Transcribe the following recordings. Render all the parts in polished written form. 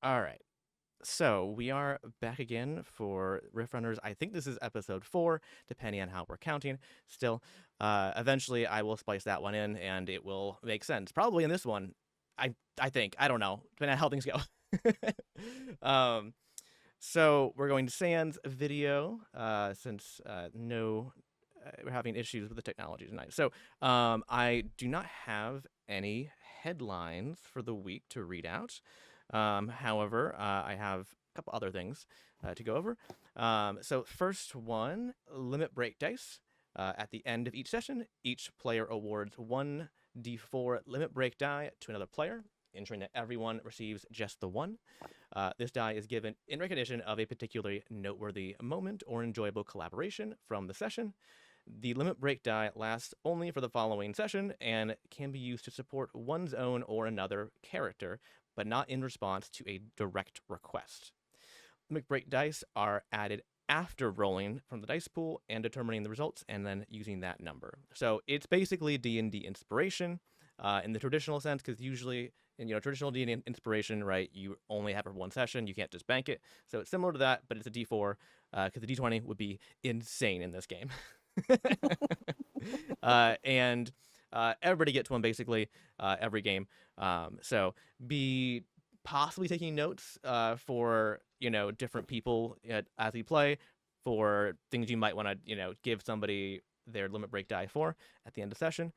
All right. So we are back again for Riffrunners. I think this is episode 4, depending on how we're counting. Still, eventually I will splice that one in, and it will make sense. Probably in this one, I think. I don't know, depending on how things go. So we're going to sans video, since we're having issues with the technology tonight. So I do not have any headlines for the week to read out. However, I have a couple other things to go over. So first one, limit break dice. At the end of each session, each player awards 1d4 limit break die to another player, ensuring that everyone receives just the one. This die is given in recognition of a particularly noteworthy moment or enjoyable collaboration from the session. The limit break die lasts only for the following session and can be used to support one's own or another character, but not in response to a direct request. Limit break dice are added after rolling from the dice pool and determining the results, and then using that number. So it's basically D&D inspiration in the traditional sense, because usually in traditional D&D inspiration, right, you only have it for one session. You can't just bank it. So it's similar to that, but it's a D4, because the D20 would be insane in this game. And everybody gets one basically every game. So be possibly taking notes for different people as we play, for things you might want to give somebody their limit break die for at the end of session.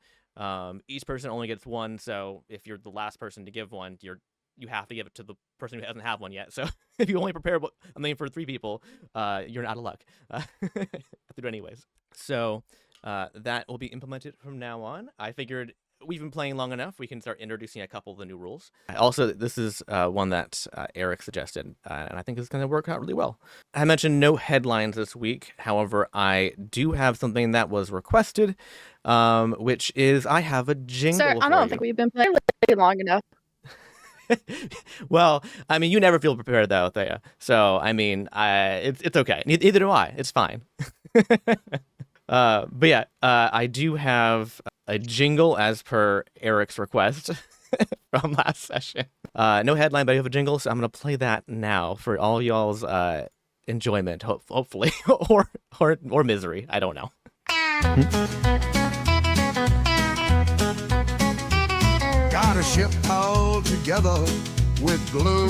Each person only gets one, so if you're the last person to give one, you have to give it to the person who hasn't had one yet. So if you only prepare for 3 people, you're out of luck. Have to do it anyways. So that will be implemented from now on. I figured we've been playing long enough, we can start introducing a couple of the new rules. Also, this is one that Eric suggested, and I think it's going to work out really well. I mentioned no headlines this week. However, I do have something that was requested, which is I have a jingle. Sir, I don't think we've been playing long enough. Well, I mean, you never feel prepared though, Thea. So, I mean, it's okay. Neither do I. It's fine. But yeah, I do have a jingle as per Eric's request from last session. No headline, but I have a jingle, so I'm going to play that now for all y'all's enjoyment, hopefully, or misery. I don't know. Got a ship all together with glue.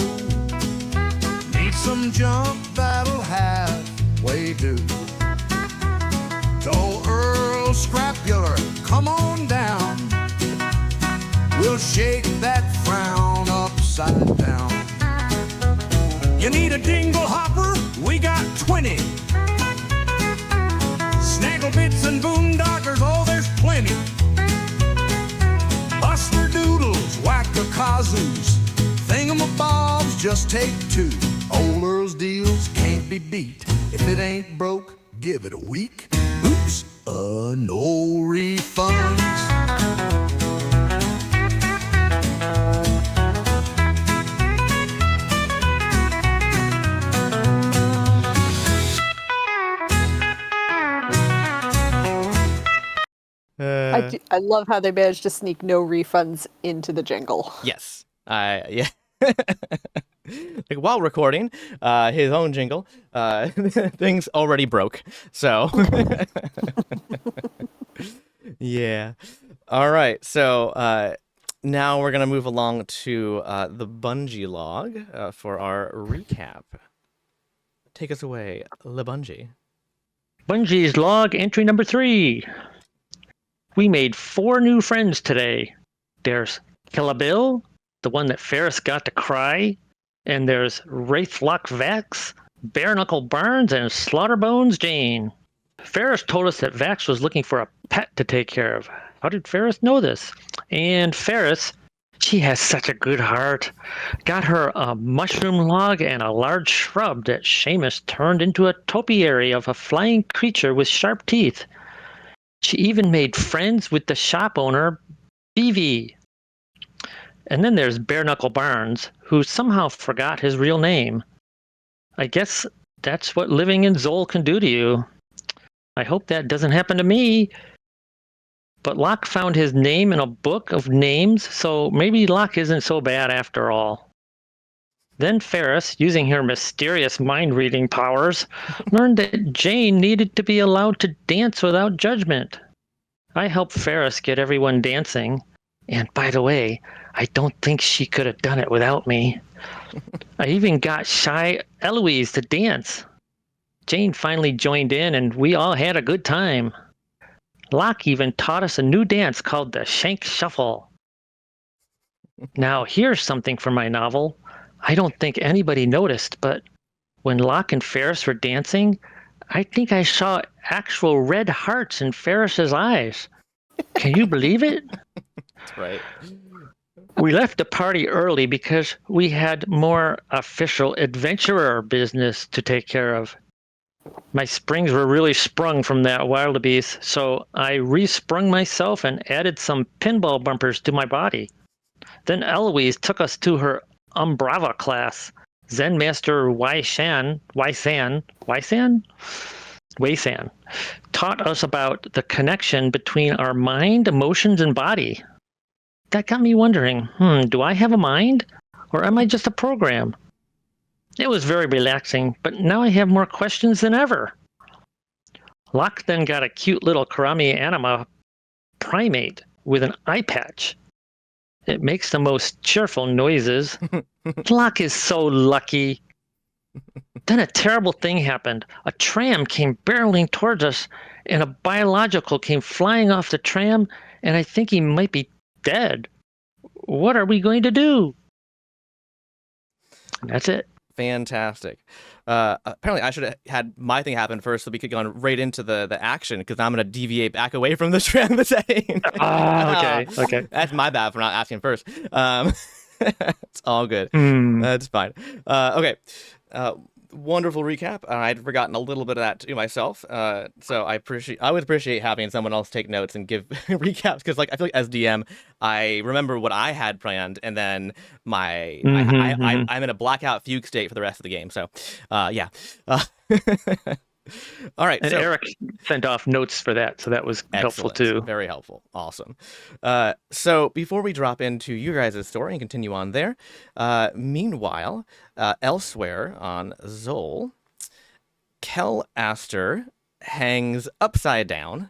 Need some junk that'll halfway do. So Earl Scrapular, come on down. We'll shake that frown upside down. You need a dingle hopper? We got 20. Snaggle bits and boondockers, oh, there's plenty. Buster doodles, whack-a-kazoos, thingamabobs, just take 2. Old Earl's deals can't be beat. If it ain't broke, give it a week. Oops, no refunds. I love how they managed to sneak no refunds into the jingle. Yes. Yeah. Like while recording his own jingle, things already broke. So yeah. All right. So now we're gonna move along to the Bungie log for our recap. Take us away, LeBungie. Bungie's log entry number 3. We made 4 new friends today. There's Killa Bill, the one that Ferris got to cry, and there's Wraithlock Vax, Bare Knuckle Barnes, and Slaughterbones Jane. Ferris told us that Vax was looking for a pet to take care of. How did Ferris know this? And Ferris, she has such a good heart. Got her a mushroom log and a large shrub that Seamus turned into a topiary of a flying creature with sharp teeth. She even made friends with the shop owner, BV. And then there's Bare Knuckle Barnes, who somehow forgot his real name. I guess that's what living in Zol can do to you. I hope that doesn't happen to me. But Locke found his name in a book of names, so maybe Locke isn't so bad after all. Then Ferris, using her mysterious mind-reading powers, learned that Jane needed to be allowed to dance without judgment. I helped Ferris get everyone dancing, and by the way, I don't think she could have done it without me. I even got shy Eloise to dance. Jane finally joined in, and we all had a good time. Locke even taught us a new dance called the Shank Shuffle. Now, here's something from my novel. I don't think anybody noticed, but when Locke and Ferris were dancing, I think I saw actual red hearts in Ferris's eyes. Can you believe it? That's right. We left the party early because we had more official adventurer business to take care of. My springs were really sprung from that wildebeest, so I resprung myself and added some pinball bumpers to my body. Then Eloise took us to her Umbrava class. Zen Master Wei-san taught us about the connection between our mind, emotions, and body. That got me wondering, do I have a mind? Or am I just a program? It was very relaxing, but now I have more questions than ever. Locke then got a cute little Karami Anima primate with an eye patch. It makes the most cheerful noises. Locke is so lucky. Then a terrible thing happened. A tram came barreling towards us, and a biological came flying off the tram, and I think he might be dead. What are we going to do? That's it. Fantastic. Apparently, I should have had my thing happen first so we could go right into the action, because I'm going to deviate back away from the tram setting. Okay. That's my bad for not asking first. It's all good. That's fine. Okay. Wonderful recap. I'd forgotten a little bit of that to myself. So I would appreciate having someone else take notes and give recaps, because I feel like as DM, I remember what I had planned, and then I'm in a blackout fugue state for the rest of the game. So, yeah. All right. And Eric sent off notes for that, so that was helpful too. Very helpful. Awesome. So before we drop into you guys' story and continue on there, meanwhile, elsewhere on Zol, Kel Aster hangs upside down,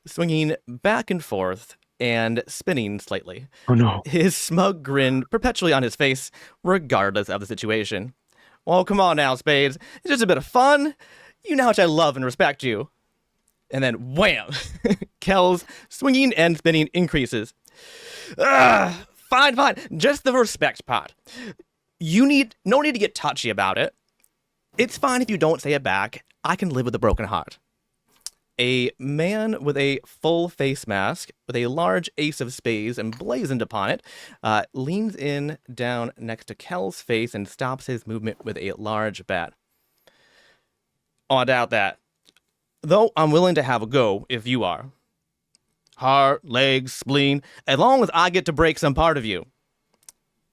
swinging back and forth and spinning slightly. Oh no. His smug grin perpetually on his face, regardless of the situation. Well, come on now, Spades. It's just a bit of fun. You know how much I love and respect you. And then wham! Kel's swinging and spinning increases. Fine. Just the respect part. No need to get touchy about it. It's fine if you don't say it back. I can live with a broken heart. A man with a full face mask, with a large ace of spades emblazoned upon it, leans in down next to Kel's face and stops his movement with a large bat. Oh, I doubt that. Though I'm willing to have a go if you are. Heart, legs, spleen, as long as I get to break some part of you.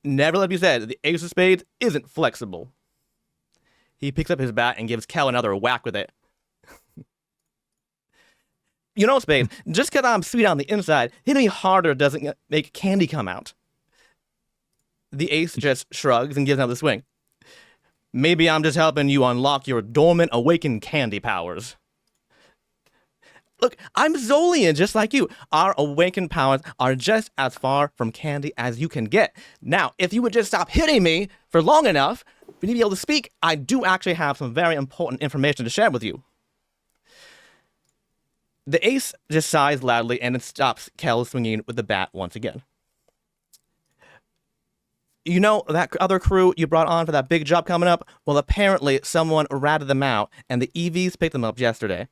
Never let it be said that the ace of spades isn't flexible. He picks up his bat and gives Kel another whack with it. You know, Spades, just because I'm sweet on the inside, hitting me harder doesn't make candy come out. The ace just shrugs and gives another swing. Maybe I'm just helping you unlock your dormant, awakened candy powers. Look, I'm Zolian just like you. Our awakened powers are just as far from candy as you can get. Now, if you would just stop hitting me for long enough for me to be able to speak, I do actually have some very important information to share with you. The ace just sighs loudly and then stops Kel swinging with the bat once again. You know that other crew you brought on for that big job coming up? Well, apparently someone ratted them out, and the EVs picked them up yesterday.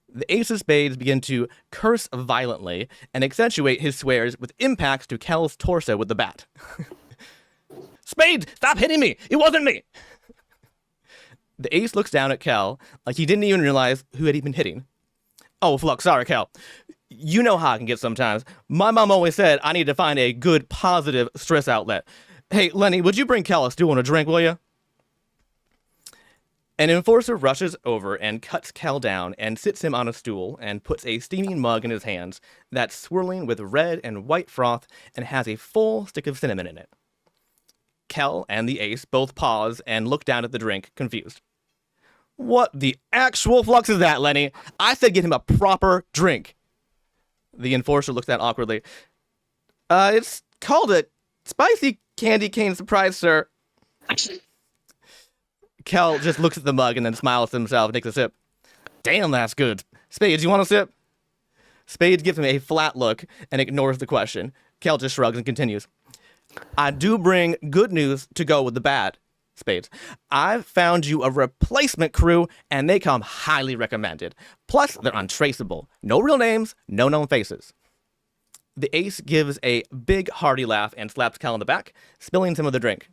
The ace of spades began to curse violently and accentuate his swears with impacts to Kel's torso with the bat. Spades, stop hitting me! It wasn't me! The ace looks down at Kel like he didn't even realize who had he been hitting. Oh, fuck, sorry, Kel. You know how I can get sometimes. My mom always said I need to find a good, positive stress outlet. Hey, Lenny, would you bring Kel a stool and a drink, will you? An enforcer rushes over and cuts Kel down and sits him on a stool and puts a steaming mug in his hands that's swirling with red and white froth and has a full stick of cinnamon in it. Kel and the ace both pause and look down at the drink, confused. What the actual flux is that, Lenny? I said get him a proper drink. The enforcer looks at awkwardly. It's called a spicy candy cane surprise, sir. Kel just looks at the mug and then smiles to himself and takes a sip. Damn, that's good. Spades, you want a sip? Spades gives him a flat look and ignores the question. Kel just shrugs and continues. I do bring good news to go with the bad, Spades. I've found you a replacement crew, and they come highly recommended. Plus, they're untraceable. No real names, no known faces. The ace gives a big, hearty laugh and slaps Kel on the back, spilling some of the drink.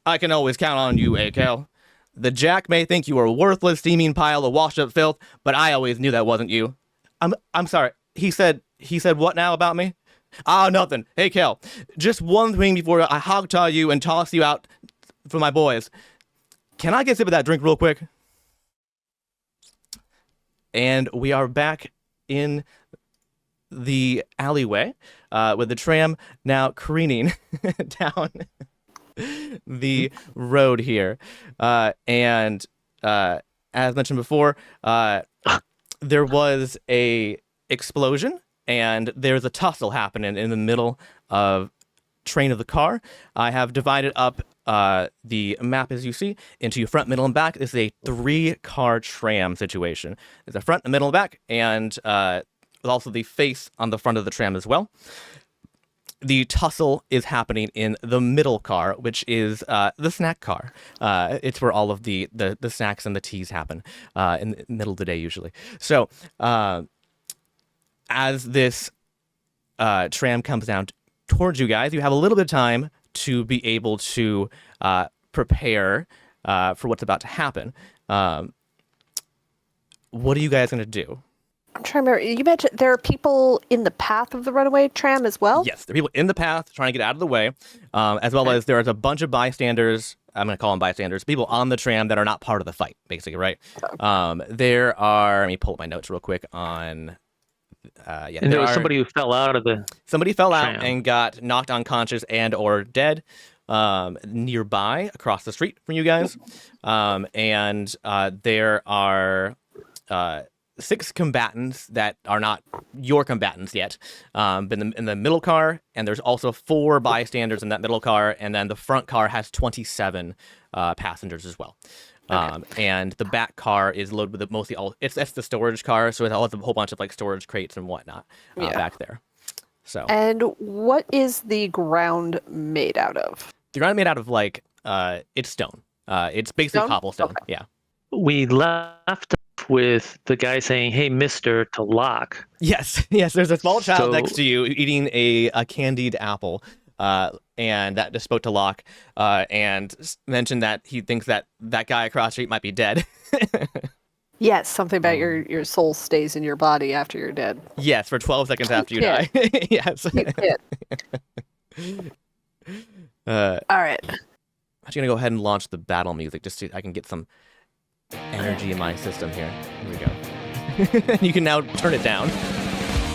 I can always count on you, Kel. The jack may think you are a worthless, steaming pile of washed-up filth, but I always knew that wasn't you. I'm sorry. He said what now about me? Nothing. Hey, Kel, just one thing before I hog-tie you and toss you out for my boys. Can I get a sip of that drink real quick? And we are back in the alleyway with the tram now careening down the road here. And as mentioned before, there was a explosion and there's a tussle happening in the middle of train of the car. I have divided up the map, as you see, into front, middle, and back. This is a 3-car tram situation. There's a front, a middle, and back, and also the face on the front of the tram as well. The tussle is happening in the middle car, which is the snack car. It's where all of the snacks and the teas happen in the middle of the day usually. So as this tram comes down towards you guys, you have a little bit of time to be able to prepare for what's about to happen. What are you guys going to do? I'm trying to remember. You mentioned there are people in the path of the runaway tram as well? Yes, there are people in the path trying to get out of the way, as well as there is a bunch of bystanders. I'm going to call them bystanders, people on the tram that are not part of the fight, basically, right? There are, let me pull up my notes real quick on... and there was somebody who fell out of the Somebody fell tram. out and got knocked unconscious and or dead nearby, across the street from you guys. And there are 6 combatants that are not your combatants yet, in the middle car, and there's also 4 bystanders in that middle car, and then the front car has 27 passengers as well. And the back car is loaded with mostly all. That's the storage car, so it has a whole bunch of like storage crates and whatnot back there. So. And what is the ground made out of? The ground made out of like it's stone. It's basically Stone? cobblestone. Okay. Yeah. We left with the guy saying, "Hey, Mister," to Locke. Yes. There's a small child next to you eating a candied apple. And that just spoke to Locke, and mentioned that he thinks that guy across the street might be dead. Yes, something about your soul stays in your body after you're dead. Yes, for 12 seconds after you die. Yes. You kid. All right. I'm just going to go ahead and launch the battle music just so I can get some energy in my system here. Here we go. You can now turn it down.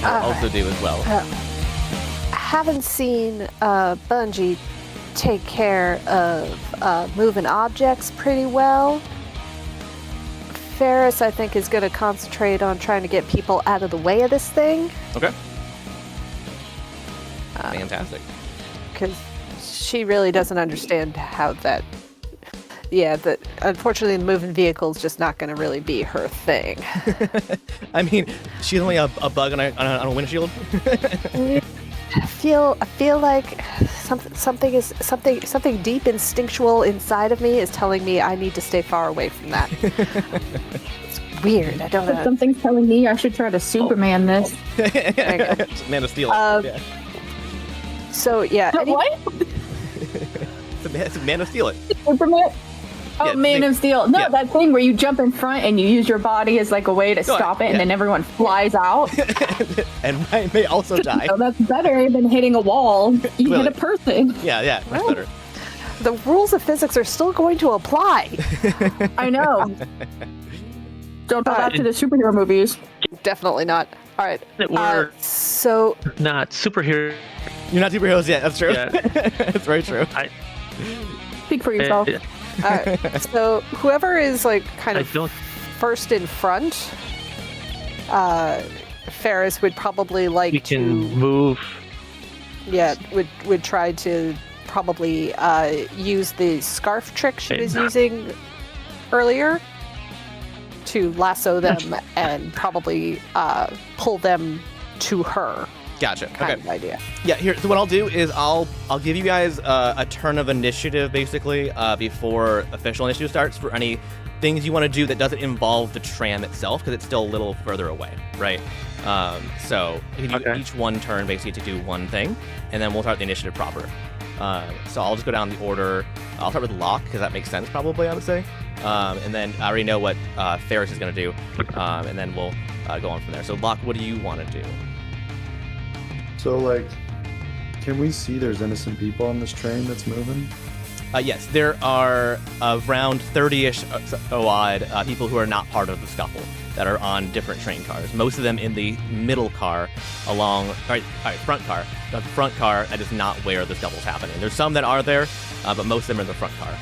I'll also do as well. Haven't seen Bungie take care of moving objects pretty well. Ferris, I think, is going to concentrate on trying to get people out of the way of this thing. Okay. Fantastic. Because she really doesn't understand how that... Yeah, that unfortunately the moving vehicle is just not going to really be her thing. I mean, she's only a bug on a windshield. I feel like something deep instinctual inside of me is telling me I need to stay far away from that. It's weird. I don't know. Something's telling me I should try to Superman this. Man of Steel. Yeah. So yeah. What? It's Man of Steel. Superman? Oh, Yeah, Man of Steel. No, yeah. that thing where you jump in front and you use your body as like a way to stop it, and then everyone flies out. And I may also die. So that's better than hitting a wall. You Clearly. hit a person. Yeah, much better. The rules of physics are still going to apply. I know. Don't go back to the superhero movies. Definitely not. All right. We're So not superhero. You're not superheroes yet. That's true. Yeah. That's very true. Speak for yourself. So whoever is like kind I of don't. first in front, Ferris would probably like We to can move. would try to probably use the scarf trick she was using earlier to lasso them and probably pull them to her. Gotcha. Kind of idea. Yeah, here. So what I'll do is I'll give you guys a turn of initiative, basically, before official initiative starts for any things you want to do that doesn't involve the tram itself, because it's still a little further away, right? So you can do each one turn, basically, to do one thing, and then we'll start the initiative proper. So I'll just go down the order. I'll start with Locke, because that makes sense, probably, I would say. And then I already know what Ferris is going to do, and then we'll go on from there. So Locke, what do you want to do? So, like, can we see there's innocent people on this train that's moving? Yes, there are around 30-ish odd people who are not part of the scuffle that are on different train cars. Most of them in the middle car front car. The front car, that is not where the scuffle's happening. There's some that are there, but most of them are in the front car.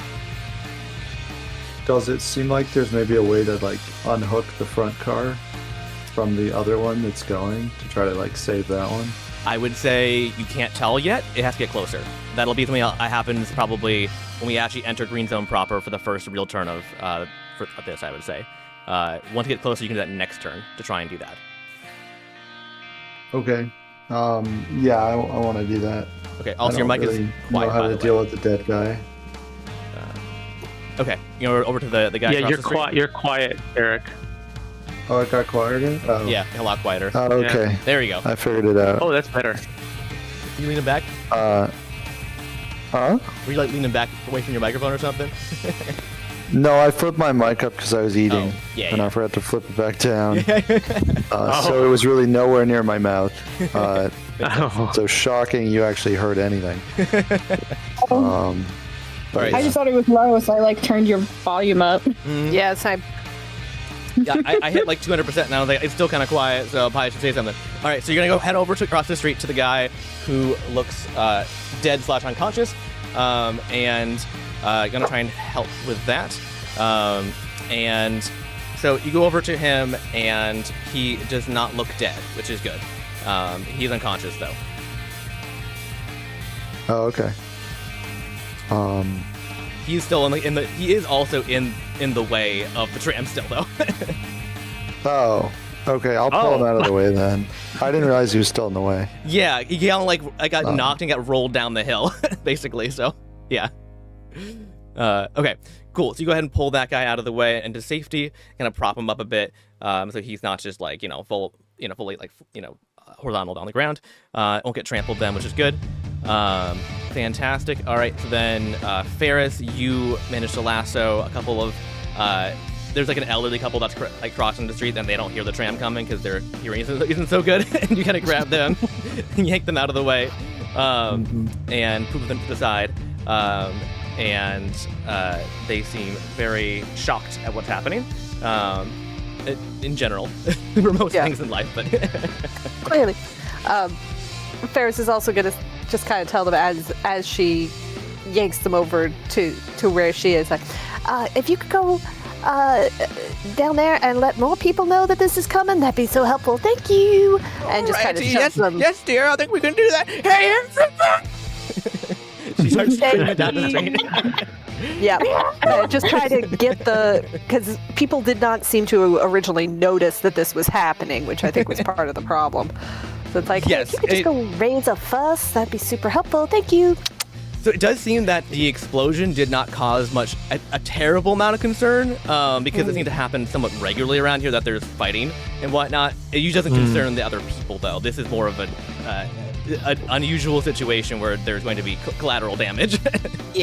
Does it seem like there's maybe a way to, like, unhook the front car from the other one that's going to try to, like, save that one? I would say you can't tell yet. It has to get closer. That'll be something that happens probably when we actually enter Green Zone proper for the first real turn of this, I would say. Once you get closer, you can do that next turn to try and do that. Okay. Yeah, I want to do that. Okay, also your mic really is quiet, know how by to the deal way. with the dead guy. Okay, you're over to the guy Yeah, across the street? you're quiet, Eric. Oh, it got quieter? Oh. Yeah, a lot quieter. Oh, okay. There you go. I figured it out. Oh, that's better. You leaning back? Huh? Were you like leaning back away from your microphone or something? No, I flipped my mic up because I was eating, yeah, and yeah. I forgot to flip it back down. So it was really nowhere near my mouth. So shocking, you actually heard anything. But All right. I just thought it was low, so I like turned your volume up. Yes, Yeah, I hit like 200% and I was like, it's still kind of quiet, so I probably should say something. All right, so you're gonna go head over to across the street to the guy who looks dead/unconscious, and gonna try and help with that. And so you go over to him, and he does not look dead, which is good. He's unconscious though. Oh, okay. He's still he is also in the way of the tram still though. Oh, okay. I'll pull him out of the way then. I didn't realize he was still in the way. Yeah, he got got knocked and got rolled down the hill, basically. So, yeah. Okay, cool. So you go ahead and pull that guy out of the way into safety, kind of prop him up a bit, so he's not just like fully like horizontal on the ground. Won't get trampled then, which is good. Fantastic. All right, so then Ferris, you managed to lasso a couple of. There's like an elderly couple that's crossing the street, and they don't hear the tram coming because their hearing isn't so good. And you kind of grab them, and yank them out of the way, and move them to the side. And they seem very shocked at what's happening. In general, for most things in life, but clearly. Ferris is also going to just kind of tell them as she yanks them over to where she is, like, if you could go down there and let more people know that this is coming, that'd be so helpful. Thank you. And just kind of shoves them. Yes, dear. I think we can do that. Hey, she starts screaming down the street. Yeah, just try to get because people did not seem to originally notice that this was happening, which I think was part of the problem. So it's like, yes, hey, if you could just go raise a fuss, that'd be super helpful. Thank you. So it does seem that the explosion did not cause a terrible amount of concern, because it seemed to happen somewhat regularly around here, that there's fighting and whatnot. It usually doesn't concern the other people, though. This is more of an unusual situation where there's going to be collateral damage,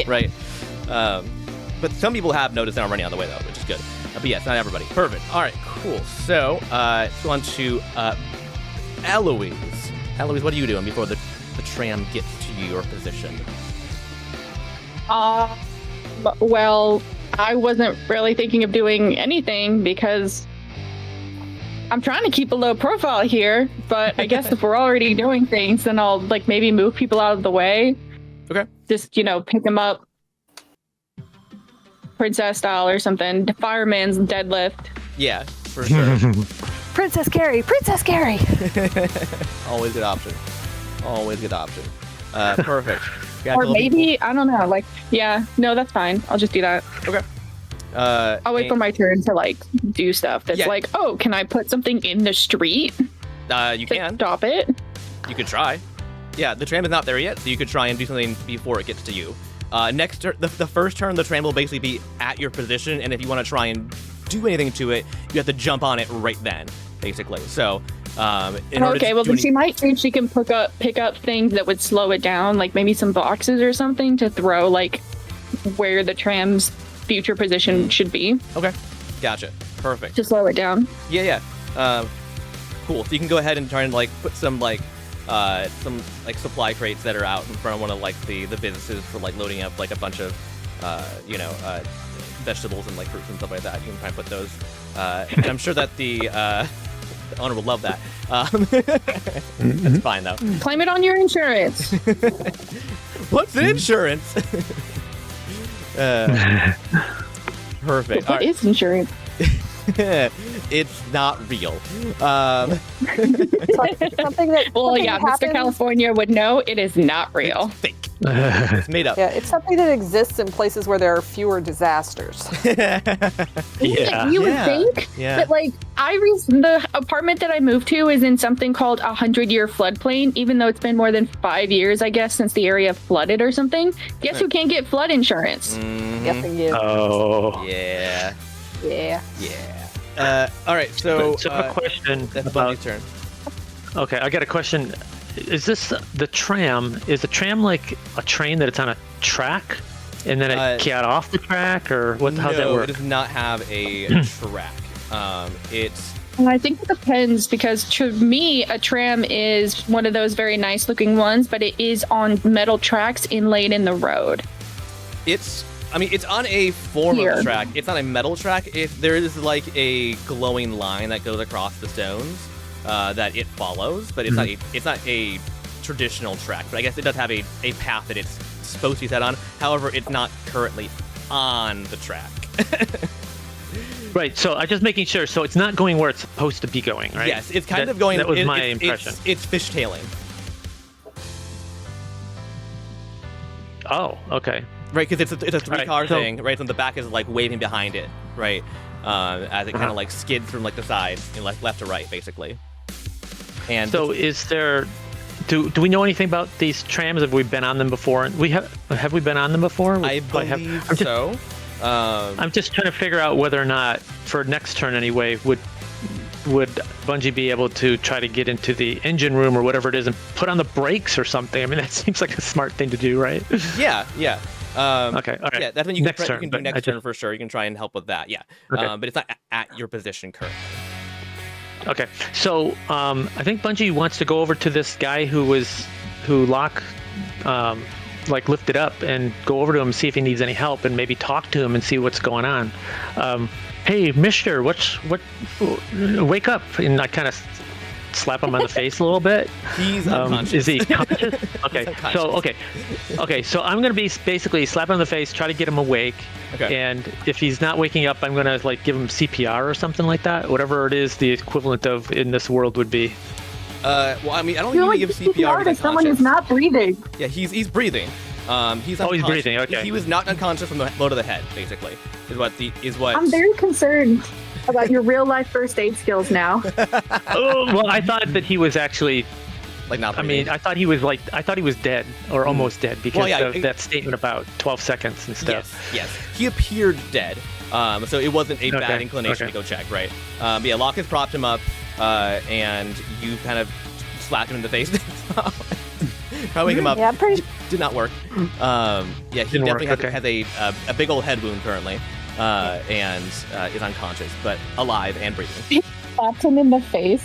right? But some people have noticed that I'm running out of the way, though, which is good. But yes, not everybody. Perfect. All right, cool. So let's go on to Eloise. Eloise, what are you doing before the tram gets to your position? Well, I wasn't really thinking of doing anything because I'm trying to keep a low profile here, but I guess if we're already doing things, then I'll maybe move people out of the way. Okay. Just, pick them up princess style or something. Fireman's deadlift. Yeah, for sure. Princess Gary, Princess Gary. Always good option. Always good option. Perfect. Got Or a couple maybe, I don't know, like, yeah, no, that's fine. I'll just do that. people. Okay. I'll wait for my turn to, like, do stuff that's Yeah. like, oh, can I put something in the street You to can. stop it? You could try. Yeah, the tram is not there yet, so you could try and do something before it gets to you. Next turn, the first turn, the tram will basically be at your position, and if you want to try and do anything to it, you have to jump on it right then, basically. So, in order Okay, to well, do then any- she might see if she can pick up things that would slow it down, like maybe some boxes or something to throw, like, where the tram's future position should be Okay, gotcha. Perfect. to slow it down. Yeah. Cool. So you can go ahead and try and like put some supply crates that are out in front of one of like the businesses for like loading up like a bunch of vegetables and like fruits and stuff like that. You can try and put those. And I'm sure that the owner will love that. That's fine though. Claim it on your insurance. What's an insurance? Perfect. All What right. is insurance? It's not real. It's like something that Well, something yeah, that Mr. happens- California would know it is not real. Fake. It's made up. Yeah, it's something that exists in places where there are fewer disasters. Yeah. You would Yeah. think Yeah. that, like, the apartment that I moved to is in something called 100-year floodplain, even though it's been more than 5 years, I guess, since the area flooded or something. Guess who can't get flood insurance? Guessing you. Oh. Yeah. Yeah. All right. So, So I have a question that's about. Bunny's turn. Okay, I got a question. Is this the tram? Is the tram like a train that it's on a track, and then it get off the track, or what? How's that No, work? it does not have a track. It's And I think it depends because to me, a tram is one of those very nice looking ones, but it is on metal tracks inlaid in the road. it's on a form Here. of track. It's not a metal track. If there is like a glowing line that goes across the stones that it follows, but it's not a traditional track. But I guess it does have a path that it's supposed to be set on. However, it's not currently on the track. Right. So I'm just making sure. So it's not going where it's supposed to be going, right? Yes, it's kind of going. That was it- my it's- impression. It's fishtailing. Oh, okay. Right, because it's a three-car Right, so- thing, right? So the back is like waving behind it, right? As it kind of like skids from like the sides, left to right, basically. And So is there? Do we know anything about these trams? Have we been on them before? Have we been on them before? I probably have. believe so. I'm just trying to figure out whether or not, for next turn anyway, would Bungie be able to try to get into the engine room or whatever it is and put on the brakes or something? I mean, that seems like a smart thing to do, right? Yeah. Okay, all right. Yeah, that's when you Next can, turn, you can do but next I turn just- for sure. You can try and help with that. Yeah. Okay. But it's not at your position currently. Okay, so I think Bungie wants to go over to this guy who Locke lifted up and go over to him, see if he needs any help, and maybe talk to him and see what's going on. Hey, Mister, wake up! And I kind of slap him on the face a little bit. He's unconscious. Is he conscious? Okay, unconscious. so okay, so I'm gonna be basically slap him on the face, try to get him awake. Okay. And if he's not waking up, I'm gonna like give him CPR or something like that. Whatever it is, the equivalent of in this world would be. Well, I mean, I don't You think know, you give CPR to to someone who's unconscious. not breathing. Yeah, he's breathing. He's Oh, he's unconscious. breathing, okay. He was not unconscious from the low to the head, basically. Is what. I'm very concerned about your real life first aid skills now. Oh well, I thought that he was actually. like not. I Breathing. mean, I thought he was dead or almost dead because Well, yeah, of that statement about 12 seconds and stuff. Yes. He appeared dead. So it wasn't a bad Okay, inclination okay. to go check, right? But yeah, Locke has propped him up, and you kind of slapped him in the face. Probably wake him up. Yeah, pretty. Did not work. Yeah, he Didn't work, definitely has a big old head wound currently, and is unconscious, but alive and breathing. Slapped him in the face.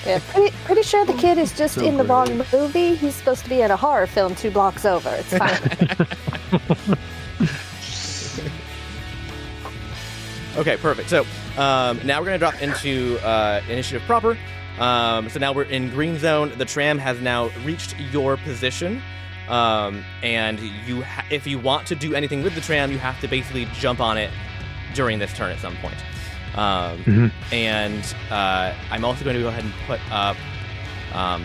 Yeah, pretty sure the kid is just in the wrong movie. He's supposed to be in a horror film 2 blocks over. It's fine. Okay, perfect. So now we're going to drop into initiative proper. So now we're in green zone. The tram has now reached your position. and if you want to do anything with the tram, you have to basically jump on it during this turn at some point. And I'm also going to go ahead and put up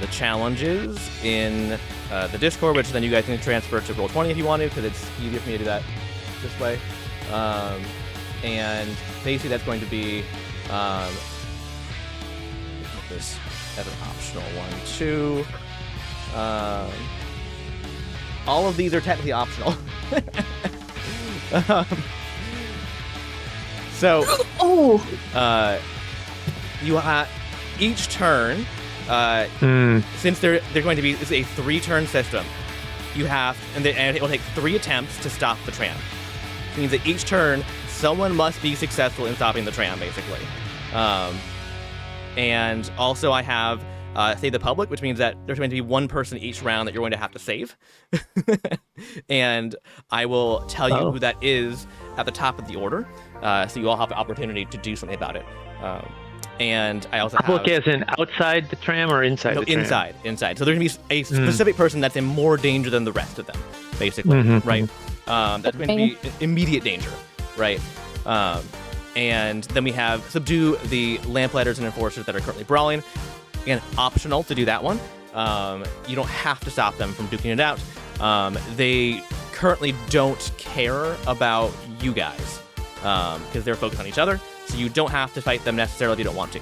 the challenges in the Discord, which then you guys can transfer to Roll20 if you want to, because it's easier for me to do that this way. And basically that's going to be this as an optional one too. All of these are technically optional. So, you each turn, since they're going to be, it's a 3-turn system. You have, and it will take 3 attempts to stop the tram. It means that each turn, someone must be successful in stopping the tram, basically. And also, I have Save the Public, which means that there's going to be one person each round that you're going to have to save. And I will tell you who that is at the top of the order, so you all have the opportunity to do something about it. And I also Public as in outside the tram or inside the tram? Inside. So there's going to be a specific person that's in more danger than the rest of them, basically, right? That's going to be immediate danger, right? And then we have Subdue the Lamplighters and Enforcers that are currently brawling. Again, optional to do that one. You don't have to stop them from duking it out. They currently don't care about you guys because they're focused on each other. So you don't have to fight them necessarily if you don't want to.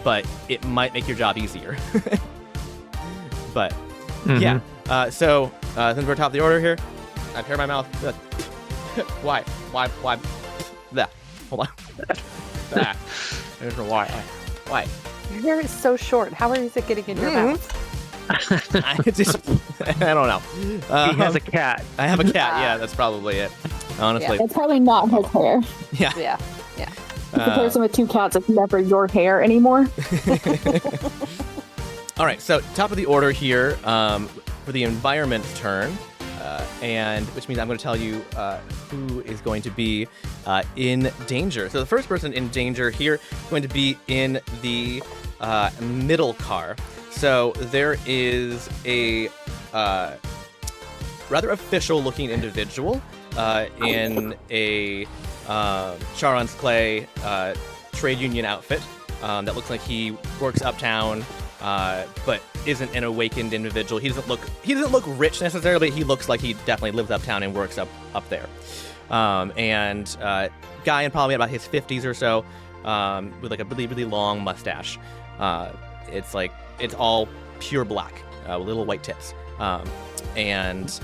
But it might make your job easier. But yeah. So since we're top of the order here, I tear my mouth. Why? That. Hold on. That. I don't know why. Why? Your hair is so short. How is it getting in your mouth? I don't know. He has a cat. I have a cat. Yeah, that's probably it. Honestly. It's probably not his hair. Yeah. The person with 2 cats, it's never your hair anymore. All right, so top of the order here for the environment turn, and which means I'm going to tell you who is going to be in danger. So the first person in danger here is going to be in the middle car. So there is a rather official-looking individual in a Charon's Clay trade union outfit that looks like he works uptown, but isn't an awakened individual. He doesn't look rich necessarily, but he looks like he definitely lives uptown and works up there. And guy in probably about his 50s or so, with like a really, really long mustache. It's all pure black with little white tips. And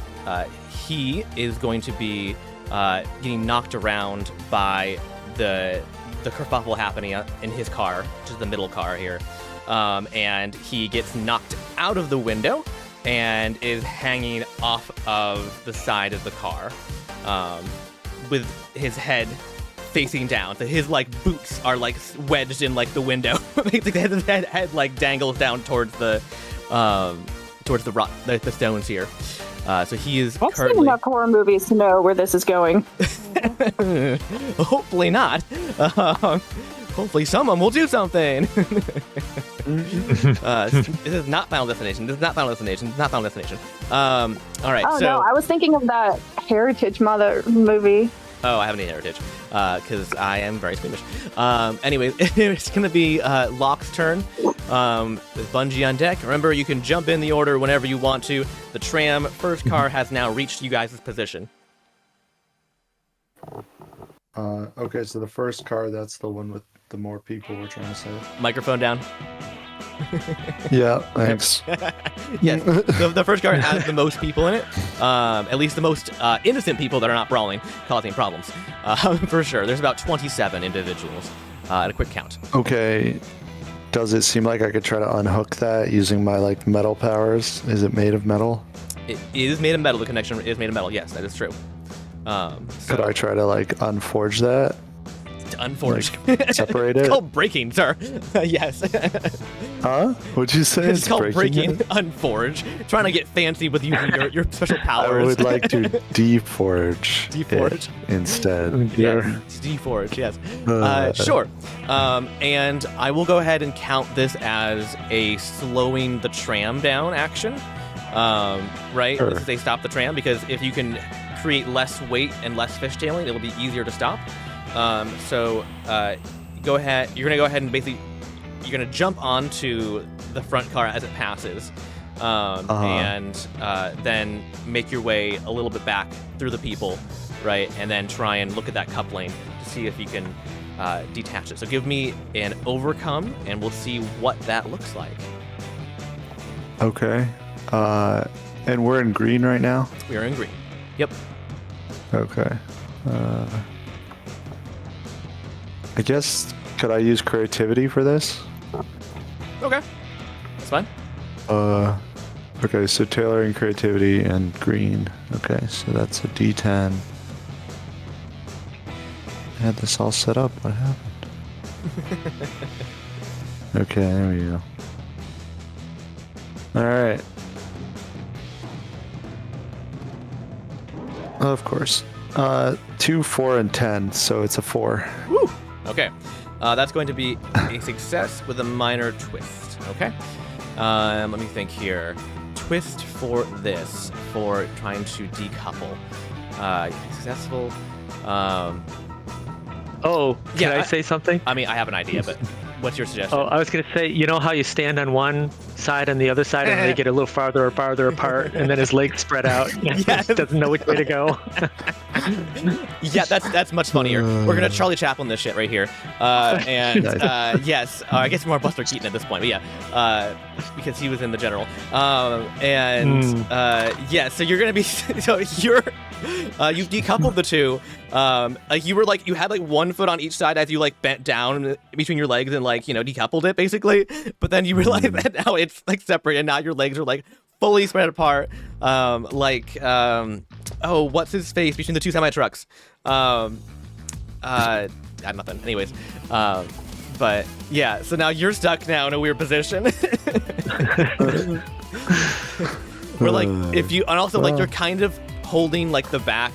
he is going to be getting knocked around by the kerfuffle happening in his car, which is the middle car here. And he gets knocked out of the window and is hanging off of the side of the car with his head facing down. So his boots are wedged in the window. Basically, his head dangles down towards the rock, the stones here. So he is I've currently... seen enough horror movies to know where this is going. Hopefully not. Hopefully someone will do something. This is not Final Destination. All right. Oh, so... no, I was thinking of that Heritage Mother movie. Oh, I haven't seen Heritage because I am very squeamish. Anyway, it's going to be Locke's turn with Bungie on deck. Remember, you can jump in the order whenever you want to. The tram first car has now reached you guys' position. Okay, so the first car, that's the one with the more people we're trying to save. Microphone down. Yeah, thanks. Yes, the first car has the most people in it. At least the most innocent people that are not brawling, causing problems. For sure. There's about 27 individuals at a quick count. Okay. Does it seem like I could try to unhook that using my metal powers? Is it made of metal? It is made of metal. The connection is made of metal. Yes, that is true. Could I try to unforge that? Unforge. Separate it? It's called breaking, sir. Yes. Huh? What'd you say? It's called breaking. Unforge. Trying to get fancy with using your special powers. I would like to deforge. Deforge instead. Yes. Deforge. Yes. Sure. And I will go ahead and count this as a slowing the tram down action. right? Sure. Once they stop the tram, because if you can create less weight and less fishtailing, it will be easier to stop. Go ahead. You're gonna go ahead and basically you're gonna jump onto the front car as it passes, and then make your way a little bit back through the people, right? And then try and look at that coupling to see if you can detach it. So give me an overcome, and we'll see what that looks like. Okay. And we're in green right now? We are in green. Yep. Okay. I guess, could I use creativity for this? Okay. That's fine. Okay, so tailoring creativity and green. Okay, so that's a D10. I had this all set up. What happened? Okay, there we go. Alright. Of course. 2, 4, and 10, so it's a 4. Woo! Okay. That's going to be a success with a minor twist. Okay. Let me think here. Twist for this, for trying to decouple. Successful. Can I say something? I mean, I have an idea, but what's your suggestion? Oh, I was going to say, you know how you stand on one side and the other side, and they get a little farther apart, and then his legs spread out. And Yes. he doesn't know which way to go. Yeah, that's much funnier. We're gonna Charlie Chaplin this shit right here, yes, I guess more Buster Keaton at this point, but yeah, because he was in the general, yeah. So you're gonna be, you've decoupled the two, you had like one foot on each side as you like bent down between your legs and decoupled it basically, but then you realize that now it's like separate and now your legs are like fully spread apart, what's his face between the two semi-trucks? Nothing. Anyways, but yeah, so now you're stuck now in a weird position. Where if you, and also you're kind of holding the back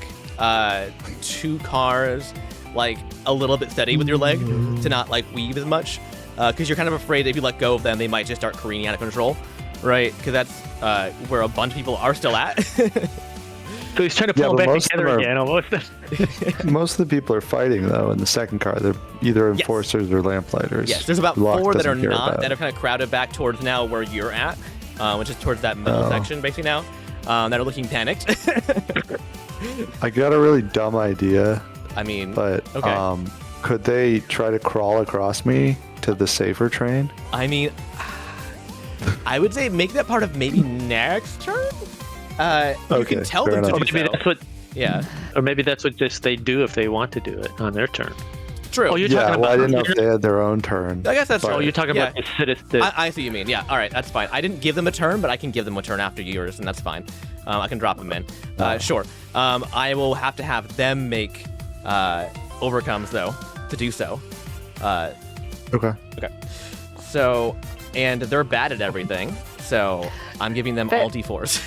two cars a little bit steady with your leg to not weave as much, because you're kind of afraid that if you let go of them, they might just start careening out of control. Right, because that's where a bunch of people are still at. So he's trying to pull them back together again, almost. Most of the people are fighting, though, in the second car. They're either enforcers or lamplighters. Yes, there's about Locke 4 that are doesn't care not, about that it. are kind of crowded back towards now where you're at, which is towards that middle section, basically now, that are looking panicked. I got a really dumb idea. I mean, but okay. Could they try to crawl across me to the safer train? I mean, I would say make that part of maybe next turn. You can tell them to do maybe so. that's what. Yeah. Or maybe that's what they do if they want to do it on their turn. True. Oh, you're talking about. I didn't know if they had their own turn. I guess that's true. Oh, you're talking about the citizen. I see what you mean. Yeah. All right. That's fine. I didn't give them a turn, but I can give them a turn after yours, and that's fine. I can drop them in. Sure. I will have to have them make overcomes though to do so. Okay. So, and they're bad at everything, so I'm giving them all D4s.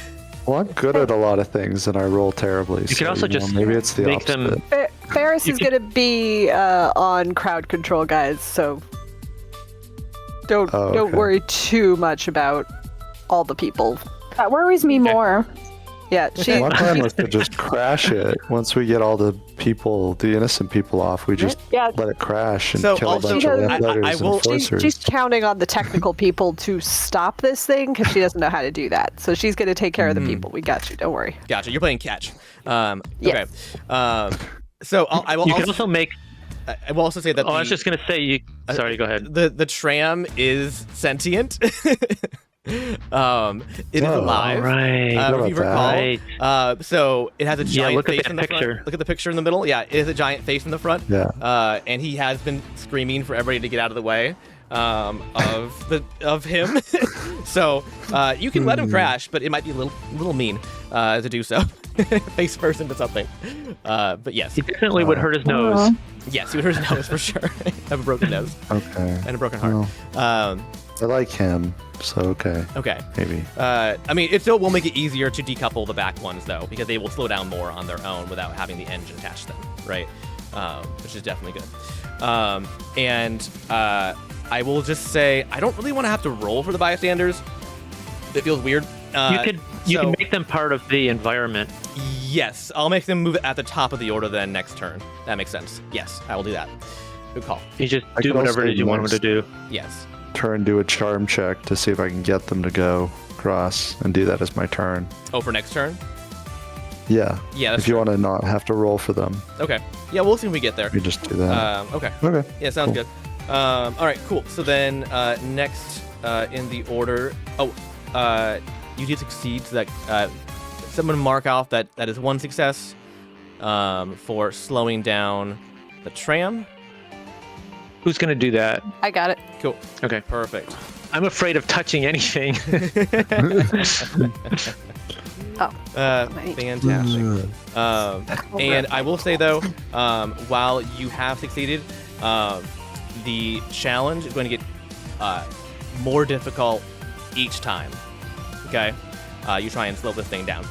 Well, I'm good at a lot of things, and I roll terribly. You can also just maybe it's the make opposite. them. Ferris is going to be on crowd control, guys, so don't worry too much about all the people. That worries me more. Yeah, My plan was to just crash it. Once we get all the people, the innocent people off, we just let it crash and kill a bunch of lamplighters and enforcers. She's counting on the technical people to stop this thing because she doesn't know how to do that. So she's going to take care of the people. We got you. Don't worry. Gotcha. You're playing catch. Yes. Okay. So I will. You can also make. I will also say that. I was just gonna say. Sorry, go ahead. The tram is sentient. It is alive. Right. If you recall. Right. So it has a giant face in the picture. front. Look at the picture in the middle. Yeah, it is a giant face in the front. Yeah. And he has been screaming for everybody to get out of the way of him. So you can let him crash, but it might be a little mean to do so. Face first into something. But yes. He definitely would hurt his nose. Yes, he would hurt his nose for sure. Have a broken nose. Okay. And a broken heart. I like him, so okay. Okay. Maybe. I mean, it still will make it easier to decouple the back ones, though, because they will slow down more on their own without having the engine attached to them, right? Which is definitely good. I will just say, I don't really want to have to roll for the bystanders. It feels weird. You can make them part of the environment. Yes, I'll make them move at the top of the order then next turn. That makes sense. Yes, I will do that. Good call. You just I do could whatever also it is you want them to do. Yes. Turn, do a charm check to see if I can get them to go across and do that as my turn. Oh, for next turn? Yeah. Yeah, that's if you true. want to not have to roll for them, Okay. Yeah, we'll see when we get there. you just do that. Okay. Okay. Yeah, sounds good. All right, cool. So then next in the order, you did succeed. So that someone mark off that is one success for slowing down the tram. Who's going to do that? I got it. Cool. Okay. Perfect. I'm afraid of touching anything. Oh. Fantastic. And I will say though, while you have succeeded, the challenge is going to get more difficult each time. Okay, you try and slow this thing down.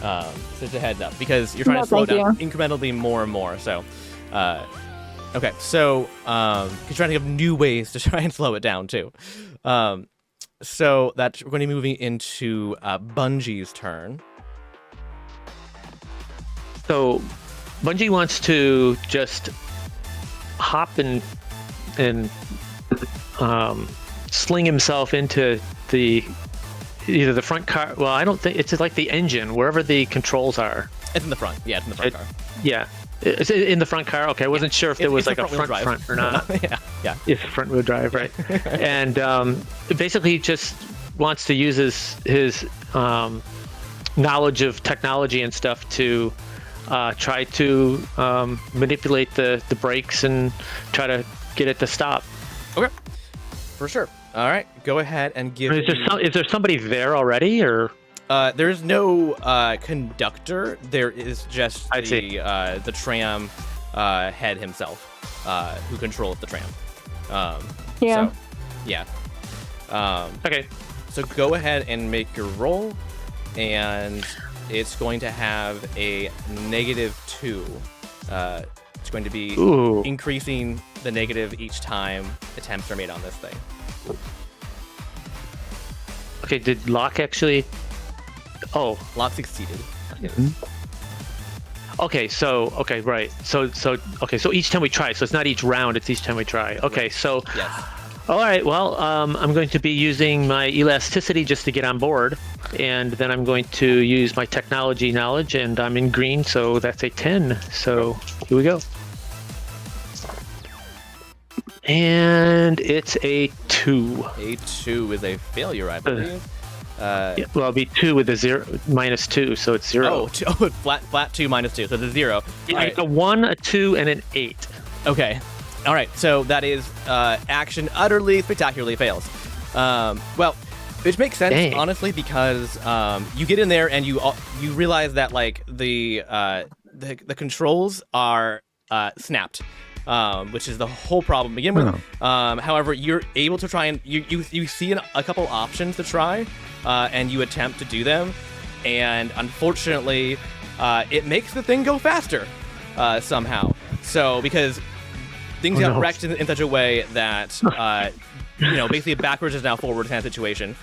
So just a heads up, because you're trying to slow it down incrementally more and more. So, okay, so you're trying to have new ways to try and slow it down too. So that we're going to be moving into Bungie's turn. So Bungie wants to just hop and sling himself into either the front car. Well, I don't think it's like the engine, wherever the controls are. It's in the front. Yeah, it's in the front car. Yeah. Is it in the front car? Okay, I wasn't sure if there was like a front or not. Yeah. It's front wheel drive, right? And basically, he just wants to use his knowledge of technology and stuff to try to manipulate the brakes and try to get it to stop. Okay, for sure. All right, go ahead and give. Is there somebody there already, or? There's no conductor. There is just the tram head himself, who controls the tram. Yeah. So, yeah. Okay. So go ahead and make your roll, and it's going to have a -2. It's going to be increasing the negative each time attempts are made on this thing. Okay. Did Locke actually? Oh, Locke succeeded. Okay, right. So each time we try, so it's not each round, it's each time we try. Okay, so Yes. all right, well, I'm going to be using my elasticity just to get on board, and then I'm going to use my technology knowledge, and I'm in green, so that's a 10. So here we go. And it's a 2. A 2 is a failure, I believe. Yeah, well, it'll be 2 with a -2, so it's 0. Oh, flat 2 -2, so it's a 0. Yeah, All it's a 1, a 2, and an 8. Okay. All right. So that is action utterly spectacularly fails. Well, which makes sense, Dang. honestly, because you get in there and you realize that like the controls are snapped. Which is the whole problem to begin with. However, you're able to try and you see a couple options to try, and you attempt to do them, and unfortunately, it makes the thing go faster somehow. So because things got wrecked in such a way that basically backwards is now forward kind of situation.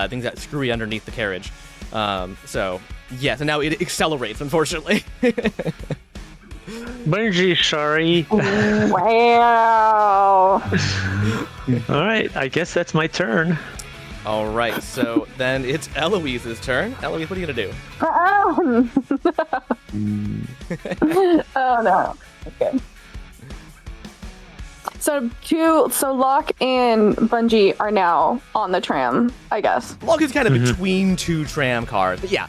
Things got screwy underneath the carriage. So yes, and now it accelerates, unfortunately. Bungie, sorry. Wow. All right, I guess that's my turn. All right, so then it's Eloise's turn. Eloise, what are you gonna do? Oh no. Okay. So Locke and Bungie are now on the tram, I guess. Locke is kind of between two tram cars, but yeah.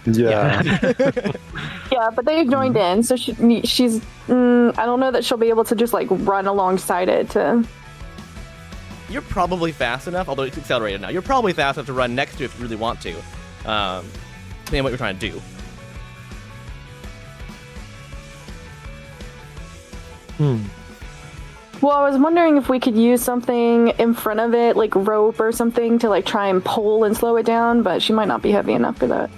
Yeah, but they've joined in, so she's. I don't know that she'll be able to just like run alongside it to. You're probably fast enough, although it's accelerated now. You're probably fast enough to run next to it if you really want to. Depending on what you're trying to do. Well, I was wondering if we could use something in front of it, like rope or something, to like try and pull and slow it down, but she might not be heavy enough for that.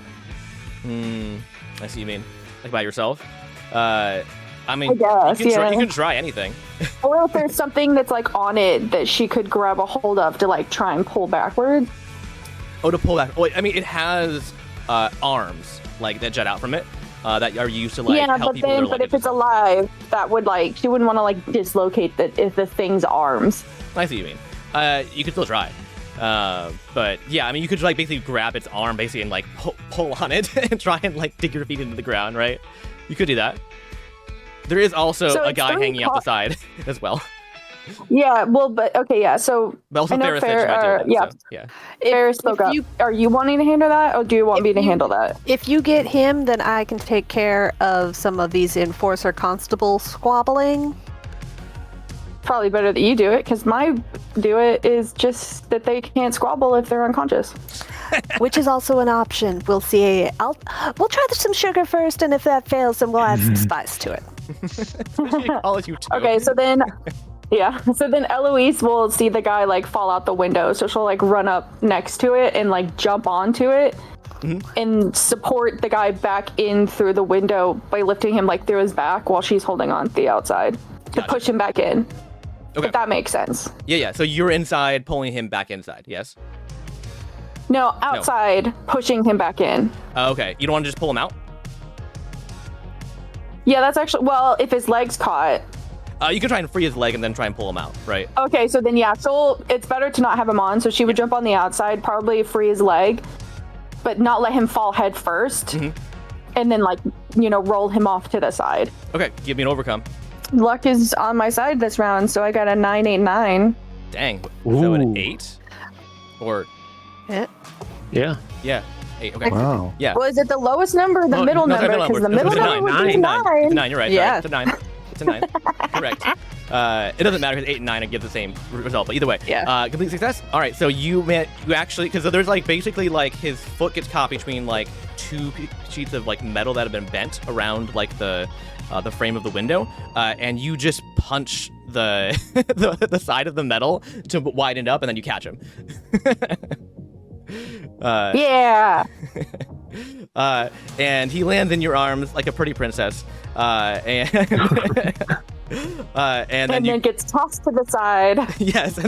I see what you mean. Like by yourself? I mean, I guess, you can try anything. Or if there's something that's like on it that she could grab a hold of to like try and pull backward. Oh, to pull back. Oh, I mean, it has arms like that jet out from it that are used to like yeah, help but people. then, that are, but like, if it's alive, that would like she wouldn't want to like dislocate the thing's arms. I see what you mean. You could still try. But yeah, I mean, you could like basically grab its arm basically and like pull on it and try and like dig your feet into the ground, right? You could do that. There is also So a it's guy very hanging out the side as well. Yeah, well, but okay, yeah. So But also I know Ferris said she might do it, yeah. so, yeah. Ferris spoke up. Are you wanting to handle that, or do you want me to handle that? If you get him, then I can take care of some of these enforcer constable squabbling. Probably better that you do it, because my do it is just that they can't squabble if they're unconscious. Which is also an option. We'll see. We'll try some sugar first, and if that fails, then we'll add some spice to it. All of you two. Okay, so then, yeah, so then Eloise will see the guy like fall out the window, so she'll like run up next to it and like jump onto it and support the guy back in through the window by lifting him like through his back while she's holding on to the outside to push him back in. Okay. If that makes sense. Yeah. So you're inside, pulling him back inside. Yes. No, outside, pushing him back in. Okay. You don't want to just pull him out? Yeah, that's actually, well, if his leg's caught. You can try and free his leg and then try and pull him out, right? Okay, so then yeah, it's better to not have him on. So she would jump on the outside, probably free his leg, but not let him fall head first, and then like roll him off to the side. Okay, give me an overcome. Luck is on my side this round, so I got a 989. Dang. So an 8? Or Yeah. yeah, 8. Okay. Wow. Yeah. Was it the lowest number or the middle no, number? Because the middle it's a number would be 9. 9. It's a 9. You're right. Yeah. Sorry. It's a 9. It's a 9. Correct. It doesn't matter because 8 and 9 give the same result, but either way, complete success. All right, so you actually, because there's like basically like his foot gets caught between like 2 sheets of like metal that have been bent around like the frame of the window, and you just punch the the side of the metal to widen it up, and then you catch him. Yeah. And he lands in your arms like a pretty princess, and and then gets tossed to the side. Yes,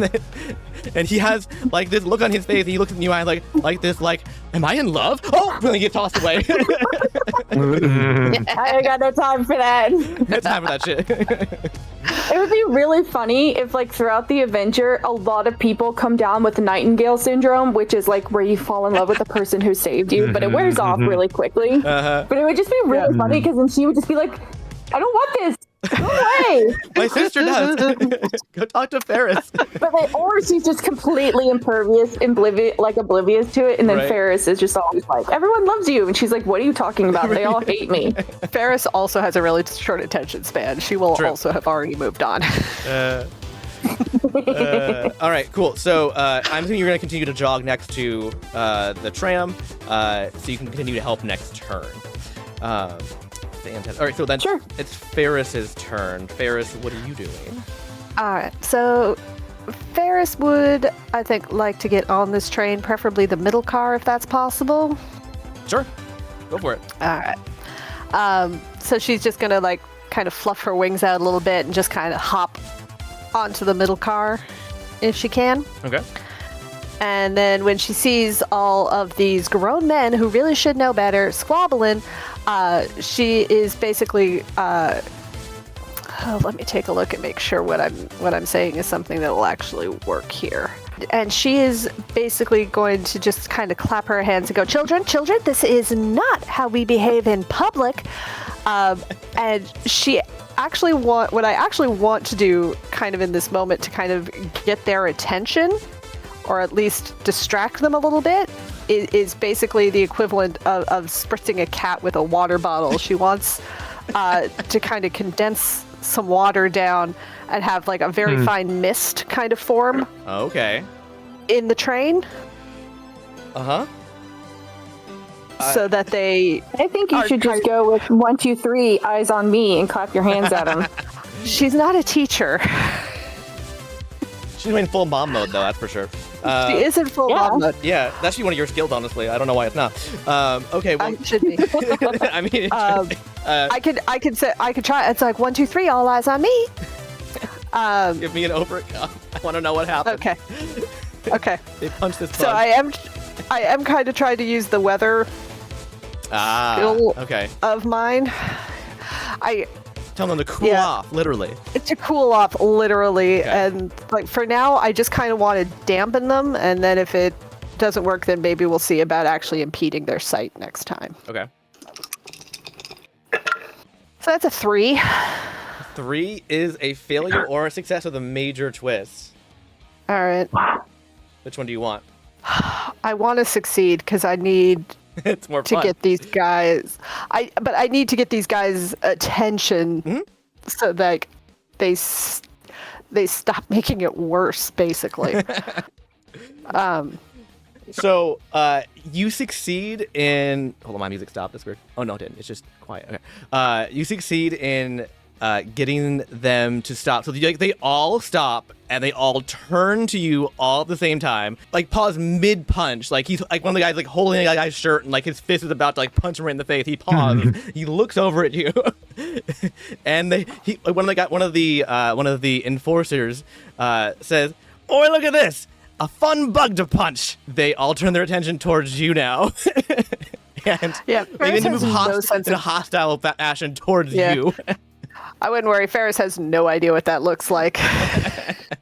and he has like this look on his face, and he looks in your eye like this, like, am I in love? Oh, and then he gets tossed away. I ain't got no time for that. No time for that shit. It would be really funny if, like, throughout the adventure, a lot of people come down with Nightingale syndrome, which is like where you fall in love with the person who saved you, but it wears off really quickly. But it would just be really funny because then she would just be like, I don't want this. Go away. My sister does. Go talk to Ferris. But or she's just completely oblivious to it, and then Ferris is just always like, everyone loves you, and she's like, what are you talking about? They all hate me. Ferris also has a really short attention span. She will also have already moved on. All right, cool. So I'm assuming you're going to continue to jog next to the tram, so you can continue to help next turn. Fantastic. All right, so then it's Ferris's turn. Ferris, what are you doing? All right, so Ferris would, I think, like to get on this train, preferably the middle car if that's possible. Sure, go for it. All right. So she's just gonna like kind of fluff her wings out a little bit and just kind of hop onto the middle car if she can. Okay. And then when she sees all of these grown men who really should know better squabbling, she is basically let me take a look and make sure what I'm saying is something that will actually work here. And she is basically going to just kind of clap her hands and go, children, this is not how we behave in public. And she actually what I actually want to do kind of in this moment to kind of get their attention, or at least distract them a little bit, is basically the equivalent of spritzing a cat with a water bottle. She wants to kind of condense some water down and have like a very fine mist kind of form. Okay. In the train. Uh-huh. So that they... I think you should just go with 1, 2, 3, eyes on me, and clap your hands at them. She's not a teacher. She's in full mom mode, though, that's for sure. She is in full mom mode. Yeah, that's actually one of your skills, honestly. I don't know why it's not. Okay, well... It should be. I mean, I could try. It's like 1, 2, 3, all eyes on me. Give me an overcome. I want to know what happened. Okay. They punched this So bug. I am kind of trying to use the weather skill okay. of mine. Tell them to cool off, literally. To cool off, literally. Okay. And like for now, I just kind of want to dampen them, and then if it doesn't work, then maybe we'll see about actually impeding their sight next time. Okay. So that's a 3. 3 is a failure or a success with a major twist. All right. Which one do you want? I want to succeed because I need It's more to fun. get these guys. But I need to get these guys' attention so that they stop making it worse, basically. So, you succeed in... Hold on, my music stopped. That's weird. Oh, no, it didn't. It's just quiet. Okay. You succeed in getting them to stop. So they all stop, and they all turn to you all at the same time. Like, pause mid-punch. Like, he's like one of the guys, like, holding a guy's shirt, and, like, his fist is about to, like, punch him right in the face. He pauses. He looks over at you. And one of the enforcers says, "Oi, look at this! A fun bug to punch." They all turn their attention towards you now. And Yeah, they begin to move Ferris has no sense in a of- hostile fashion towards Yeah. you. I wouldn't worry. Ferris has no idea what that looks like.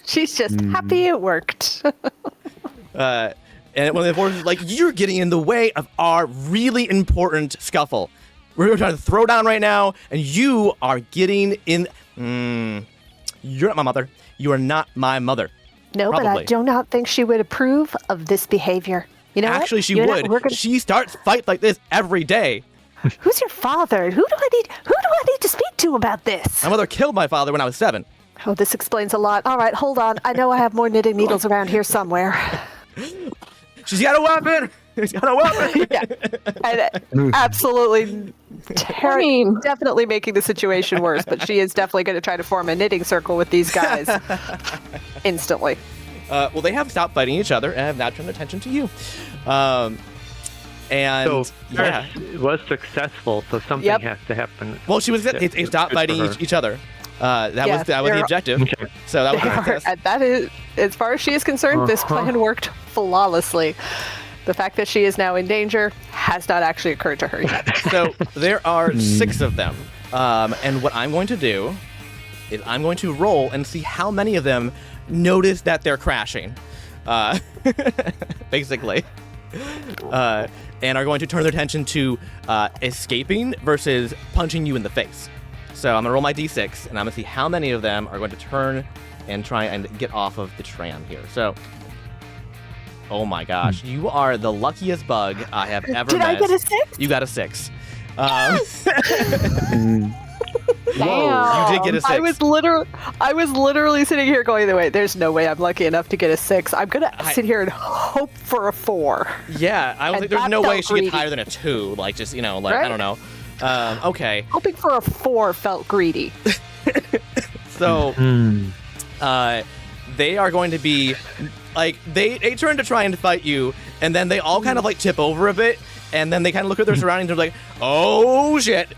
She's just happy it worked. And one of the enforcers is like, "You're getting in the way of our really important scuffle. We're trying to throw down right now, and you are getting in. You're not my mother. You are not my mother." No, but I Probably. do not think she would approve of this behavior. You know what? Actually, she You know, would. we're gonna- She starts fights like this every day. Who's your father? Who do I need to speak to about this? My mother killed my father when I was 7. Oh, this explains a lot. All right, hold on. I know I have more knitting needles around here somewhere. She's got a weapon. She's got a weapon. Yeah, and absolutely, I mean- definitely making the situation worse. But she is definitely going to try to form a knitting circle with these guys instantly. Well, they have stopped fighting each other and have now turned attention to you. And So yeah, Ferris was successful, so something Yep. has to happen. well, she was Yeah, they stopped good fighting for her. each other. That Yeah, was the they're- objective. Okay. So that was They a are, success. and that is, as far as she is concerned, this plan worked flawlessly. The fact that she is now in danger has not actually occurred to her yet. So there are 6 of them. And what I'm going to do is I'm going to roll and see how many of them notice that they're crashing. Basically. And are going to turn their attention to escaping versus punching you in the face. So I'm going to roll my d6, and I'm going to see how many of them are going to turn and try and get off of the tram here. So, oh my gosh, you are the luckiest bug I have ever Did met. I get a 6? You got a 6. Damn. You did get a 6. I was literally sitting here going, "Wait, there's no way I'm lucky enough to get a 6. I'm gonna sit here and hope for a 4." Yeah, I was And like, there's that no way felt she greedy. gets higher than a 2. Like, just, you know, like, I Right? don't know. Okay. Hoping for a 4 felt greedy. So, they are going to be, like, they turn to try and fight you, and then they all kind of, like, tip over a bit, and then they kind of look at their surroundings and they're like, "Oh, shit.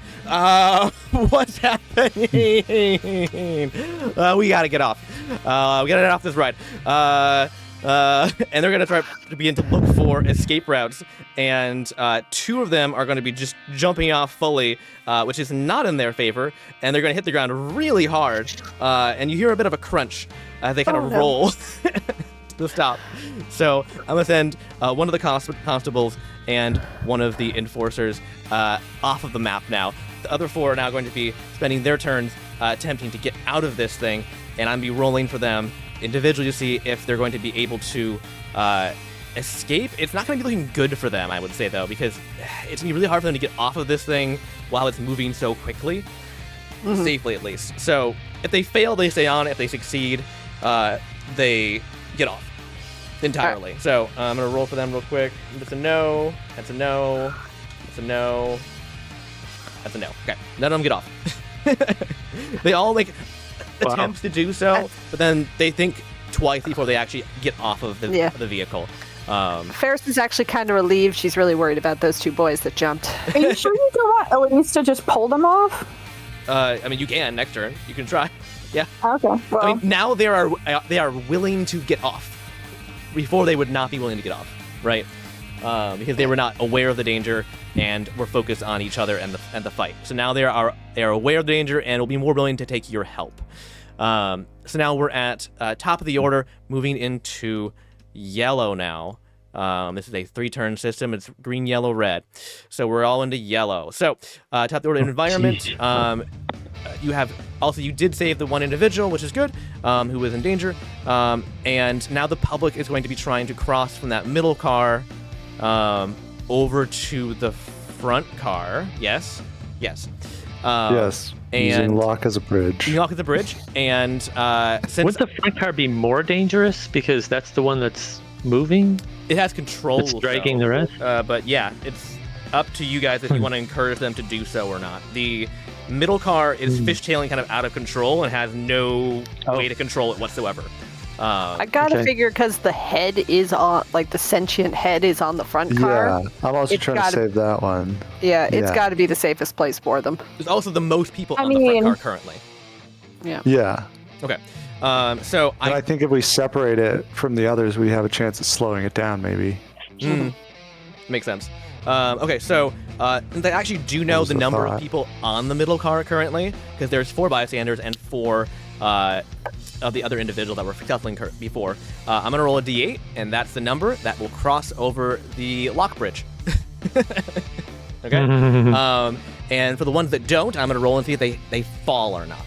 What's happening? We gotta get off. We gotta get off this ride." And they're gonna try to begin to look for escape routes, and 2 of them are going to be just jumping off fully, which is not in their favor, and they're gonna hit the ground really hard, and you hear a bit of a crunch as they kind of no. roll to stop. So I'm gonna send one of the constables and one of the enforcers off of the map now. The other 4 are now going to be spending their turns attempting to get out of this thing, and I'm gonna be rolling for them individually to see if they're going to be able to escape. It's not going to be looking good for them, I would say, though, because it's going to be really hard for them to get off of this thing while it's moving so quickly, safely at least. So if they fail, they stay on. If they succeed, they get off entirely. So I'm going to roll for them real quick. That's a no. That's a no. That's a no. That's a no. Okay. None of them get off. They all make attempts to do so, but then they think twice before they actually get off of the vehicle. Ferris is actually kind of relieved. She's really worried about those 2 boys that jumped. Are you sure you don't want Eloise to just pull them off? I mean, you can next turn. You can try. Yeah. Okay. Well, I mean, now they are willing to get off. Before they would not be willing to get off, right? Because they were not aware of the danger, and we're focused on each other and the fight. So now they are aware of the danger and will be more willing to take your help. So now we're at top of the order, moving into yellow now. This is a 3-turn system. It's green, yellow, red. So we're all into yellow. So top of the order environment. You did save the one individual, which is good, who was in danger. And now the public is going to be trying to cross from that middle car over to the front car. Yes. Yes. And using lock as a bridge. Lock as a bridge. And since would the front car be more dangerous because that's the one that's moving? it has control, It's striking the rest? But yeah, it's up to you guys if you want to encourage them to do so or not. The middle car is fishtailing kind of out of control and has no way to control it whatsoever. I gotta figure because the head is on, like the sentient head is on the front car. Yeah, I'm also trying to save that one. Yeah, it's got to be the safest place for them. There's also the most people on the front car currently. Yeah. Okay. And I think if we separate it from the others, we have a chance of slowing it down, maybe. Makes sense. Okay, so they actually do know the number of people on the middle car currently, because there's 4 bystanders and 4 of the other individual that were scuffling before. I'm going to roll a d8, and that's the number that will cross over the lock bridge. Okay? And for the ones that don't, I'm going to roll and see if they fall or not.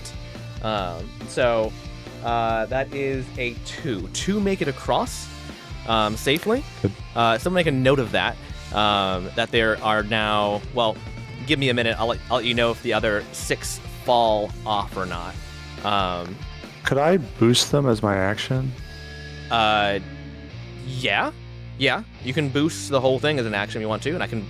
That is a 2. 2 make it across safely. Someone make a note of that. That there are now, well, give me a minute. I'll let you know if the other 6 fall off or not. Could I boost them as my action? Yeah. You can boost the whole thing as an action if you want to, and I can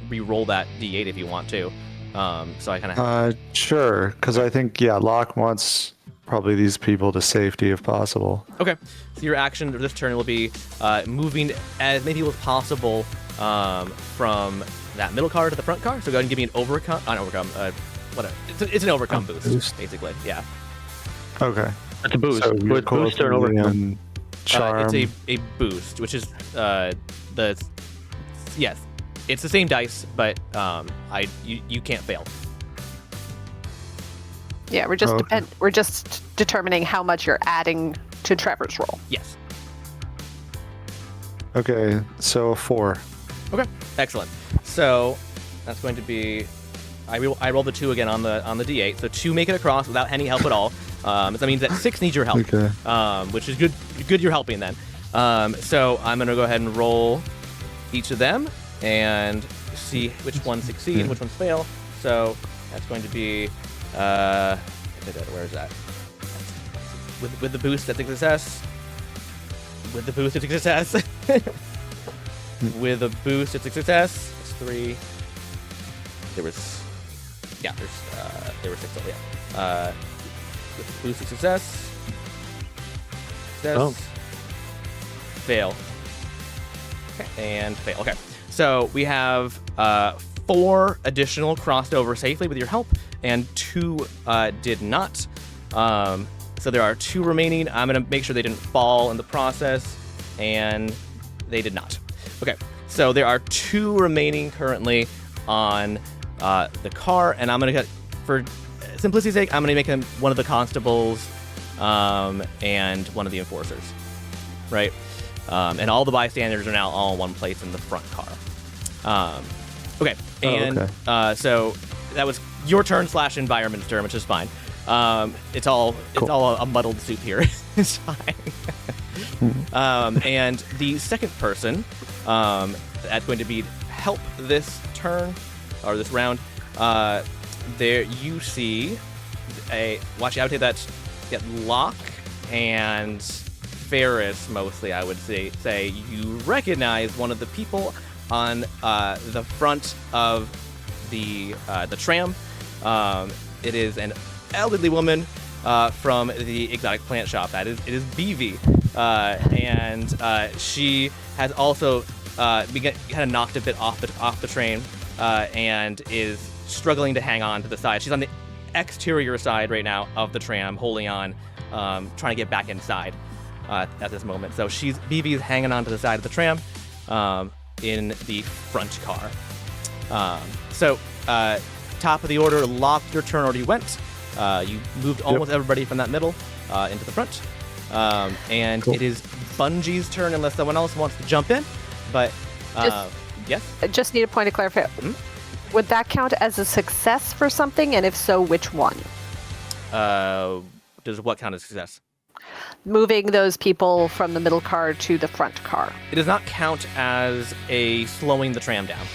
re-roll that d8 if you want to. So I kind of. Sure, because I think Locke wants probably these people to safety if possible. Okay. So your action this turn will be moving as many people as possible from that middle car to the front car. So go ahead and give me an overcome. Whatever. It's an overcome boost, basically. Yeah. Okay. That's a boost. So With boost or an overcome? It's a boost, which is yes, it's the same dice, but you can't fail. Yeah, we're just determining how much you're adding to Trevor's roll. Yes. Okay, so a 4. Okay, excellent. So that's going to be. I rolled the 2 again on the d8, so 2 make it across without any help at all. So that means that 6 needs your help, which is good. Good, you're helping then. So I'm gonna go ahead and roll each of them and see which ones succeed and which ones fail. So that's going to be where is that? With the boost, that's a success. With the boost, it's a success. With a boost, it's a success. It's 3. There were 6 total. Yeah. With the boost, it's success. Success. Fail. Okay. And fail. Okay. So we have 4 additional crossed over safely with your help, and 2 did not. So there are 2 remaining. I'm going to make sure they didn't fall in the process, and they did not. Okay. So there are 2 remaining currently on the car, and I'm going to, for simplicity's sake, I'm going to make him one of the constables and one of the enforcers. Right? And all the bystanders are now all in one place in the front car. Okay. And so that was your turn / environment's turn, which is fine. It's all a muddled soup here. It's fine. And the second person that's going to be help this turn or this round. There you see watch out, that get Locke and Ferris mostly, I would say you recognize one of the people on the front of the tram. It is an elderly woman from the exotic plant shop. It is BV, and she has also kind of knocked a bit off the train and is struggling to hang on to the side. She's on the exterior side right now of the tram, holding on, trying to get back inside at this moment. So BB is hanging on to the side of the tram in the front car. So, top of the order, Lock, your turn already went. You moved almost everybody from that middle into the front. And it is Bungie's turn unless someone else wants to jump in. But, yes? I just need a point of clarification. Would that count as a success for something? And if so, which one? Does what count as success? Moving those people from the middle car to the front car. It does not count as a slowing the tram down.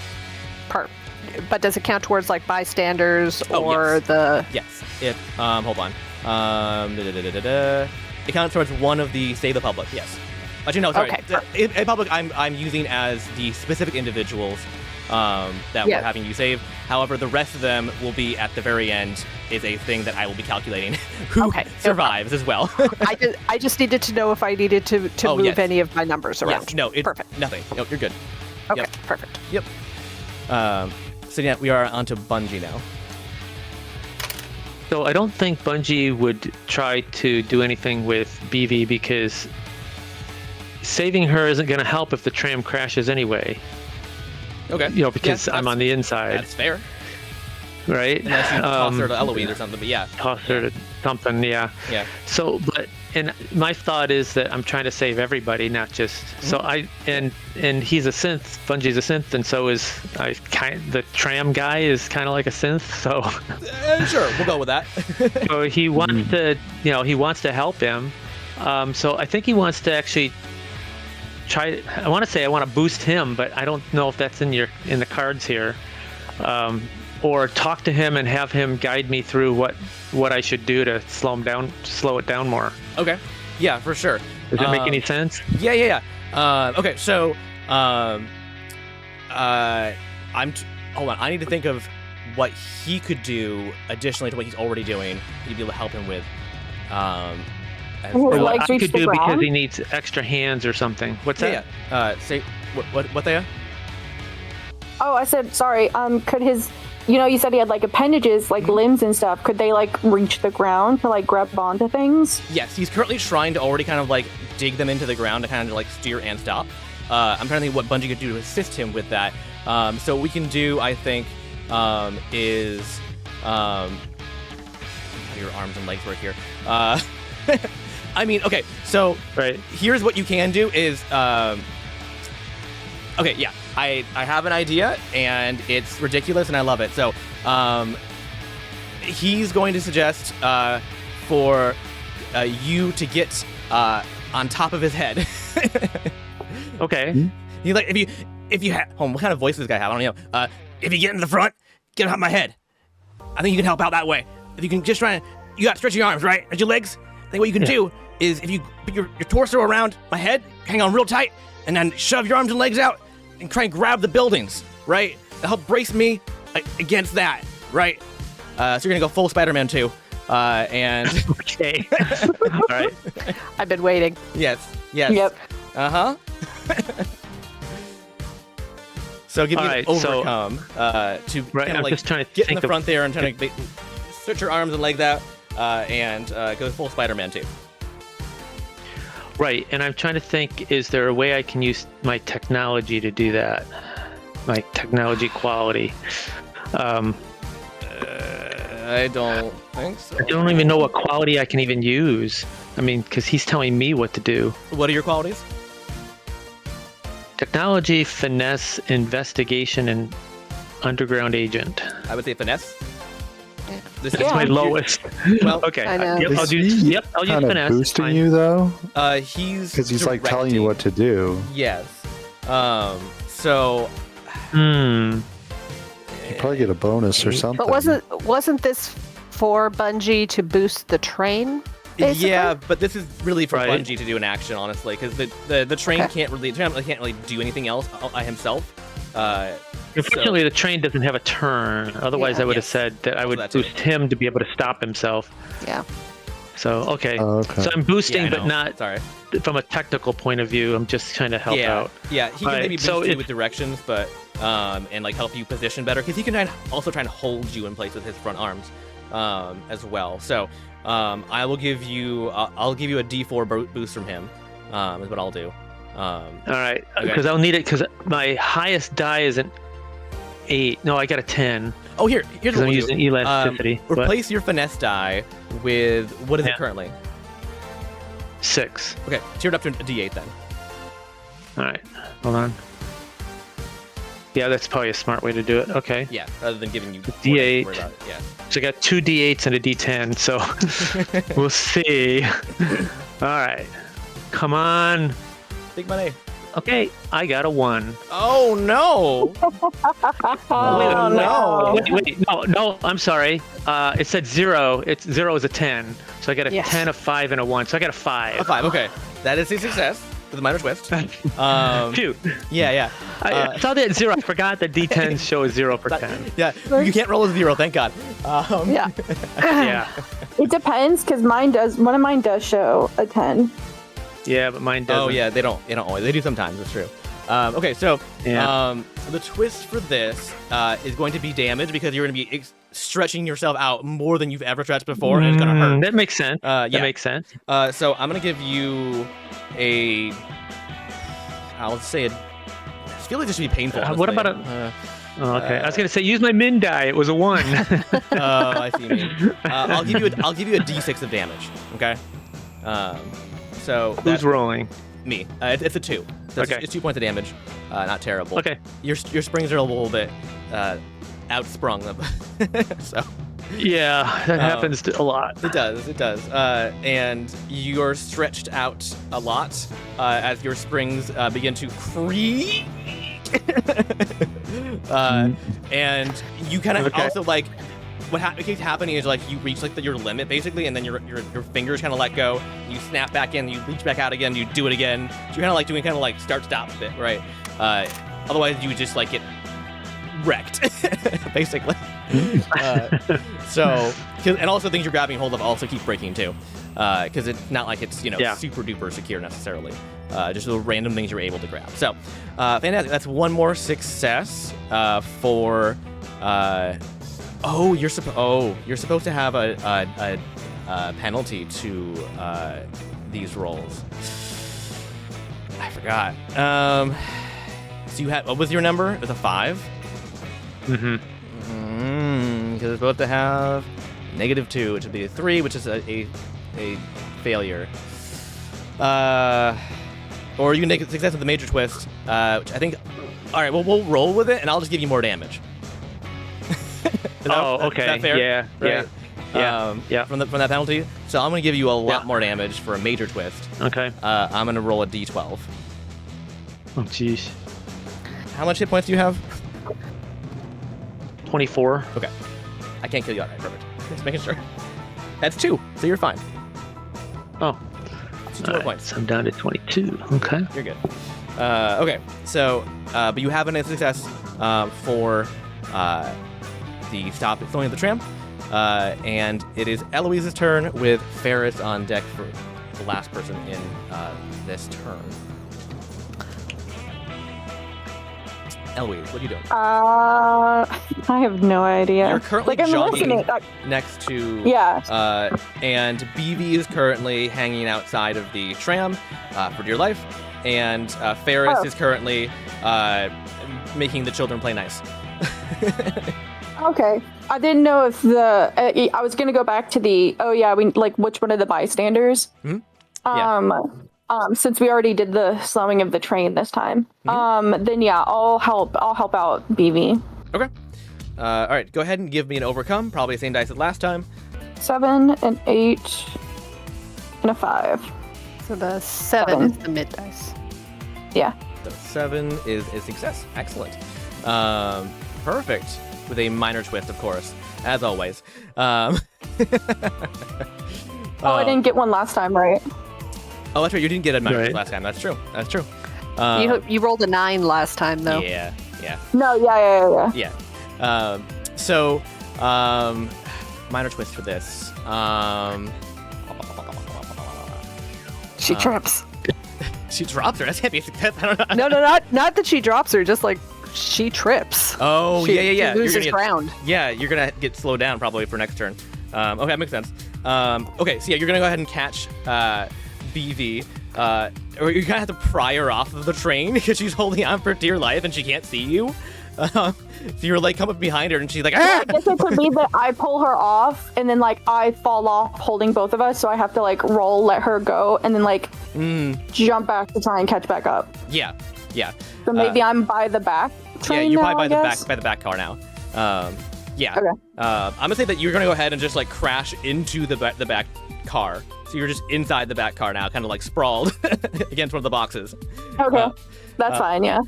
But does it count towards like bystanders or yes. the? Yes. Hold on. It counts towards one of the save the public. Yes. Actually, no. Sorry. Okay. A public I'm using as the specific individuals that we're having you save. However, the rest of them will be at the very end. Is a thing that I will be calculating who survives as well. I just needed to know if I needed to move any of my numbers around. Yes. No. Perfect. Nothing. No, you're good. Okay. Yep. Perfect. Yep. So yeah, we are onto Bungie now. So I don't think Bungie would try to do anything with BV because saving her isn't going to help if the tram crashes anyway. Okay. Because I'm on the inside. That's fair. Right? Unless you toss her to Eloise or something, but yeah. Toss her to something, yeah. Yeah. So, and my thought is that I'm trying to save everybody, not just. So and he's a synth. Bungie's a synth, and so is the tram guy is kind of like a synth. So. Sure, we'll go with that. So he wants to, he wants to help him. So I think he wants to actually try. I want to boost him, but I don't know if that's in the cards here. Or talk to him and have him guide me through what I should do to slow it down more. Okay. Yeah, for sure. Does that make any sense? Yeah. Okay, so hold on. I need to think of what he could do additionally to what he's already doing. You'd be able to help him with. I could do because he needs extra hands or something. What's that? Yeah. Say what they are? Oh, I said sorry. Could his, you said he had like appendages, like limbs and stuff. Could they like reach the ground to like grab onto things? Yes, he's currently trying to already kind of like dig them into the ground to kind of like steer and stop. I'm trying to think what Bungie could do to assist him with that. So what we can do, I think, is your arms and legs right here. I mean, okay, so here's what you can do is, okay, yeah, I have an idea, and it's ridiculous, and I love it. So he's going to suggest for you to get on top of his head. Okay. He's like, if you have, what kind of voice does this guy have? I don't know. If you get in the front, get on my head. I think you can help out that way. If you can just try and, you got to stretch your arms, right? And your legs. I think what you can do is if you put your torso around my head, hang on real tight, and then shove your arms and legs out and try and grab the buildings, right? To help brace me against that, right? So you're going to go full Spider-Man 2. And okay. All right. I've been waiting. Yes. Yep. Uh-huh. So give you an overcome to kind of like just trying to get in the front there and trying to stretch your arms and legs out and go full Spider-Man 2. Right, and I'm trying to think, is there a way I can use my technology to do that? My technology quality. I don't think so. I don't even know what quality I can even use. I mean, because he's telling me what to do. What are your qualities? Technology, finesse, investigation, and underground agent. I would say finesse. That's my lowest. Well, okay. I know. Is I'll use finesse. Boosting you though? He's Because he's like telling you what to do. Yes. So. You probably get a bonus or something. But wasn't this for Bungie to boost the train? Basically? Yeah, but this is really for Bungie to do an action, honestly, because the train can't really do anything else himself. Unfortunately, the train doesn't have a turn. Otherwise, I would have said that I would boost him to be able to stop himself. Yeah. So okay. Okay. So I'm boosting, but not sorry. From a technical point of view. I'm just trying to help out. Yeah, he can maybe boost you with directions, but and like help you position better, because he can also try and hold you in place with his front arms, as well. So I will give you I'll give you a D4 boost from him. Is what I'll do. All right, because I'll need it because my highest die isn't 8. No, I got a 10. Oh, here's Because what I'm we'll using do. elasticity. But Replace your finesse die with what is it Yeah. currently? 6. Okay, tear it up to a D8 then. All right, hold on. Yeah, that's probably a smart way to do it. Okay. Yeah, rather than giving you D8. worry about it. Yeah. So I got 2 D8s and a D10, so we'll see. All right. Come on. Big money. Okay, I got a 1. Oh no! Oh, no. Wait, no, I'm sorry. It said 0. 0 is a 10. So I got a Yes. 10, a 5, and a 1. So I got a 5. A 5. Okay, that is a success with a minor twist. Phew. Yeah. I saw that 0. I forgot that D10s show a 0 for 10. Yeah, you can't roll a 0. Thank God. Yeah. Yeah. It depends, because one of mine does show a 10. Yeah, but mine doesn't. Oh yeah, they don't always. They do sometimes. It's true. Okay, so Yeah. the twist for this is going to be damage because you're going to be stretching yourself out more than you've ever stretched before, and it's going to hurt. That makes sense. Yeah. That makes sense. So I'm going to give you I'll say I feel like this should be painful. What honestly. about Oh, okay. I was gonna say use my min die. It was a 1. Oh, I see. You mean. I'll give you a D6 of damage. Okay. So Who's that's rolling? me. It's a 2. So Okay. It's 2 points of damage. Not terrible. Okay. Your springs are a little bit outsprung. So Yeah, that happens a lot. it does. And you're stretched out a lot as your springs begin to creak. And you kind of Okay. also like what keeps happening is like you reach like your limit basically, and then your fingers kind of let go. You snap back in, you reach back out again, you do it again. So you're kind of like doing kind of like start stop bit, right? Otherwise you would just like get wrecked, basically. And also things you're grabbing hold of also keep breaking too, because it's not like it's super duper secure necessarily. Just little random things you're able to grab. So, fantastic. That's one more success for. You're supposed to have a penalty to these rolls. I forgot. So you had what was your number? It was a 5. Mm-hmm. Because it's supposed to have -2, which would be a 3, which is a failure. Or you can make a success with the major twist, which I think. All right, well we'll roll with it, and I'll just give you more damage. Okay. Is that fair? Yeah. Right? Yeah. From that penalty, so I'm gonna give you a lot more damage for a major twist. Okay. I'm gonna roll a D12. Oh, jeez. How much hit points do you have? 24. Okay. I can't kill you. All right, perfect. Just making sure. That's 2, so you're fine. Oh. Just 2 more points. So I'm down to 22. Okay. You're good. Okay, so, but you have a success for the stop slowing of the tram, and it is Eloise's turn with Ferris on deck for the last person in this turn. Eloise, what are you doing? I have no idea. You're currently I'm jogging listening. next to Yeah. and BV is currently hanging outside of the tram for dear life, and Ferris is currently making the children play nice. Okay. I didn't know if I was gonna go back to the. Oh yeah, which one of the bystanders? Mhm. Yeah. Since we already did the slowing of the train this time. Then yeah, I'll help out BV. Okay. All right, go ahead and give me an overcome. Probably the same dice as last time. 7, an 8, and a 5. So the 7 is the mid dice. Yeah. So 7 is a success. Excellent. Perfect. With a minor twist, of course, as always. I didn't get one last time, right? Oh, that's right. You didn't get a minor twist Right. last time. That's true. That's true. You rolled a 9 last time, though. Yeah. No, yeah. Yeah. Minor twist for this. She trips. She drops her. That can't be a success. I don't know. No, not that she drops her, just like she trips. Oh, She yeah. loses You're gonna ground. Yeah, you're gonna get slowed down probably for next turn. Okay, that makes sense. Okay, so yeah, you're gonna go ahead and catch BV. Or you're gonna have to pry her off of the train because she's holding on for dear life and she can't see you. So you're like come up behind her, and she's like, I ah! guess it could be that I pull her off, and then like I fall off holding both of us, so I have to like roll, let her go, and then like jump back to try and catch back up. Yeah. So maybe I'm by the back train Yeah, you're now, probably I by guess? the back car now. Yeah. Okay. I'm gonna say that you're gonna go ahead and just like crash into the back car. So you're just inside the back car now, kind of like sprawled against one of the boxes. Okay. That's fine, yeah.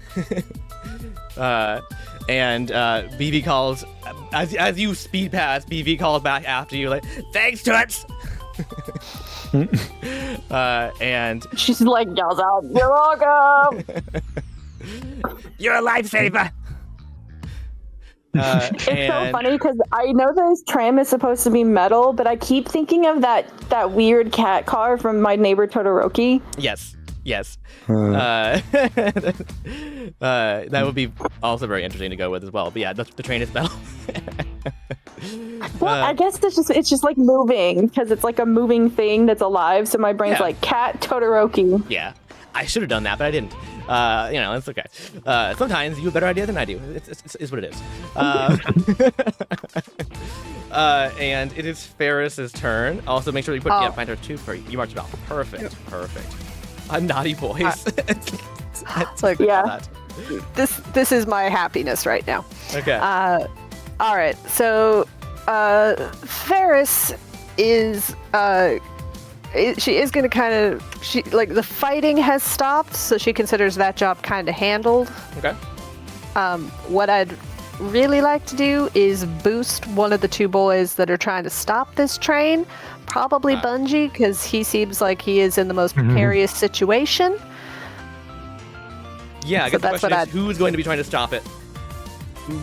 And BB calls as you speed past. BB calls back after you, like, "Thanks, Toots." And She's like yells out, "You're welcome." you're a lifesaver. It's so funny because I know this tram is supposed to be metal, but I keep thinking of that weird cat car from My Neighbor Todoroki. Yes. That would be also very interesting to go with as well. But yeah, the train is metal. Well, I guess it's just like moving because it's like a moving thing that's alive. So my brain's Yeah. like cat Todoroki. Yeah, I should have done that, but I didn't. It's okay. Sometimes you have a better idea than I do. It's what it is. And it is Ferris's turn. Also, make sure you put find her two for you marked it off. Perfect. A naughty voice. It's like, Yeah. this is my happiness right now. Okay. All right, so Ferris is she is going to the fighting has stopped, so she considers that job kind of handled. Okay. What I'd really like to do is boost one of the two boys that are trying to stop this train, probably Bungie, because he seems like he is in the most precarious situation. Yeah, I So guess the that's question what is who's going to be trying to stop it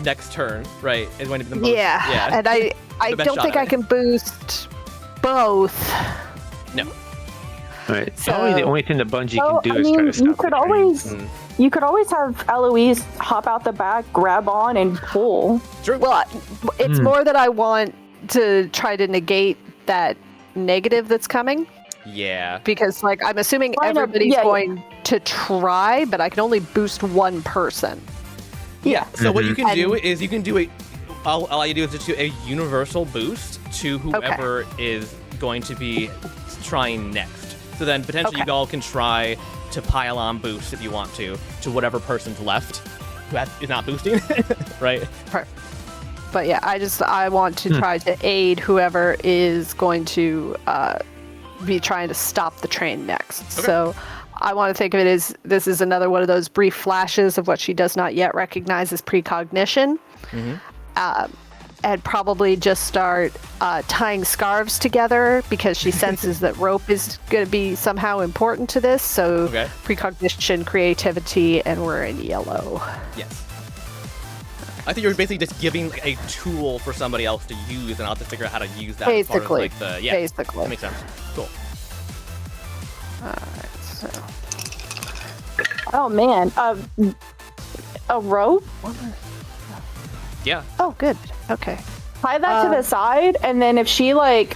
next turn, right? Is going to be the most. Yeah, and I The best don't shot think at I it. can boost both. No. Right. So- Probably the only thing that Bungie So, can do I is try mean, to stop you could the train. always you could always have Eloise hop out the back, grab on, and pull. True. Well, it's more that I want to try to negate that negative that's coming, Yeah. because like I'm assuming Line up- everybody's yeah. going to try, but I can only boost one person. Yeah. So what you can do And- is you can do all you do is just do a universal boost to whoever is going to be trying next. So then potentially Okay. you all can try to pile on boost if you want to whatever person's left who is not boosting, right? But yeah, I want to try to aid whoever is going to be trying to stop the train next. So I want to think of it as this is another one of those brief flashes of what she does not yet recognize as precognition. And probably just start tying scarves together because she senses that rope is going to be somehow important to this. So Okay. precognition, creativity, and we're in yellow. Yes. I think you're basically just giving a tool for somebody else to use, and I'll have to figure out how to use that. as part of, Basically. like the Basically. that makes sense. Cool. So, Oh man, a rope. Yeah. oh, good. Okay. Tie that to the side, and then if she like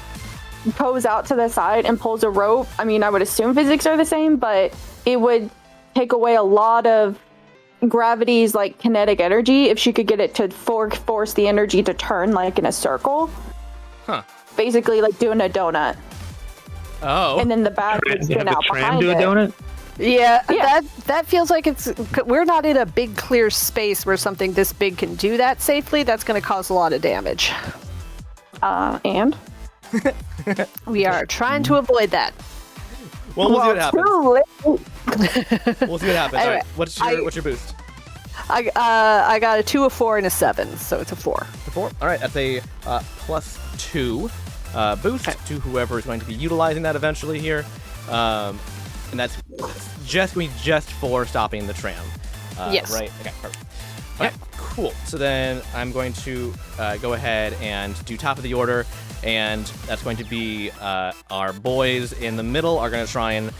goes out to the side and pulls a rope, I mean, I would assume physics are the same, but it would take away a lot of gravity's like kinetic energy if she could get it to force the energy to turn like in a circle. Huh. Basically, like doing a donut, Oh. and then the bag would Have spin the out tram behind do a it. donut? Yeah, Yeah. that feels like we're not in a big clear space where something this big can do that safely. That's going to cause a lot of damage. And We are trying to avoid that. Well, we'll see what happens. too late. We'll see what happens. All Anyway, right. What's your boost? I got a 2, a 4, and a 7, so it's a 4. A 4. All right. That's a +2 boost to whoever is going to be utilizing that eventually here. And that's just for stopping the tram. Yes. Right. Okay. Perfect. All right. Cool. So then I'm going to go ahead and do top of the order, and that's going to be our boys in the middle are going to try and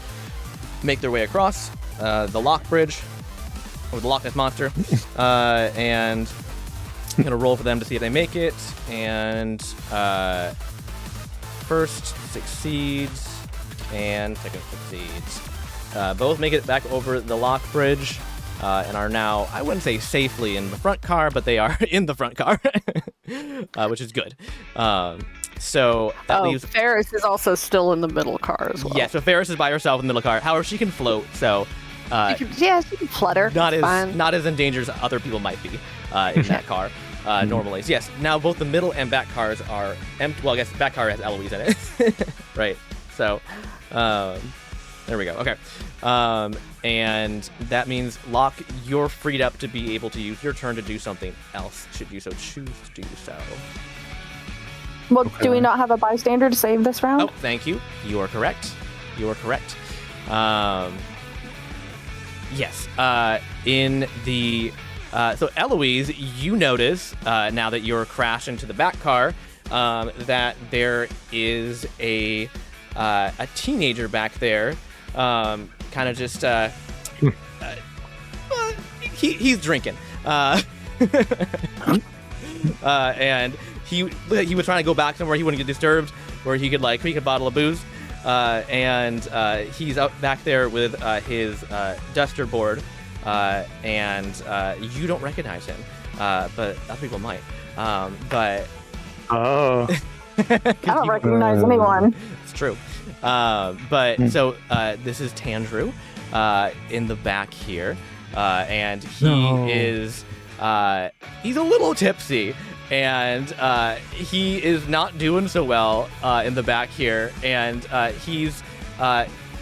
make their way across the lock bridge or the Loch Ness monster, and I'm gonna roll for them to see if they make it. And first succeeds and second succeeds. Both make it back over the lock bridge. and are now, I wouldn't say safely in the front car, but they are in the front car, which is good. So that leaves. Ferris is also still in the middle car as well. Yeah, so Ferris is by herself in the middle car. However, she can float, so she can flutter. not It's fine. not as endangered as other people might be in that car normally. So yes, now both the middle and back cars are empty. Well, I guess the back car has Eloise in it, right? So there we go. Okay, and that means Locke, you're freed up to be able to use your turn to do something else. Should you so choose to do so. Well, do we not have a bystander to save this round? Oh, thank you. You are correct. You are correct. Yes. In the so Eloise, you notice now that you're crashed into the back car that there is a teenager back there, kind of just he's drinking, and he was trying to go back somewhere he wouldn't get disturbed, where he could creak a bottle of booze, and he's out back there with his duster board, and you don't recognize him, but other people might. But Oh. I don't recognize anyone. it's true. But so this is Tandrew in the back here, and he is he's a little tipsy. And he is not doing so well in the back here, and he's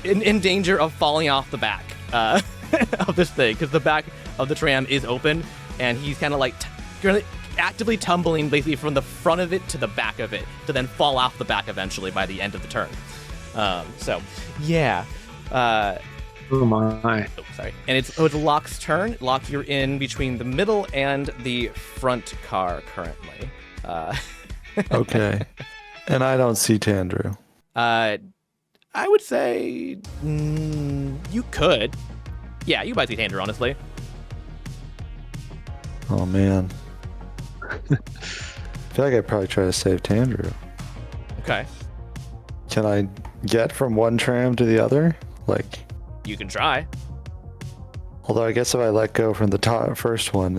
in danger of falling off the back of this thing, because the back of the tram is open, and he's kind of actively tumbling basically from the front of it to the back of it, to then fall off the back eventually by the end of the turn. So, yeah. Oh my. Oh, sorry. And it's Locke's turn. Locke, you're in between the middle and the front car currently. Okay. And I don't see Tandrew. I would say you could. Yeah, you might see Tandrew, honestly. Oh, man. I feel like I'd probably try to save Tandrew. Okay. Can I get from one tram to the other? You can try. Although I guess if I let go from the first one,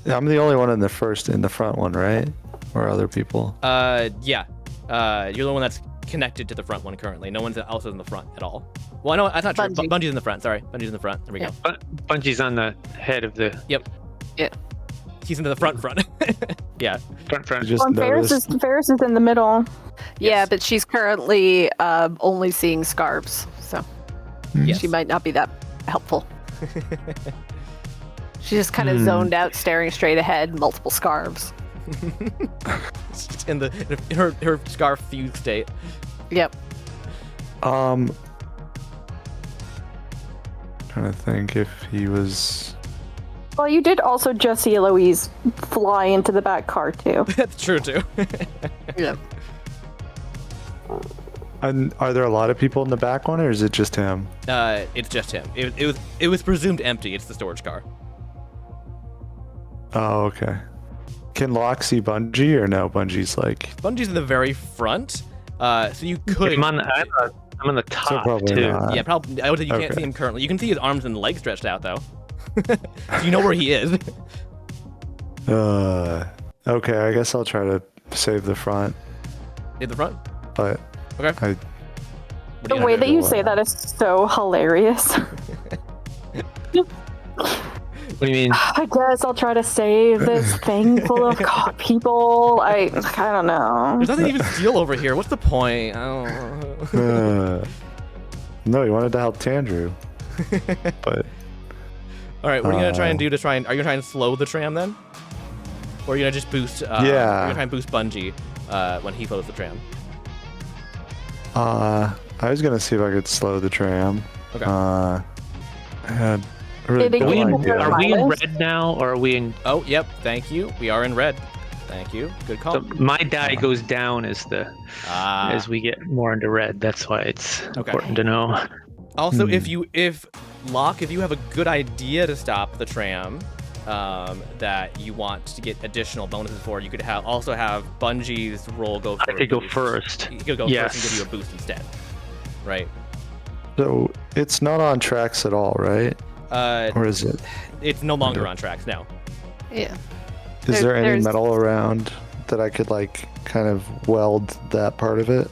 I'm the only one in the front one, right? Or other people? Yeah. You're the one that's connected to the front one currently. No one's else in the front at all. Well, no, that's not true. Bungie. Bungie's in the front. Sorry, Bungie's in the front. There we go. Bungie's on the head of the Yep. Yeah. He's into the front. Yeah. front. You just Well, Ferris is in the middle. Yeah, Yes. but she's currently only seeing scarves, so Yes. she might not be that helpful. She's just kind of zoned out, staring straight ahead, multiple scarves. She's in her scarf fused state. Yep. Trying to think if he was. Well, you did also just see Eloise fly into the back car, too. That's true too. Yep. And are there a lot of people in the back one, or is it just him? It's just him. It was presumed empty. It's the storage car. Oh, okay. Can Locke see Bungie, or no? Bungie's in the very front, so you could. I'm on the top probably too. not. Yeah, probably. I would say you can't Okay. see him currently. You can see his arms and legs stretched out though. So you know where he is. Okay, I guess I'll try to save the front, In the front. but Okay. The way that you say that is so hilarious. What do you mean? I guess I'll try to save this thing full of people. I don't know. There's nothing to even steal over here. What's the point? I don't know. No, he wanted to help Tandrew, but All right, what are you gonna try and do to try and? Are you gonna try and slow the tram then? Or are you gonna just boost? Yeah. You're gonna try and boost Bungie when he slows the tram. I was gonna see if I could slow the tram. Okay. I had a really Did no they Are give we, you idea. a are we in minus? red now, or are we in? Oh, yep. Thank you. We are in red. Thank you. Good call. So my die goes down as we get more into red. That's why it's important to know. Also, if Locke, if you have a good idea to stop the tram that you want to get additional bonuses for, you could also have Bungie's roll go for I could go first. He could go Yes. first and give you a boost instead. Right. So it's not on tracks at all, right? Or is it? It's no longer on tracks. No. Yeah. Is there any There's- metal around that I could like kind of weld that part of it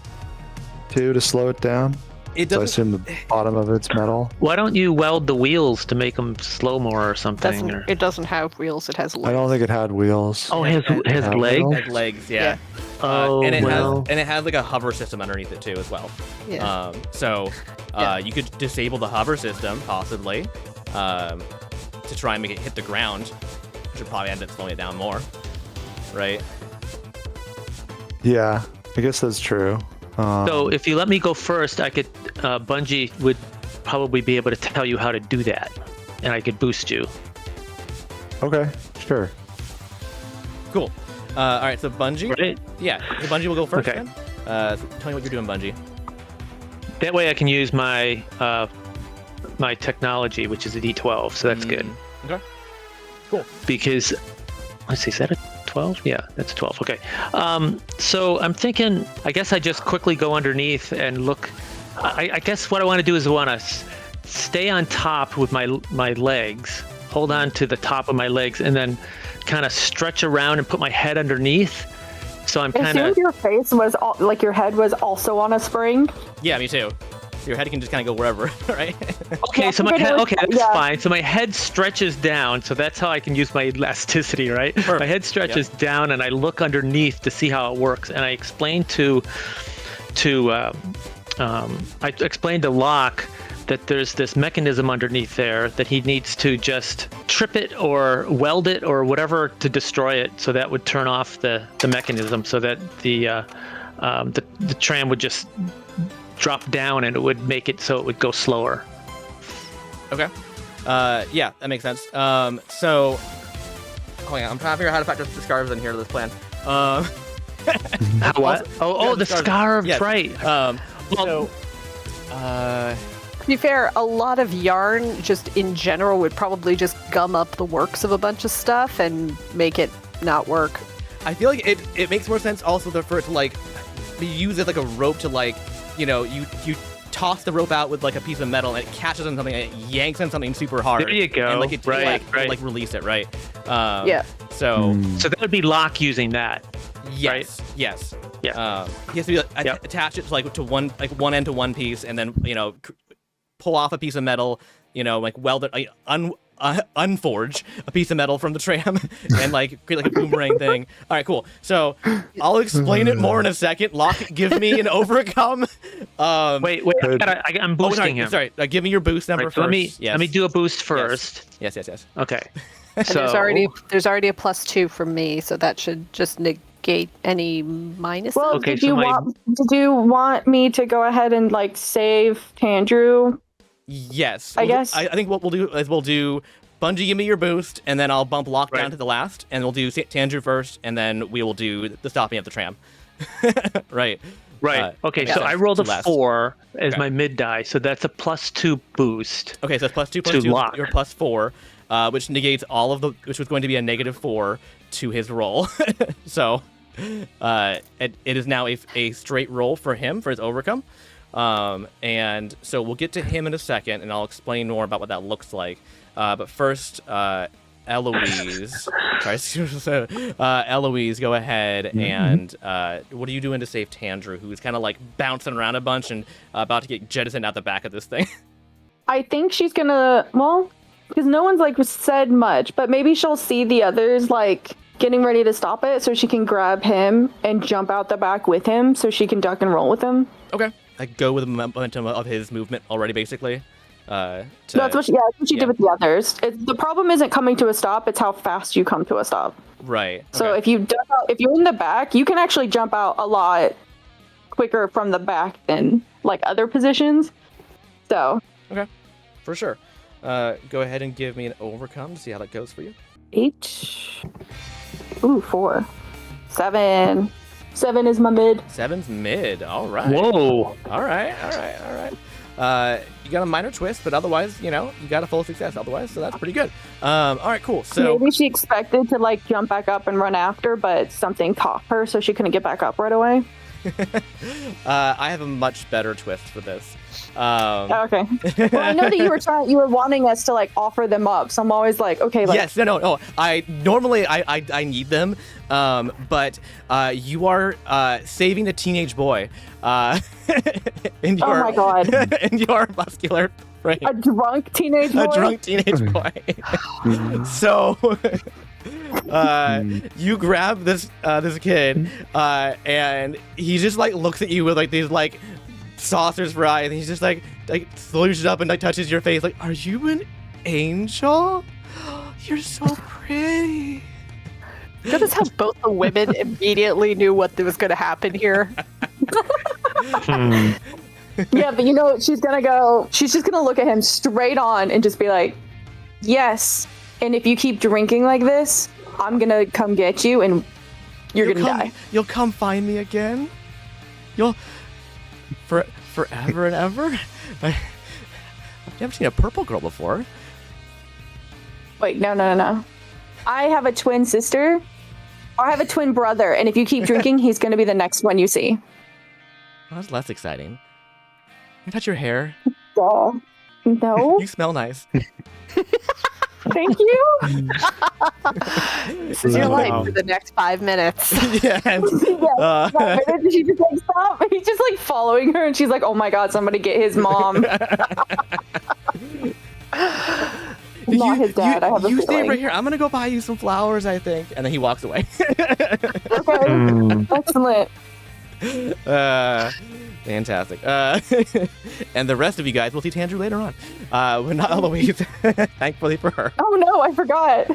to slow it down? It So I doesn't. assume the bottom of it's metal. Why don't you weld the wheels to make them slow more or something? Doesn't, it doesn't have wheels. It has legs. I don't think it had wheels. Oh, it has Have legs? wheels? Like legs, yeah. Oh, and it well. has like a hover system underneath it too as well. Yeah. So Yeah. you could disable the hover system possibly to try and make it hit the ground, which would probably end up slowing it down more, right? Yeah, I guess that's true. So if you let me go first, I could, Bungie would probably be able to tell you how to do that, and I could boost you. Okay, sure. Cool. All right, so Bungie. Right? Yeah, so Bungie will go first. Okay. Then. So tell me what you're doing, Bungie. That way I can use my my technology, which is a D12, so that's good. Okay. Cool. Because, let's see, is that a 12? Yeah, that's 12. Okay. So I'm thinking, I guess I just quickly go underneath and look. I guess what I want to do is I want to stay on top with my legs, hold on to the top of my legs, and then kind of stretch around and put my head underneath. So I'm I kind of. assumed your face was like your head was also on a spring. Yeah, me too. Your head can just kind of go wherever, right? Okay, Yeah, so my but it head. was- Okay, that's yeah. fine. So my head stretches down, so that's how I can use my elasticity, right? Perfect. My head stretches down, and I look underneath to see how it works. And I explained to Locke that there's this mechanism underneath there that he needs to just trip it or weld it or whatever to destroy it, so that would turn off the mechanism, so that the tram would just drop down and it would make it so it would go slower. Okay. Yeah, that makes sense. So, hold on, I'm trying to figure out how to factor the scarves in here to this plan. What? Yeah, The scarves, yes. right. So, To be fair, a lot of yarn, just in general, would probably just gum up the works of a bunch of stuff and make it not work. I feel like it makes more sense also for it to like be used as like a rope to like, you know, you toss the rope out with like a piece of metal and it catches on something and it yanks on something super hard. There you go. And like it Right. like release it, right? Yeah. So So that would be Locke using that. yes, yes. Yeah. He has to be Yep. attach it to like to one end to one piece and then pull off a piece of metal, like weld it, unforge a piece of metal from the tram and like create like a boomerang thing. All right, cool. So I'll explain it more in a second. Locke, give me an overcome. Wait, I'm boosting him. Sorry, give me your boost number Right, first. so let me do a boost Yes. first. Yes. Okay. And So there's already a +2 from me, so that should just negate any minuses. Well, Okay, did so you want me to go ahead and like save Tandrew? Yes. I guess. I think what we'll do is we'll do Bungie, give me your boost, and then I'll bump Locke down Right. to the last, and we'll do Tandrew first, and then we will do the stopping of the tram. Right. Right. Okay, makes so sense. I rolled a To last. 4 as Okay. my mid die, so that's a +2 boost. Okay, so it's +2, To +2, Locke. you're +4, which negates all of which was going to be a -4 to his roll. So it is now a straight roll for him for his overcome. And so we'll get to him in a second, and I'll explain more about what that looks like. But first, Eloise, Eloise, go ahead and what are you doing to save Tandrew, who's kind of like bouncing around a bunch and about to get jettisoned out the back of this thing? I think she's gonna, because no one's like said much, but maybe she'll see the others like getting ready to stop it, so she can grab him and jump out the back with him, so she can duck and roll with him. Okay. I go with the momentum of his movement already, basically. That's what she did with the others. The problem isn't coming to a stop; it's how fast you come to a stop. Right. So okay. if you're in the back, you can actually jump out a lot quicker from the back than like other positions. So Okay. For sure. Go ahead and give me an overcome to see how that goes for you. 8. Ooh, 4. 7. 7 is my mid. 7's mid. All right. Whoa. All right. You got a minor twist, but otherwise, you got a full success otherwise, so that's pretty good. All right, cool. So Maybe she expected to like jump back up and run after, but something caught her, so she couldn't get back up right away. I have a much better twist for this. Okay. Well, I know that you were wanting us to like offer them up, so I'm always like, okay, like. Yes, no. I normally I need them, but you are saving a teenage boy. In your, Oh my God. In your muscular frame. A drunk teenage boy. A drunk teenage boy. So. You grab this kid, and he just like looks at you with like these like saucers for eyes, and he's just like sloosh up and like touches your face, like, "Are you an angel? You're so pretty." Notice how both the women immediately knew what was going to happen here. Yeah, but you know, she's just gonna look at him straight on and just be like, "Yes. And if you keep drinking like this, I'm gonna come get you, and you're gonna die. You'll come find me again. You'll forever and ever. You haven't seen a purple girl before. Wait, no. I have a twin sister. I have a twin brother, and if you keep drinking, he's gonna be the next one you see. Oh, that's less exciting. Can I touch your hair? Duh. No. You smell nice. Thank you. This is your life for the next 5 minutes. Yeah. She just like stop. He's just like following her, and she's like, "Oh my God, somebody get his mom." Not his dad. I have a You stay feeling. right here. I'm gonna go buy you some flowers, I think. And then he walks away. Okay. Excellent. Fantastic. And the rest of you guys will see Tandrew later on. But not Eloise. Thankfully for her. Oh no, I forgot.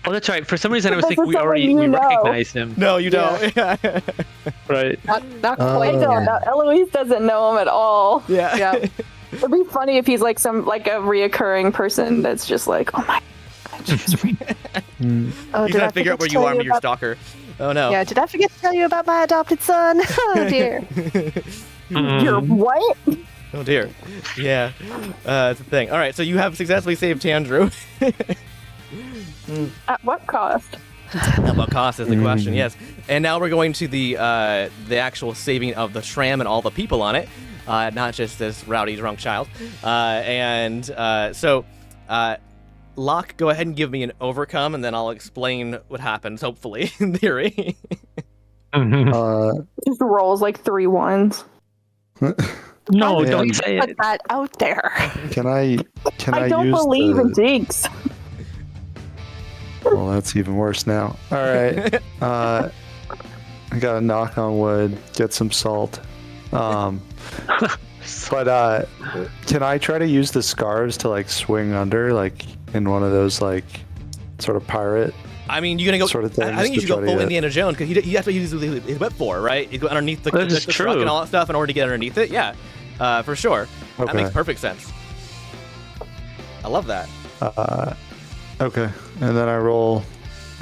Oh, that's right. For some reason, I was This thinking is someone you we know. recognized him. No, you don't. Right. Not quite. I don't know. Eloise doesn't know him at all. Yeah. Yeah. It'd be funny if he's like a reoccurring person that's just like, oh my God, she's You gotta figure out where you are with your stalker. Oh no. Yeah, did I forget to tell you about my adopted son? Oh dear. You're what? Oh dear. Yeah. That's the thing. All right. So you have successfully saved Tandrew. At what cost? At what cost is the question? Yes. And now we're going to the actual saving of the Tram and all the people on it, not just this rowdy drunk child. So. Locke, go ahead and give me an overcome, and then I'll explain what happens, hopefully, in theory. Just rolls like 3 ones. No, Please don't say put it. that out there. Can I don't use believe in jinx. Well, that's even worse now. All right. I gotta knock on wood, get some salt. But can I try to use the scarves to like swing under, like in one of those like sort of pirate? I mean, you're gonna go. Sort of I think you things should to go try to full get- Indiana Jones because he has to use his whip for, right? You go underneath the That is truck true. and all that stuff in order to get underneath it. Yeah, for sure. That Okay. makes perfect sense. I love that. Okay. And then I roll,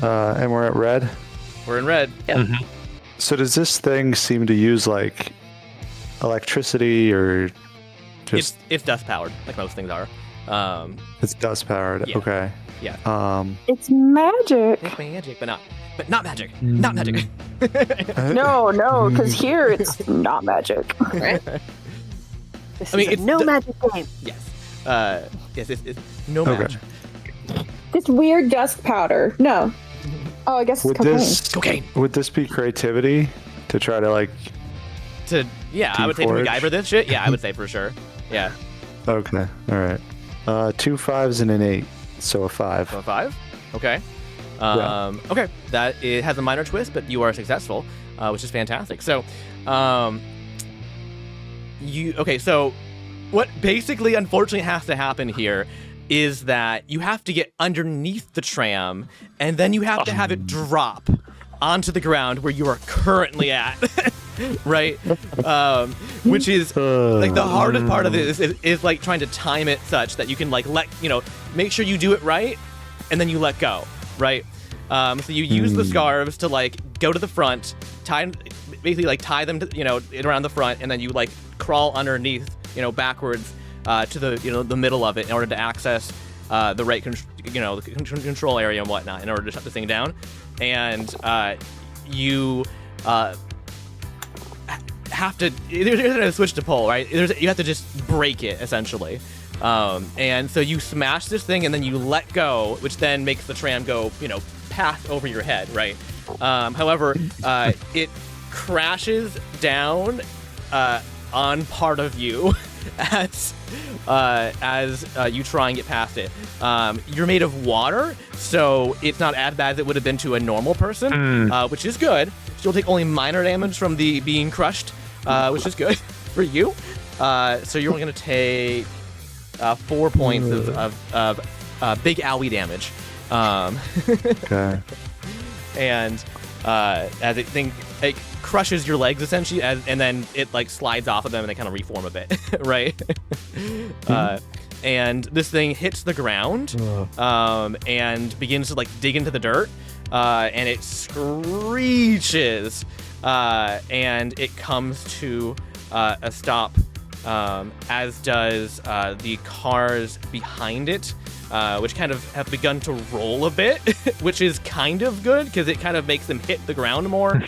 and we're at red. We're in red. So does this thing seem to use like electricity or just It's dust powered, like most things are. it's dust powered? Yeah. Okay. Yeah. It's magic. It's magic, but not magic. Not magic. No, because here it's not magic. This I mean, is it's a no the- magic game. Yes. Yes. It's no Okay. magic. Just weird dusk powder. No. Oh, I guess it's Would cocaine. Cocaine. would this be creativity to try to like? I would say to Deforge. MacGyver this shit. Yeah, I would say for sure. Yeah. Okay. All right. 2 5s and an 8, so a 5. So a 5. Okay. Okay. It has a minor twist, but you are successful, which is fantastic. So, So, what basically, unfortunately, has to happen here is that you have to get underneath the tram, and then you have to have it drop onto the ground where you are currently at, right? Which is like the hardest part of it is like trying to time it such that you can like make sure you do it right, and then you let go, right? So you use the scarves to like go to the front, tie them to, around the front, and then you like crawl underneath, backwards to the middle of it in order to access the right control area and whatnot in order to shut this thing down. And you have to. There's a switch to pull, right? You have to just break it essentially. And so you smash this thing, and then you let go, which then makes the tram go, past over your head, right? However, it crashes down on part of you as you try and get past it. You're made of water, so it's not as bad as it would have been to a normal person, which is good. You'll take only minor damage from the being crushed, which is good for you. So you're only going to take 4 points of big owie damage. Okay. And as it crushes your legs essentially, and then it like slides off of them and they kind of reform a bit, right? And this thing hits the ground and begins to like dig into the dirt, and it screeches, and it comes to a stop, as does the cars behind it, which kind of have begun to roll a bit, which is kind of good because it kind of makes them hit the ground more.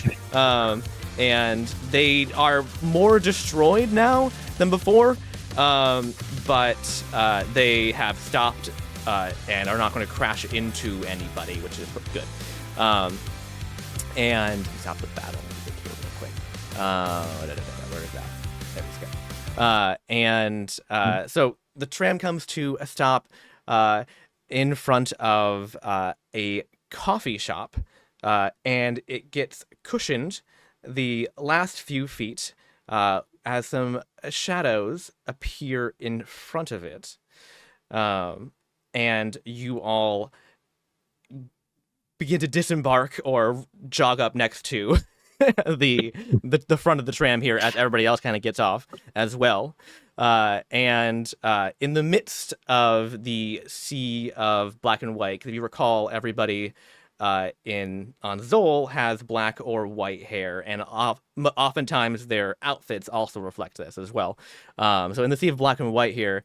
And they are more destroyed now than before, but they have stopped and are not going to crash into anybody, which is good. And stop the battle. Let me think here real quick. Where is that? There we go. So the tram comes to a stop in front of a coffee shop, and it gets cushioned the last few feet as some shadows appear in front of it, and you all begin to disembark or jog up next to the front of the tram here as everybody else kind of gets off as well. And in the midst of the sea of black and white, if you recall, everybody on Zol has black or white hair, and oftentimes their outfits also reflect this as well. So in the sea of black and white here,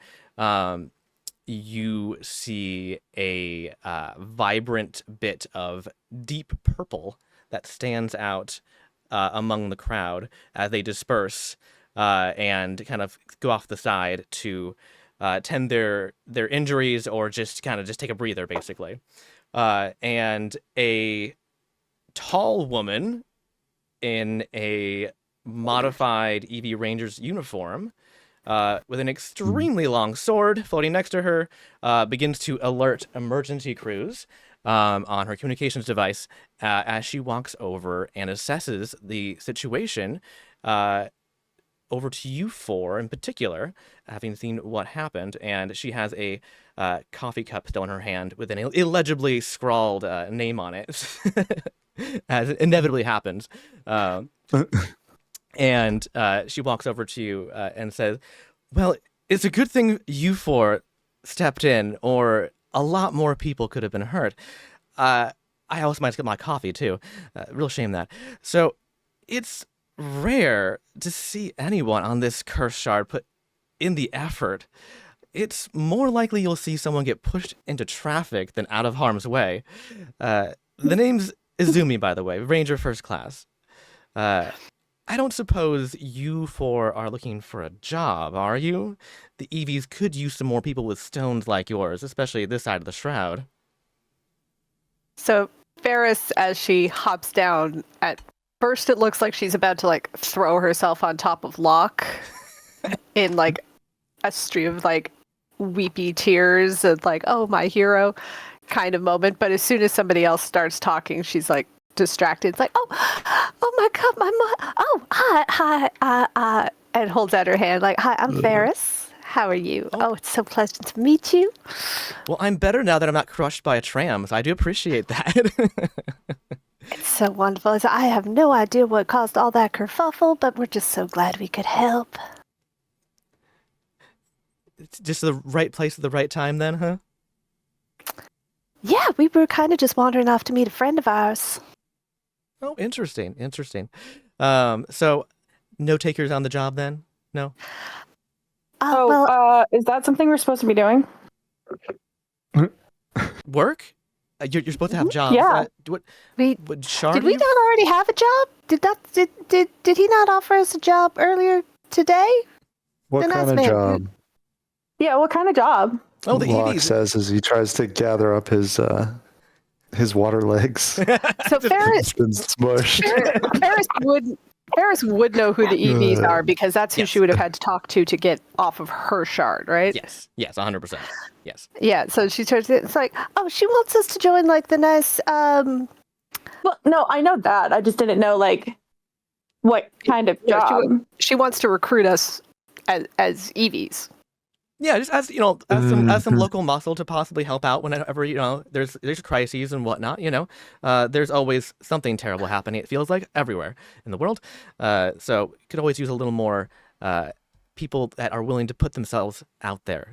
you see a vibrant bit of deep purple that stands out among the crowd as they disperse and kind of go off the side to tend their injuries or just take a breather, basically. And a tall woman in a modified EV Ranger's uniform with an extremely long sword floating next to her begins to alert emergency crews on her communications device as she walks over and assesses the situation over to you four in particular, having seen what happened. And she has a coffee cup still in her hand with an illegibly scrawled name on it, as it inevitably happens. And she walks over to you and says, well, it's a good thing you four stepped in, or a lot more people could have been hurt. I also might get my coffee, too. Real shame that. So it's rare to see anyone on this cursed shard put in the effort. It's more likely you'll see someone get pushed into traffic than out of harm's way. The name's Izumi, by the way, Ranger First Class. I don't suppose you four are looking for a job, are you? The EVs could use some more people with stones like yours, especially this side of the shroud. So Ferris, as she hops down, at first it looks like she's about to throw herself on top of Locke in a stream of weepy tears and oh, my hero kind of moment. But as soon as somebody else starts talking, she's distracted. It's oh my god, my mom. Oh, hi, and holds out her hand hi, I'm Ferris. How are you? Oh, it's so pleasant to meet you. Well, I'm better now that I'm not crushed by a tram, so I do appreciate that. It's so wonderful. I have no idea what caused all that kerfuffle, but we're just so glad we could help. It's just the right place at the right time then, huh? Yeah, we were kind of just wandering off to meet a friend of ours. Oh, interesting. So no takers on the job then? No? Well, is that something we're supposed to be doing? Work? you're supposed to have jobs. Yeah. What We, would Shar? did we not already have a job? Did he not offer us a job earlier today? What Then kind that's of me. job? Yeah, what kind of job? Oh, the Locke EVs. says as he tries to gather up his water legs. So Ferris, It's been smushed. Ferris would know who the EVs are because that's who Yes. she would have had to talk to get off of her shard, right? Yes, 100%. Yes. Yeah. So she turns it. It's like, oh, she wants us to join like the nice. Well, no, I know that. I just didn't know like what kind of Yeah, job. she wants to recruit us as EVs. Yeah, just as as some local muscle to possibly help out whenever there's crises and whatnot. There's always something terrible happening. It feels like everywhere in the world. So could always use a little more people that are willing to put themselves out there.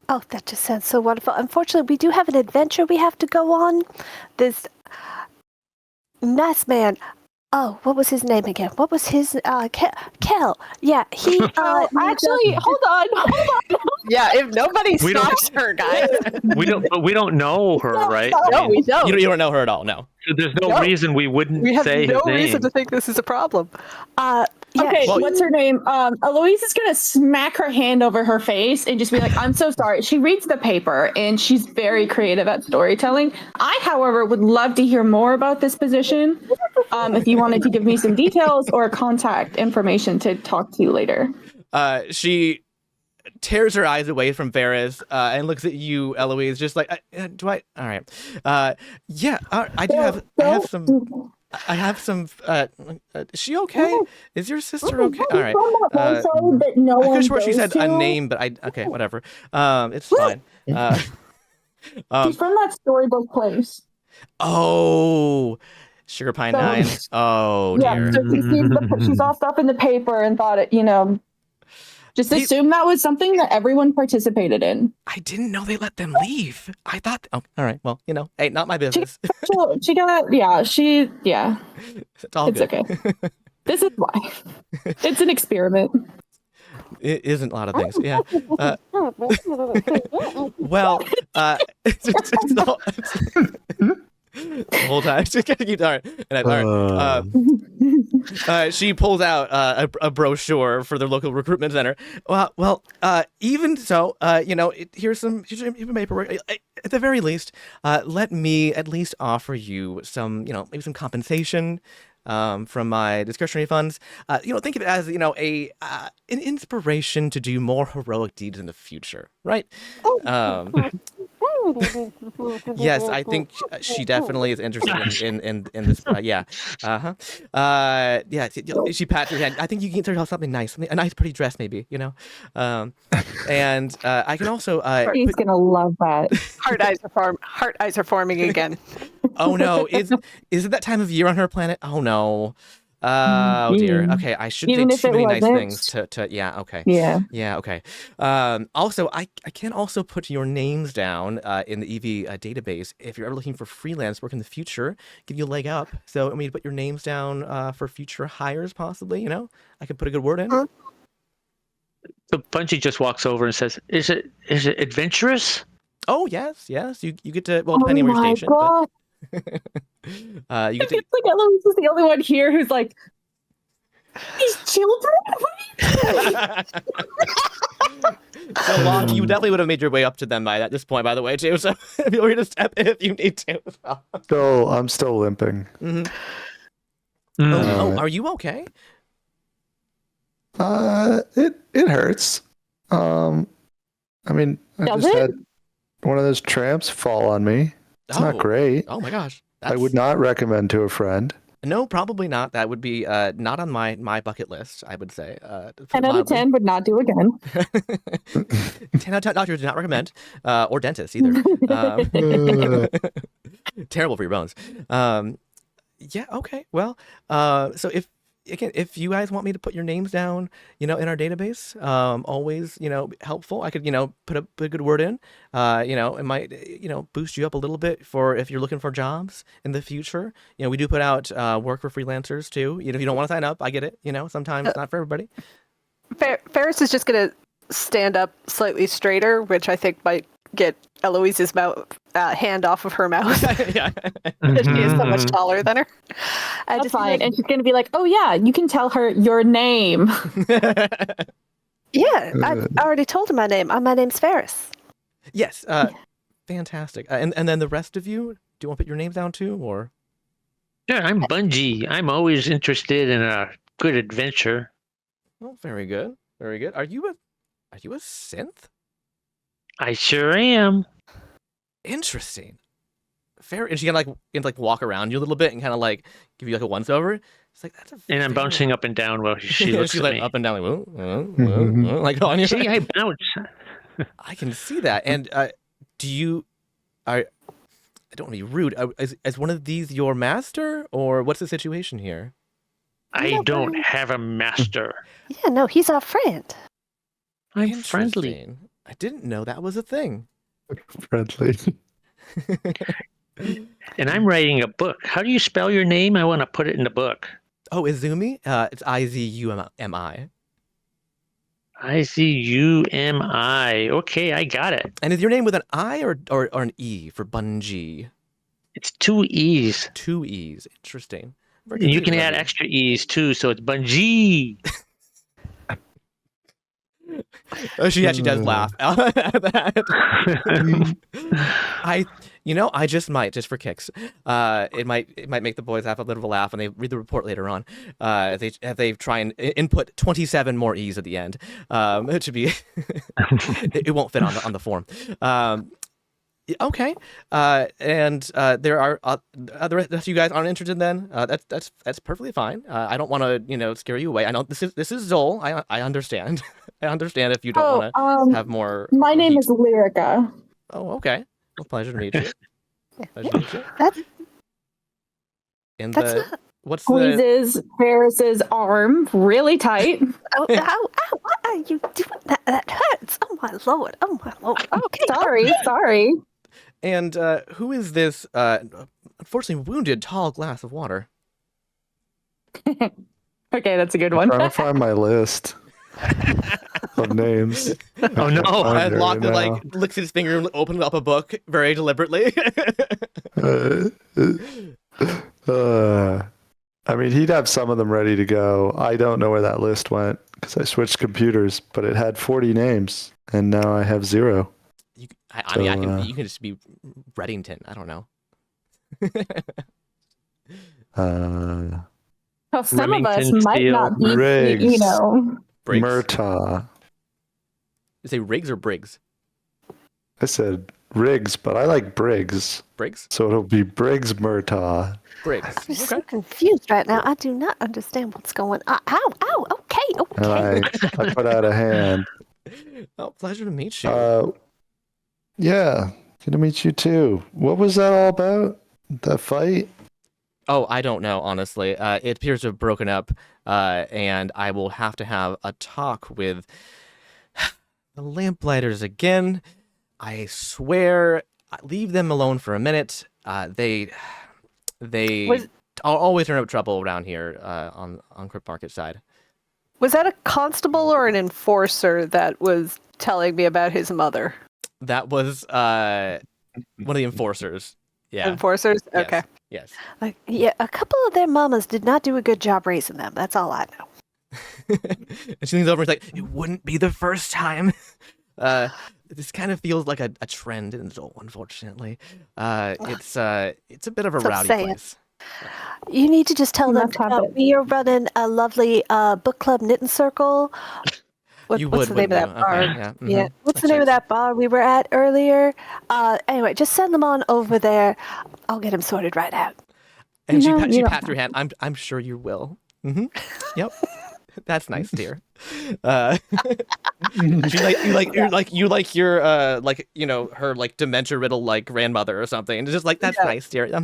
Oh, that just sounds so wonderful. Unfortunately, we do have an adventure we have to go on. This nice man. Oh, what was his name again? What was his Kel? Yeah, he Actually, hold on. Yeah, if nobody We don't- stops her, guys. We don't know her, right? I No, mean, we don't. You don't know her at all. No. there's no No. reason we wouldn't We have say no his name. reason to think this is a problem. Yeah, Okay, Well- what's her name? Eloise is gonna smack her hand over her face and just be like, "I'm so sorry." She reads the paper and she's very creative at storytelling. I, however, would love to hear more about this position. If you wanted to give me some details or contact information to talk to you later. She tears her eyes away from Ferris and looks at you, Eloise, just like, do I? All right. Yeah, I do have. I have some. Is she okay? Is your sister okay? All right. that no I one could swear she goes said to. a name, but okay, whatever. It's fine. She's from that storybook place. Oh, Sugar Pine 9. Oh Yeah, dear. so she sees she saw stuff in the paper and thought it, just They- assume that was something that everyone participated in. I didn't know they let them leave. I thought. Oh, all right. Well, hey, not my business. She got, yeah, It's all it's good. okay. This is why. It's an experiment. It isn't a lot of things. Yeah. Well, it's all, the whole time. Just gotta keep all right. She pulls out a brochure for the local recruitment center. Well, even so, here's some paperwork. At the very least, let me at least offer you some, maybe some compensation from my discretionary funds. Think of it as, an inspiration to do more heroic deeds in the future, right? Yes, I think she definitely is interested in this. Yeah. Yeah. She pats her hand. I think you can get herself something nice, a nice, pretty dress, maybe. And I can also. He's gonna love that. heart eyes are forming again. Oh no! Is it that time of year on her planet? Oh no! Oh dear. Okay, I shouldn't Even say if too it many nice wasn't. things to. Yeah. Okay. Yeah. Yeah. Okay. Also, I can also put your names down in the EV database if you're ever looking for freelance work in the future. Give you a leg up. So I mean, put your names down for future hires, possibly. I could put a good word in. So Bungie just walks over and says, "Is it adventurous?" Oh yes. You get to depending on where you're stationed. God. But, you get to. It's like Eloise is the only one here who's like, these children? So long, you definitely would have made your way up to them by this point, by the way, too. So feel free to step in if you need to as well. I'm still limping. Mm-hmm. Mm. Are you okay? It hurts. I mean, I Does just it? had one of those tramps fall on me. It's not great. Oh my gosh. I would not recommend to a friend. No, probably not. That would be not on my bucket list, I would say. 10 out of 10 would not do again. 10 out of 10 doctors do not recommend, or dentists either. Terrible for your bones. Yeah, okay. Well, so if you guys want me to put your names down, in our database, always, helpful. I could, put a good word in. It might, boost you up a little bit for if you're looking for jobs in the future. We do put out work for freelancers too. If you don't want to sign up, I get it. Sometimes it's not for everybody. Ferris is just gonna stand up slightly straighter, which I think might get Eloise's hand off of her mouth. Yeah. She is so much taller than her. I That's just be fine. like, And she's gonna be like, "Oh yeah, you can tell her your name." yeah, I already told her my name. My name's Ferris. Yes. Fantastic. And then the rest of you, do you want to put your names down too, or? Sure, I'm Bungie. I'm always interested in a good adventure. Oh, very good. Very good. Are you a synth? I sure am. Interesting. Fair. And she can like walk around you a little bit and kind of like give you like a once over. It's like that's a. And I'm very- bouncing up and down while she looks She's at like me. up and down, like whoa, like on you. See, I bounce. I can see that. And do you? I don't want to be rude. Is one of these your master, or what's the situation here? I don't have a master. Yeah, no, he's our friend. I'm friendly. Interesting. I didn't know that was a thing. Friendly. And I'm writing a book. How do you spell your name? I want to put it in the book. Oh, Izumi? It's Izumi. Izumi. Okay, I got it. And is your name with an I or an E for Bungie? It's 2 E's. 2 E's. Interesting. Very And you can confusing add about extra E's too, so it's Bungie. Oh, she actually does laugh at that. I just might, just for kicks. It might make the boys have a little of a laugh when they read the report later on. They try and input 27 more E's at the end. To be, it won't fit on the form. Okay. And there are the rest of you guys aren't interested then. That's perfectly fine. I don't want to scare you away. I know this is Zol. I understand. I understand if you don't want to have more. My name heat. is Lyrica. Oh, okay. Well, pleasure to meet you. Pleasure to meet you. And That's the not. what's the Squeezes Ferris's arm really tight. Oh, ow, what are you doing? That hurts. Oh my lord. Oh my lord. Okay. Sorry. and who is this unfortunately wounded tall glass of water? Okay, that's a good one. Trying to find my list of names. Oh no! I locked it, like licks his finger and opened up a book very deliberately. I mean, he'd have some of them ready to go. I don't know where that list went because I switched computers, but it had 40 names, and now I have 0. You can just be Reddington. I don't know. Well, some of us Remington might Steele, not be, Riggs. Briggs. Murtaugh. You say Riggs or Briggs? I said Riggs, but I like Briggs. Briggs? So it'll be Briggs Murtaugh. Briggs. I'm so Okay. confused right now. I do not understand what's going on. Ow. And Okay. I put out a hand. Oh, pleasure to meet you. Yeah, good to meet you too. What was that all about? That fight? Oh, I don't know, honestly. It appears to have broken up, and I will have to have a talk with the Lamplighters again. I swear, leave them alone for a minute. They always turn up trouble around here on Crypt Market side. Was that a constable or an enforcer that was telling me about his mother? That was one of the enforcers. Yeah. Enforcers? Yes. Okay. Yes. Yeah, a couple of their mamas did not do a good job raising them. That's all I know. And she leans over and is like, it wouldn't be the first time. This kind of feels like a trend in Zol, unfortunately. It's a bit of a So rowdy say it. place. You need to just tell them Must have it. we are running a lovely book club knitting circle. You What's would, the name of that wouldn't you? bar? Okay, yeah. Yeah. Mhm. What's the That's name of right. that bar we were at earlier? Anyway, just send them on over there. I'll get them sorted right out. And No, she you pats your hand. I'm sure you will. Mm-hmm. Yep. That's nice, dear. You're like your her like dementia riddled like grandmother or something. And it's just like that's Yeah. nice, dear. Yeah.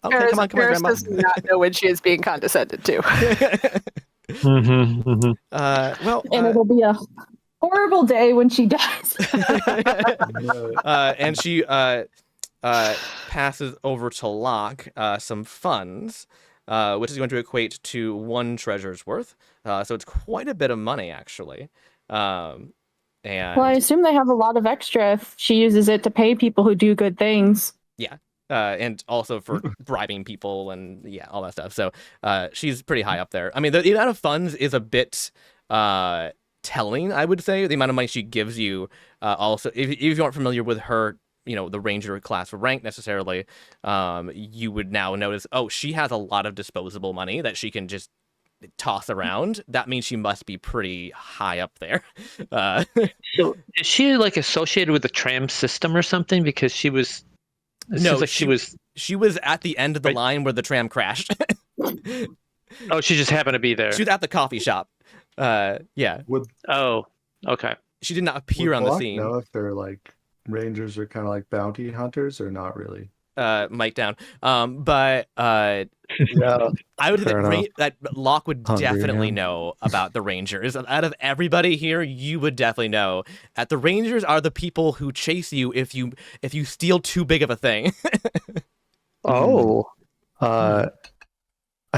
Okay, Paris, come on, Paris grandma. does not know when she is being condescended to. Well, And it'll be a horrible day when she dies. and she passes over to Locke some funds, which is going to equate to 1 treasure's worth. So it's quite a bit of money, actually. And Well, I assume they have a lot of extra if she uses it to pay people who do good things. yeah. And also for bribing people and all that stuff. So she's pretty high up there. I mean, the amount of funds is a bit telling, I would say. The amount of money she gives you. Also, if you aren't familiar with her, the ranger class or rank necessarily, you would now notice, she has a lot of disposable money that she can just toss around. That means she must be pretty high up there. So is she like associated with the Tram system or something? Because she was. No, she was. She was at the end of the line where the tram crashed. Oh, she just happened to be there. She was at the coffee shop. Yeah. Oh, okay. She did not appear on the scene. Know if they're like rangers or kind of like bounty hunters or not really. Mic down. But Yeah, I would think that Locke would Hungry, definitely yeah. know about the Rangers. Out of everybody here, you would definitely know. The Rangers are the people who chase you if you steal too big of a thing. Oh. I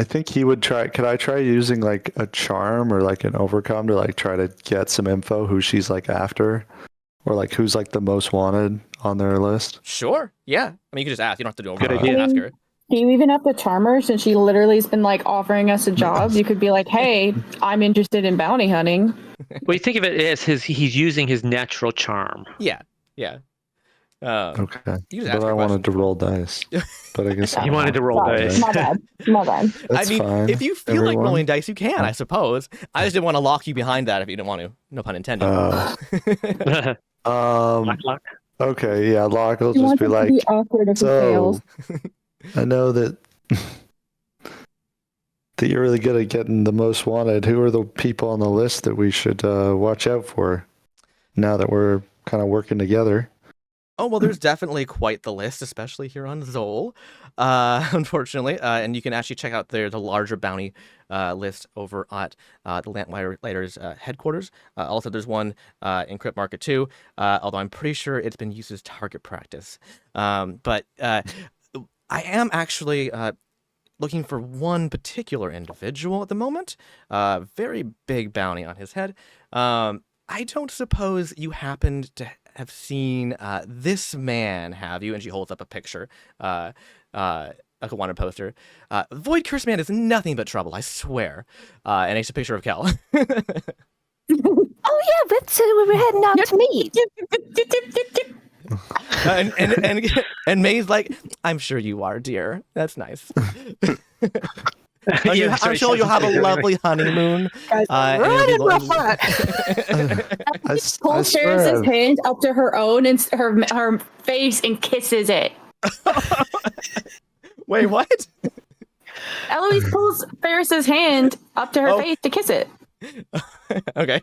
think he would try. Could I try using like a charm or like an overcome to like try to get some info who she's like after, or like who's like the most wanted on their list? Sure. Yeah. I mean, you can just ask. You don't have to do Good it. idea. You can ask her. Do you even have to charm her since she literally has been like offering us a job? You could be like, hey, I'm interested in bounty hunting. Well, you think of it as he's using his natural charm. Yeah. Yeah. Okay. You just ask But her I wanted to roll dice. But I guess He wanted to roll Sorry, dice. My bad. My bad. That's I mean, fine. if you feel like everyone. rolling dice, you can, I suppose. I just didn't want to lock you behind that if you didn't want to. No pun intended. Lock. Okay, yeah, Locke will You just want be it to like, be awkward if he fails. I know that you're really good at getting the most wanted. Who are the people on the list that we should watch out for now that we're kind of working together? Oh, well, there's definitely quite the list, especially here on Zol, unfortunately. And you can actually check out the larger bounty list over at the Lamplighter's headquarters. Also, there's one in Crypt Market 2, although I'm pretty sure it's been used as target practice. But I am actually looking for one particular individual at the moment. Very big bounty on his head. I don't suppose you happened to have seen this man, have you? And she holds up a picture, like a wanted poster. Void Curse Man is nothing but trouble, I swear. And it's a picture of Kel. Oh yeah, that's we were heading out to meet. And May's like, I'm sure you are, dear. That's nice. Yeah, I'm sure you'll have a lovely honeymoon. and Right it'll in be my lo- heart. Pulls Ferris's hand up to her own and her face and kisses it. Wait, what? Eloise pulls Ferris's hand up to her Oh. face to kiss it. Okay.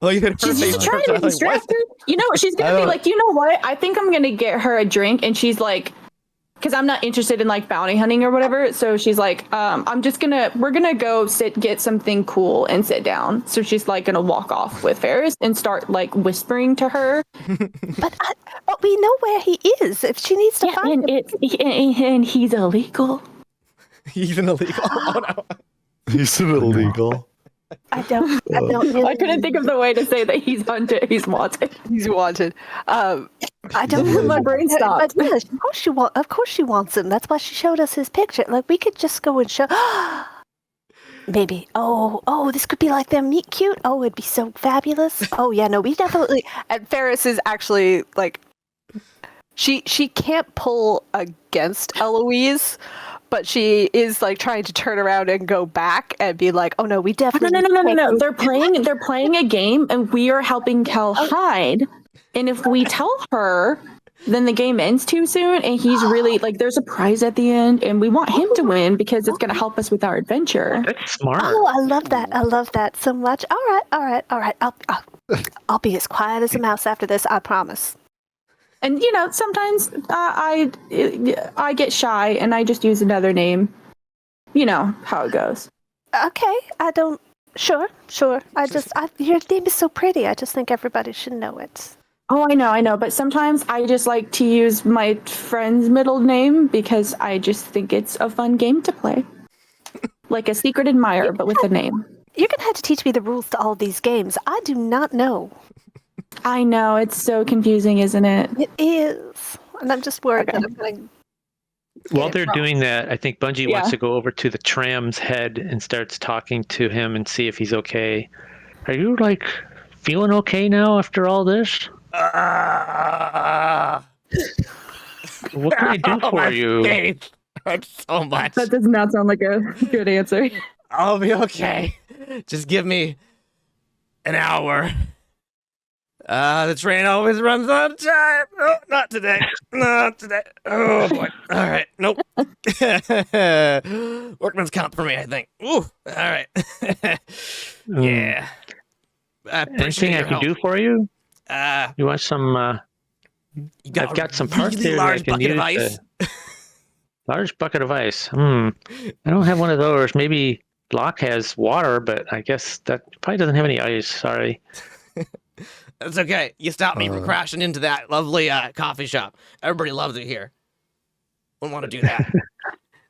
Well, you hit her She's face just trying first. I to was like, distract her. You know, she's gonna be like, you know what? I think I'm gonna get her a drink, and she's like, because I'm not interested in like bounty hunting or whatever. So she's like, we're gonna go get something cool and sit down. So she's like gonna walk off with Ferris and start like whispering to her. But we know where he is. If she needs to find him. And he's illegal. He's an illegal. Oh no. He's an illegal. I don't really I couldn't think of the way to say that he's hunted. He's wanted. He's wanted. I don't. My brain stopped. But yes, of course she wants him. That's why she showed us his picture. Like we could just go and show. Maybe. Oh, this could be like their meet cute. Oh, it'd be so fabulous. Oh yeah, no, we definitely. And Ferris is actually like, she can't pull against Eloise, but she is like trying to turn around and go back and be like, oh no, we definitely. No. They're playing a game, and we are helping Kel hide. And if we tell her, then the game ends too soon, and he's really like, there's a prize at the end, and we want him to win because it's going to help us with our adventure. That's smart. Oh, I love that. I love that so much. All right. I'll be as quiet as a mouse after this. I promise. And you know, sometimes I get shy and I just use another name. You know how it goes. Okay, I don't. Sure. Your name is so pretty. I just think everybody should know it. Oh, I know. But sometimes I just like to use my friend's middle name because I just think it's a fun game to play. Like a secret admirer, but with a name. You're gonna have to teach me the rules to all these games. I do not know. I know, it's so confusing, isn't it? It is, and I'm just worried that I'm gonna. While it they're wrong. doing that, I think Bungie Yeah. wants to go over to the Tram's head and starts talking to him and see if he's okay. Are you like feeling okay now after all this? What can I do for my you? face hurts so much. That does not sound like a good answer. I'll be okay. Just give me an hour. The train always runs on time. Oh, not today. Not today. Oh boy. All right. Nope. Workman's comp for me, I think. Ooh. All right. Yeah. I appreciate Anything I your can help. do for you? Uh, You want some? you I've got some a parts really here that I large can bucket of use ice. Large bucket of ice. I don't have one of those. Maybe Locke has water, but I guess that probably doesn't have any ice. Sorry. That's okay. You stopped me from crashing into that lovely coffee shop. Everybody loves it here. Wouldn't want to do that.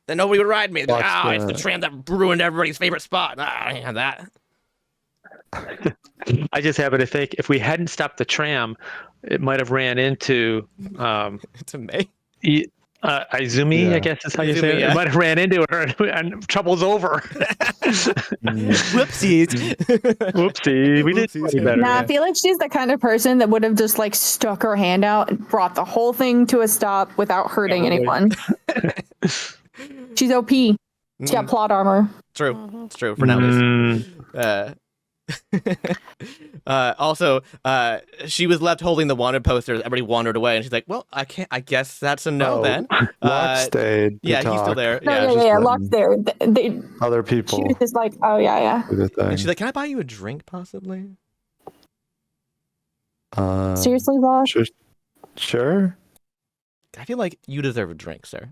Then nobody would ride me. They'd be like, Watch it's the tram that ruined everybody's favorite spot. I ain't have that. I just happen to think if we hadn't stopped the tram, it might have ran into To me. Izumi, Yeah. I guess is how you say Izumi, it. yeah. It might have ran into her and trouble's over. Whoopsies. Whoopsie. We did Whoopsies. any better. Nah, I feel like she's the kind of person that would have just like stuck her hand out and brought the whole thing to a stop without hurting anyone. She's OP. She's got plot armor. True. It's true for now. At least. Also, she was left holding the wanted posters. Everybody wandered away, and she's like, "Well, I can't. I guess that's a no then." Locke stayed. to Yeah, he's still talk. there. No, Yeah, yeah, just yeah. letting Locke's there. They, Other she people was just like, oh yeah, do the thing. and she's like, "Can I buy you a drink, possibly?" yeah. Seriously, Locke? Sure. I feel like you deserve a drink, sir.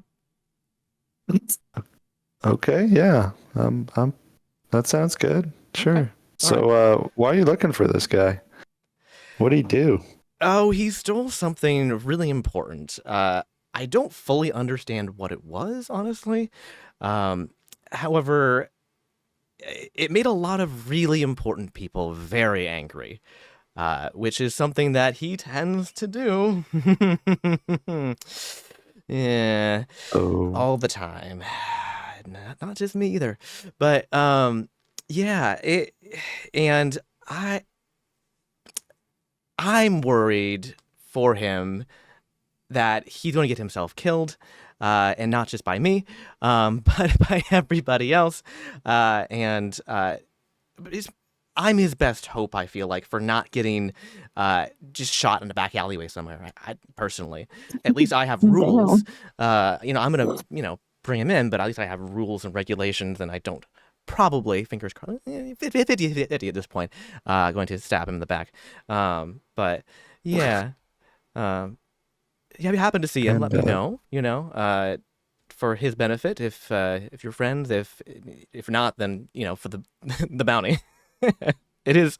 Okay. Yeah. That sounds good. Sure. So, why are you looking for this guy? What did he do? Oh, he stole something really important. I don't fully understand what it was, honestly. However, it made a lot of really important people very angry, which is something that he tends to do. Yeah, Oh. all the time. Not just me either. But yeah, and I'm worried for him that he's going to get himself killed, and not just by me, but by everybody else. And I'm his best hope, I feel like, for not getting just shot in the back alleyway somewhere. I personally, at least I have rules. I'm gonna, bring him in, but at least I have rules and regulations, and I don't probably, fingers crossed, 50 at this point, going to stab him in the back. But yeah, if you happen to see him, let me know. For his benefit, if you're friends, if not, then for the the bounty. It is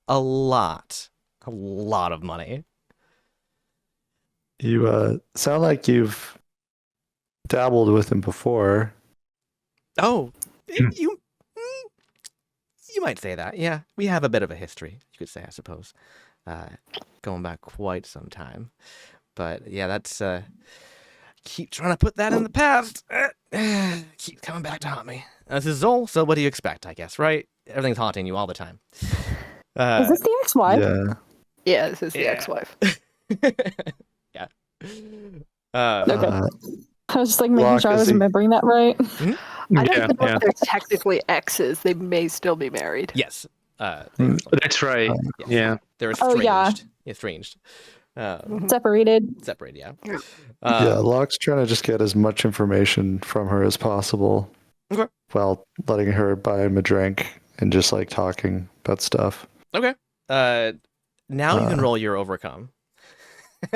a lot of money. You sound like you've dabbled with him before. Oh, you might say that. Yeah, we have a bit of a history, you could say, I suppose, going back quite some time. But yeah, that's keep trying to put that in the past. Keep coming back to haunt me. This is Zol, so what do you expect? I guess, right? Everything's haunting you all the time. Is this the ex-wife? Yeah. Yeah, this is the Yeah. ex-wife. Yeah. Okay. I was just like making Locke, sure I is was he- remembering that right. I don't even know if they're technically exes. They may still be married. Yes. That's right. Yeah. They're Oh, estranged. yeah. Estranged. Separated. Separated, yeah. Yeah, Locke's trying to just get as much information from her as possible. Okay. While letting her buy him a drink and just like talking about stuff. Okay. Now you can roll your overcome.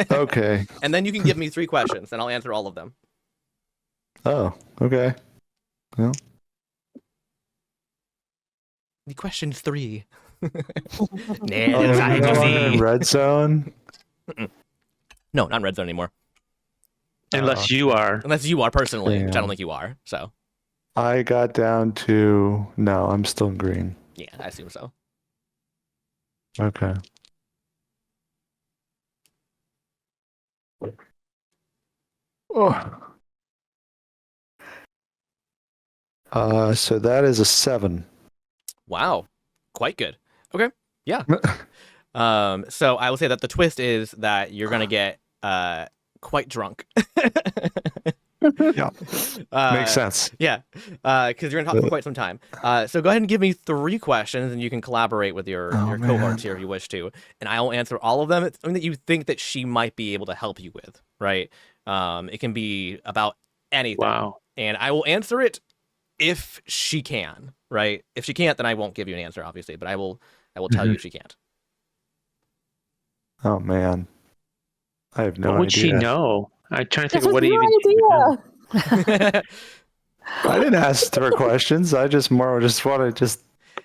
Okay. And then you can give me 3 questions, and I'll answer all of them. Oh, okay. Well, The question's 3. oh, you're no longer in red zone. No, not in red zone anymore. Unless you are. Unless you are personally, which I Damn. don't think you are. So I got down to no, I'm still in green. Yeah, I assume so. Okay. Oh. So that is a 7. Wow, quite good. Okay, yeah. So I will say that the twist is that you're gonna get quite drunk. Yeah. Uh, Makes sense. Yeah, because you're gonna talk for quite some time. So go ahead and give me 3 questions, and you can collaborate with your cohorts here if you wish to, and I will answer all of them. It's something that you think that she might be able to help you with, right? It can be about anything, Wow. and I will answer it if she can, right? If she can't, then I won't give you an answer, obviously, but I will tell you if she can't. Oh man, I have no What would idea. she know? I'm trying to think This of was what your even she would know. idea. I didn't ask her questions. I just wanted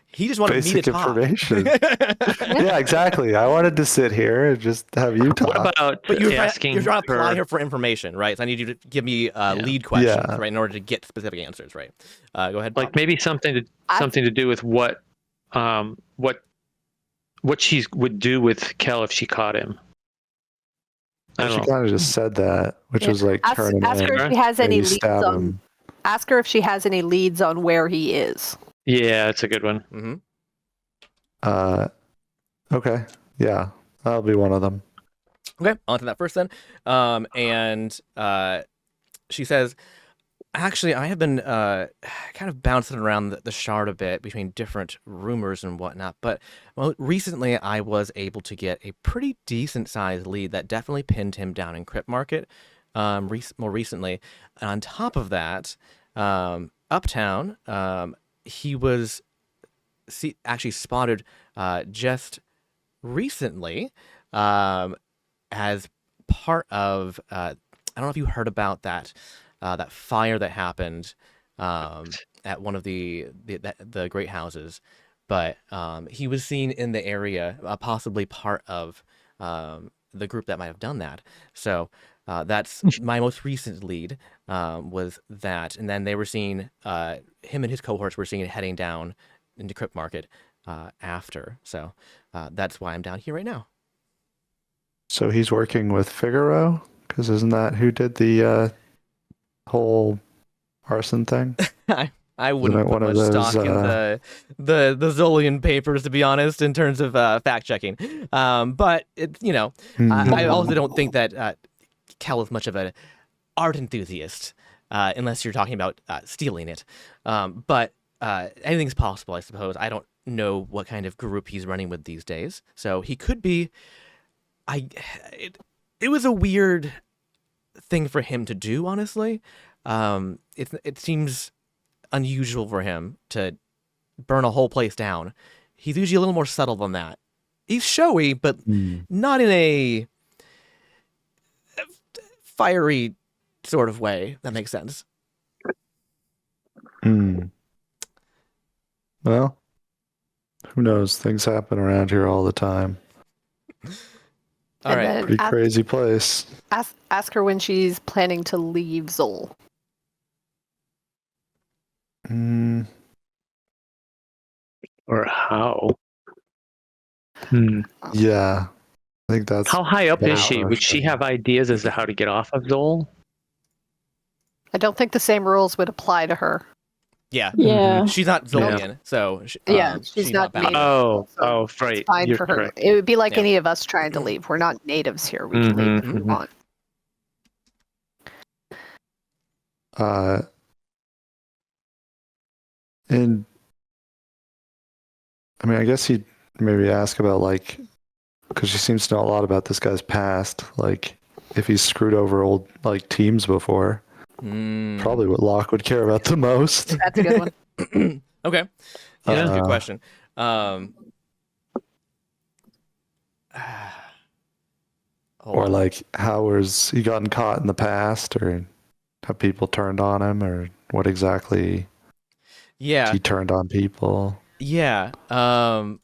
He just wanted me to basic talk. information. Yeah, exactly. I wanted to sit here and just have you talk. What about But you're asking trying to apply her? her for information, right? So I need you to give me lead questions, Yeah. right, in order to get specific answers, right? Go ahead. Like maybe something to do with what she would do with Kel if she caught him. I She don't know. kind of just said that, which Yeah. was like turn him Ask in, her if she has any maybe leads stab on. him. Ask her if she has any leads on where he is. Yeah, that's a good one. Mm-hmm. Okay. Yeah, that'll be one of them. Okay, on to that first then. And she says, actually, I have been kind of bouncing around the shard a bit between different rumors and whatnot, but recently I was able to get a pretty decent sized lead that definitely pinned him down in Crypt Market more recently. And on top of that, Uptown, he was actually spotted just recently as part of, I don't know if you heard about that fire that happened at one of the great houses, but he was seen in the area, possibly part of the group that might have done that. So that's my most recent lead, was that, and then they were seen, him and his cohorts were seen heading down into Crypt Market after. So that's why I'm down here right now. So he's working with Figaro, because isn't that who did the whole arson thing? I wouldn't put one of much those, stock in the Zolian papers, to be honest, in terms of fact checking. But I also don't think that Cal is much of an art enthusiast, unless you're talking about stealing it. But anything's possible, I suppose. I don't know what kind of group he's running with these days, so he could be. It was a weird thing for him to do, honestly. It seems unusual for him to burn a whole place down. He's usually a little more subtle than that. He's showy, but not in a fiery sort of way. That makes sense. Well, who knows? Things happen around here all the time. All And right. then Pretty crazy place. Ask her when she's planning to leave Zol. Or how? Yeah, I think that's. How high up is Wow. she? Would she have ideas as to how to get off of Zol? I don't think the same rules would apply to her. Yeah. Yeah. She's not Zolian, so she's not bound. native. Oh, right. It's fine You're for her. correct. It would be like Yeah. any of us trying to leave. We're not natives here. We can leave if we want. And I mean, I guess he'd maybe ask about, like, because she seems to know a lot about this guy's past, like if he's screwed over old like teams before. Probably what Locke would care about the most. That's a good one. Okay. Yeah, that's a good question. Or like, how has he gotten caught in the past, or have people turned on him, or what exactly he turned on people? Yeah. I'm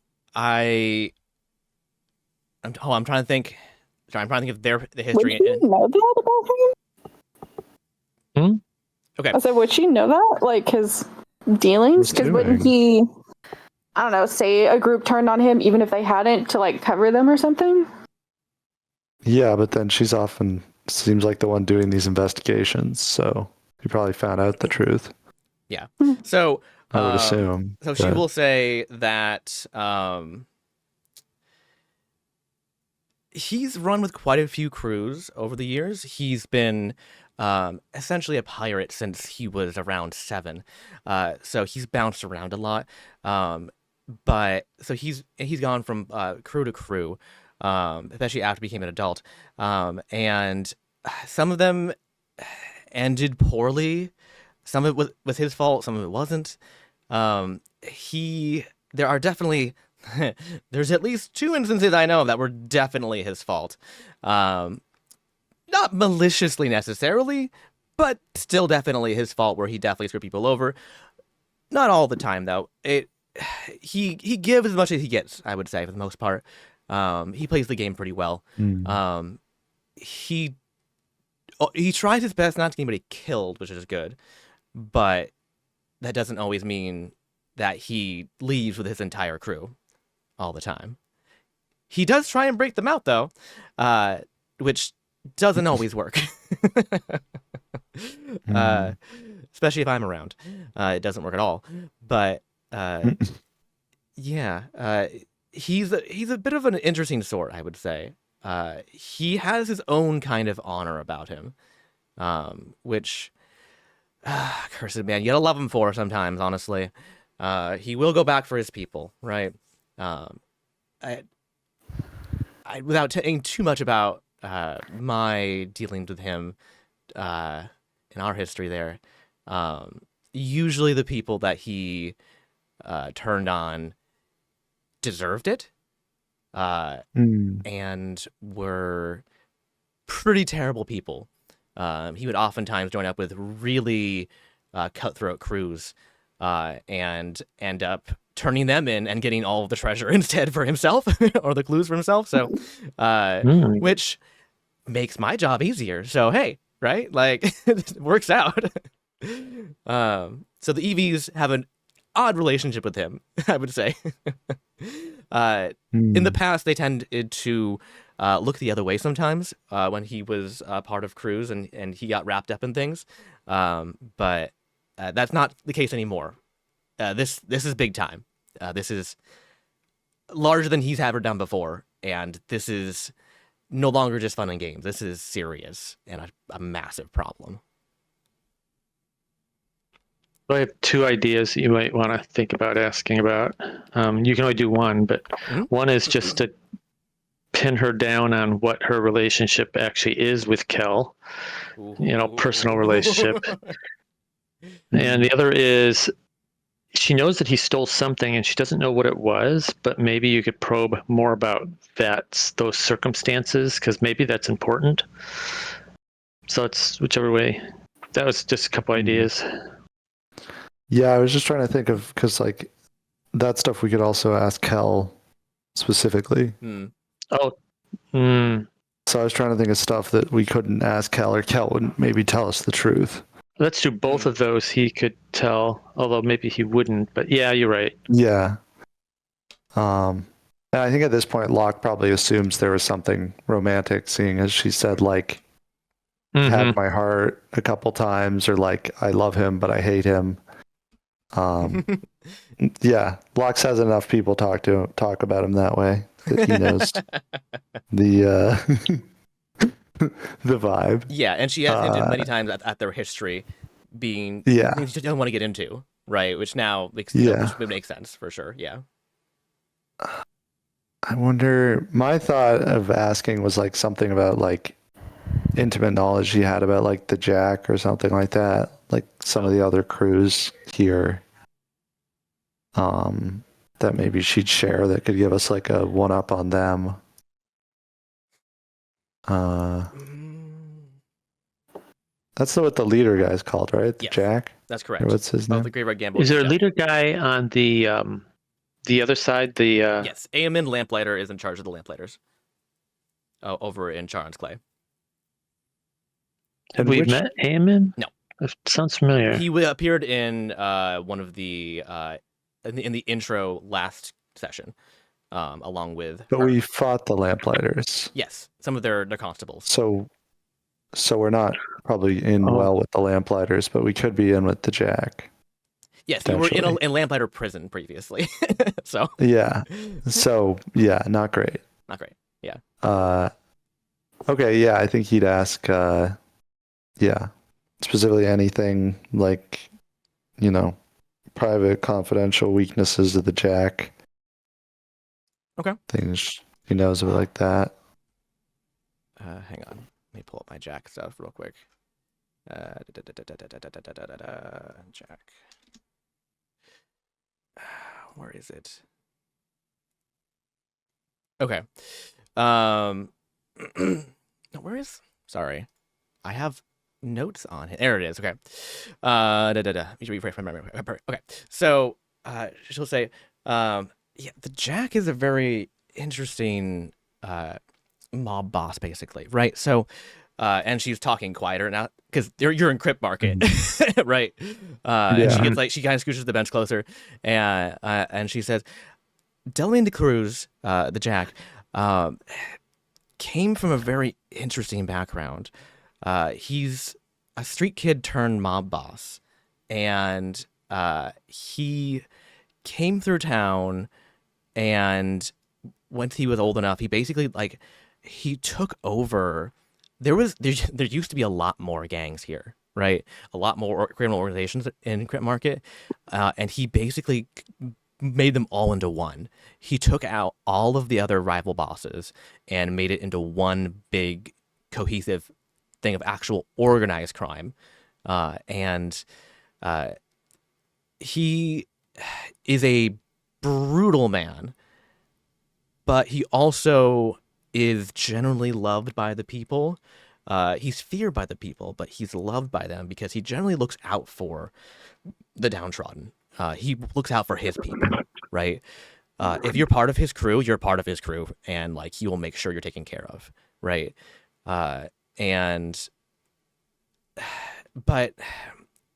trying to think. Sorry, I'm trying to think of the history. Would she know that about him? Okay. I said, would she know that? Like his dealings? Because wouldn't he? I don't know, say a group turned on him even if they hadn't, to like cover them or something? Yeah, but then she's often seems like the one doing these investigations, so he probably found out the truth. Yeah. So I would assume. So she will say that he's run with quite a few crews over the years. He's been essentially a pirate since he was around 7. So he's bounced around a lot. But so he's gone from crew to crew, especially after he became an adult. And some of them ended poorly. Some of it was his fault. Some of it wasn't. There are definitely there's at least 2 instances I know of that were definitely his fault. Not maliciously necessarily, but still definitely his fault, where he definitely screwed people over. Not all the time though. He gives as much as he gets, I would say, for the most part. He plays the game pretty well. He tries his best not to get anybody killed, which is good, but that doesn't always mean that he leaves with his entire crew all the time. He does try and break them out though, which doesn't always work. Especially if I'm around. It doesn't work at all. But yeah, he's a bit of an interesting sort, I would say. He has his own kind of honor about him, which, cursed man, you gotta love him for sometimes, honestly. He will go back for his people, right? Without saying too much about my dealings with him in our history there, usually the people that he turned on deserved it, and were pretty terrible people. He would oftentimes join up with really cutthroat crews and end up turning them in and getting all of the treasure instead for himself, or the clues for himself. So, which makes my job easier. So, hey, right? Like, it works out. So the EVs have an odd relationship with him, I would say. In the past, they tended to look the other way sometimes when he was part of crews and he got wrapped up in things. But that's not the case anymore. This is big time. This is larger than he's ever done before, and this is no longer just fun and games. This is serious and a massive problem. I have 2 ideas you might want to think about asking about. You can only do one, but one is just to pin her down on what her relationship actually is with Kel, personal relationship. And the other is, she knows that he stole something and she doesn't know what it was, but maybe you could probe more about those circumstances, because maybe that's important. So it's whichever way. That was just a couple ideas. Yeah, I was just trying to think of, because like that stuff we could also ask Kel specifically. So I was trying to think of stuff that we couldn't ask Kel, or Kel wouldn't maybe tell us the truth. Let's do both of those. He could tell, although maybe he wouldn't. But yeah, you're right. Yeah. And I think at this point, Locke probably assumes there was something romantic, seeing as she said, like, had my heart a couple times, or like, I love him, but I hate him. Yeah, Locke has enough people talk about him that way that he knows the the vibe. Yeah, and she has hinted many times at their history being things she doesn't want to get into, right? Which now which would make sense for sure. Yeah. I wonder. My thought of asking was like something about like intimate knowledge he had about like the Jack or something like that, like some of the other crews here. That maybe she'd share that could give us like a one up on them. That's what the leader guy's called, right? The Jack? That's correct. Or what's his name? The Great Red Gamble. Is there a leader guy on the other side? Yes, Aemon Lamplighter is in charge of the Lamplighters. Over in Charon's Clay. Have we met Aemon? No. That sounds familiar. He appeared in one of the in the intro last session, along with. But her. we fought the Lamplighters. Yes, some of their constables. So we're not probably in well with the Lamplighters, but we could be in with the Jack. Yes, you were in Lamplighter prison previously, so yeah. So yeah, not great. Not great. Yeah. Okay. Yeah, I think he'd ask. Yeah, specifically anything like, private, confidential weaknesses of the Jack. Okay. Things he knows about like that. Hang on. Let me pull up my Jack stuff real quick. Jack. Where is it? Okay. Where is? Sorry, I have notes on it. There it is. Okay. Okay. So, she'll say, yeah, the Jack is a very interesting mob boss, basically, right? So, and she's talking quieter now because you're in Crypt Market, right? And she gets she kind of scooshes the bench closer, and she says, Delvin de Cruz, the Jack, came from a very interesting background. He's a street kid turned mob boss, and he came through town, and once he was old enough, he basically he took over. There used to be a lot more gangs here, right? A lot more criminal organizations in Crypt Market, and he basically made them all into one. He took out all of the other rival bosses and made it into one big cohesive thing of actual organized crime. And he is a brutal man, but he also is generally loved by the people. He's feared by the people, but he's loved by them because he generally looks out for the downtrodden. He looks out for his people, right? If you're part of his crew, you're part of his crew, and he will make sure you're taken care of, right? But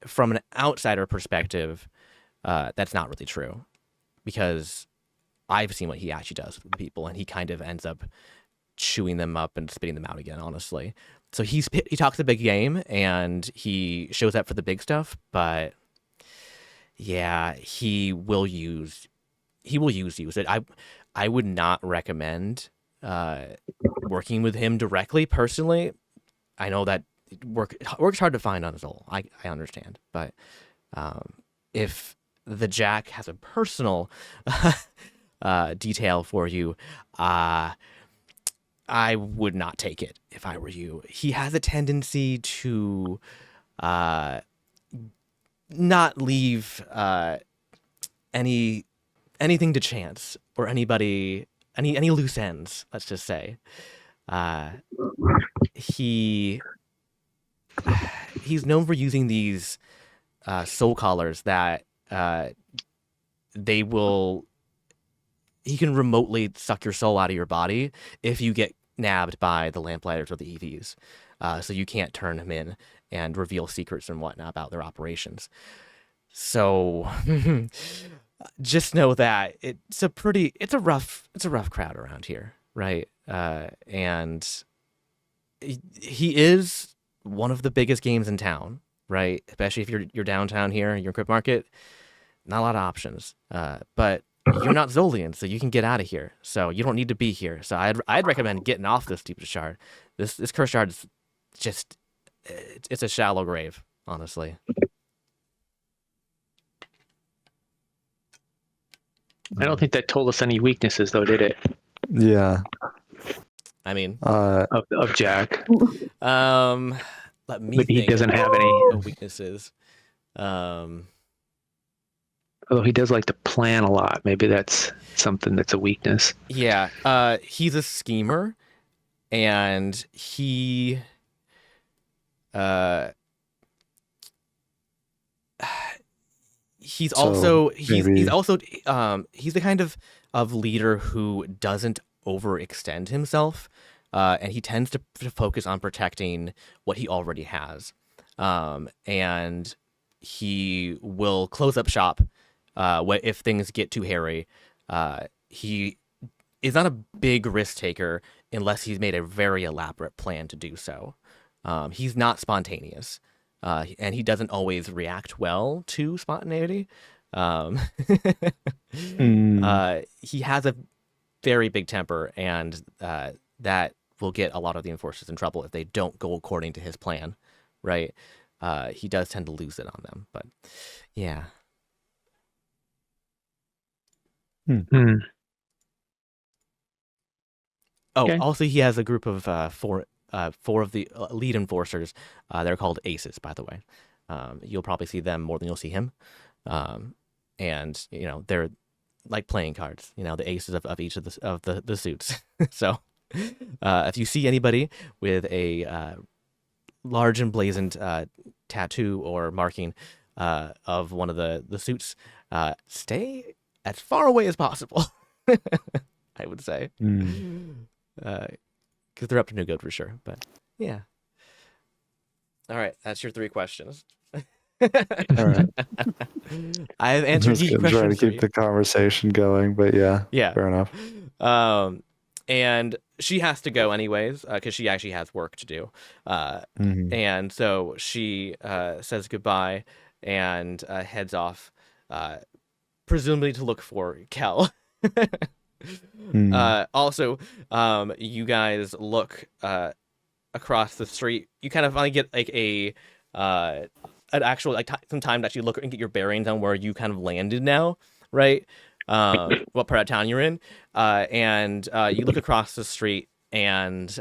from an outsider perspective, that's not really true, because I've seen what he actually does with people, and he kind of ends up chewing them up and spitting them out again, honestly. So he talks a big game, and he shows up for the big stuff, but yeah, he will use you. So I would not recommend working with him directly personally. I know that work's hard to find on his own. I understand, but if the Jack has a personal detail for you, I would not take it if I were you. He has a tendency to not leave anything to chance or anybody any loose ends. Let's just say he's known for using these soul collars that he can remotely suck your soul out of your body if you get nabbed by the Lamplighters or the EVs. So you can't turn him in and reveal secrets and whatnot about their operations. So just know that it's a rough crowd around here, right? And he is one of the biggest games in town, right? Especially if you're downtown here, you're in Crypt Market, not a lot of options. But you're not Zolian, so you can get out of here. So you don't need to be here. So I'd recommend getting off this stupid shard. This cursed shard is just it's a shallow grave, honestly. I don't think that told us any weaknesses, though, did it? Yeah. I mean, of Jack. Let me. But he doesn't have any weaknesses. Although he does like to plan a lot. Maybe that's something that's a weakness. Yeah. He's a schemer, and he's also the kind of leader who doesn't overextend himself, and he tends to focus on protecting what he already has, and he will close up shop if things get too hairy, he is not a big risk taker unless he's made a very elaborate plan to do so. He's not spontaneous, and he doesn't always react well to spontaneity. He has a very big temper, and that will get a lot of the enforcers in trouble if they don't go according to his plan, right? He does tend to lose it on them, but yeah. Oh, Okay. also he has a group of four of the lead enforcers. They're called aces, by the way. You'll probably see them more than you'll see him. And they're like playing cards. The aces of each of the suits. So if you see anybody with a large emblazoned tattoo or marking of one of the suits, stay as far away as possible. I would say. Because they're up to no good for sure. But yeah. All right, that's your 3 questions. All right. I have I'm answered just each gonna try question to for keep you. the conversation going, but yeah, Yeah. fair enough. And she has to go anyways because she actually has work to do. And so she says goodbye and heads off, presumably to look for Kel. Also, you guys look across the street. You kind of finally get like an actual some time to actually look and get your bearings on where you kind of landed now, right? What part of town you're in, and you look across the street, and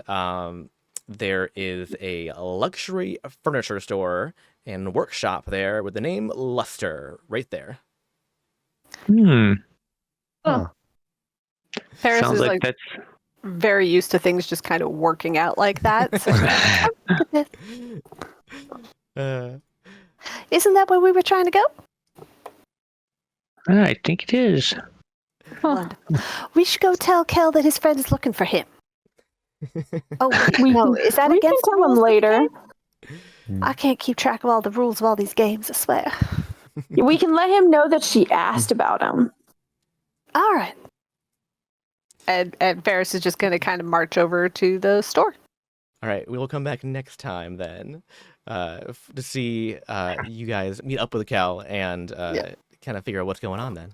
there is a luxury furniture store and workshop there with the name Luster right there. Huh. Paris Sounds is like like that's very used to things just kind of working out like that. So, isn't that where we were trying to go? I think it is. Wonderful. We should go tell Kel that his friend is looking for him. Oh, no, is that We can against the tell him rules of the later. game? I can't keep track of all the rules of all these games, I swear. We can let him know that she asked about him. All right. And Ferris is just going to kind of march over to the store. All right, we will come back next time then to see you guys meet up with Cal and kind of figure out what's going on then.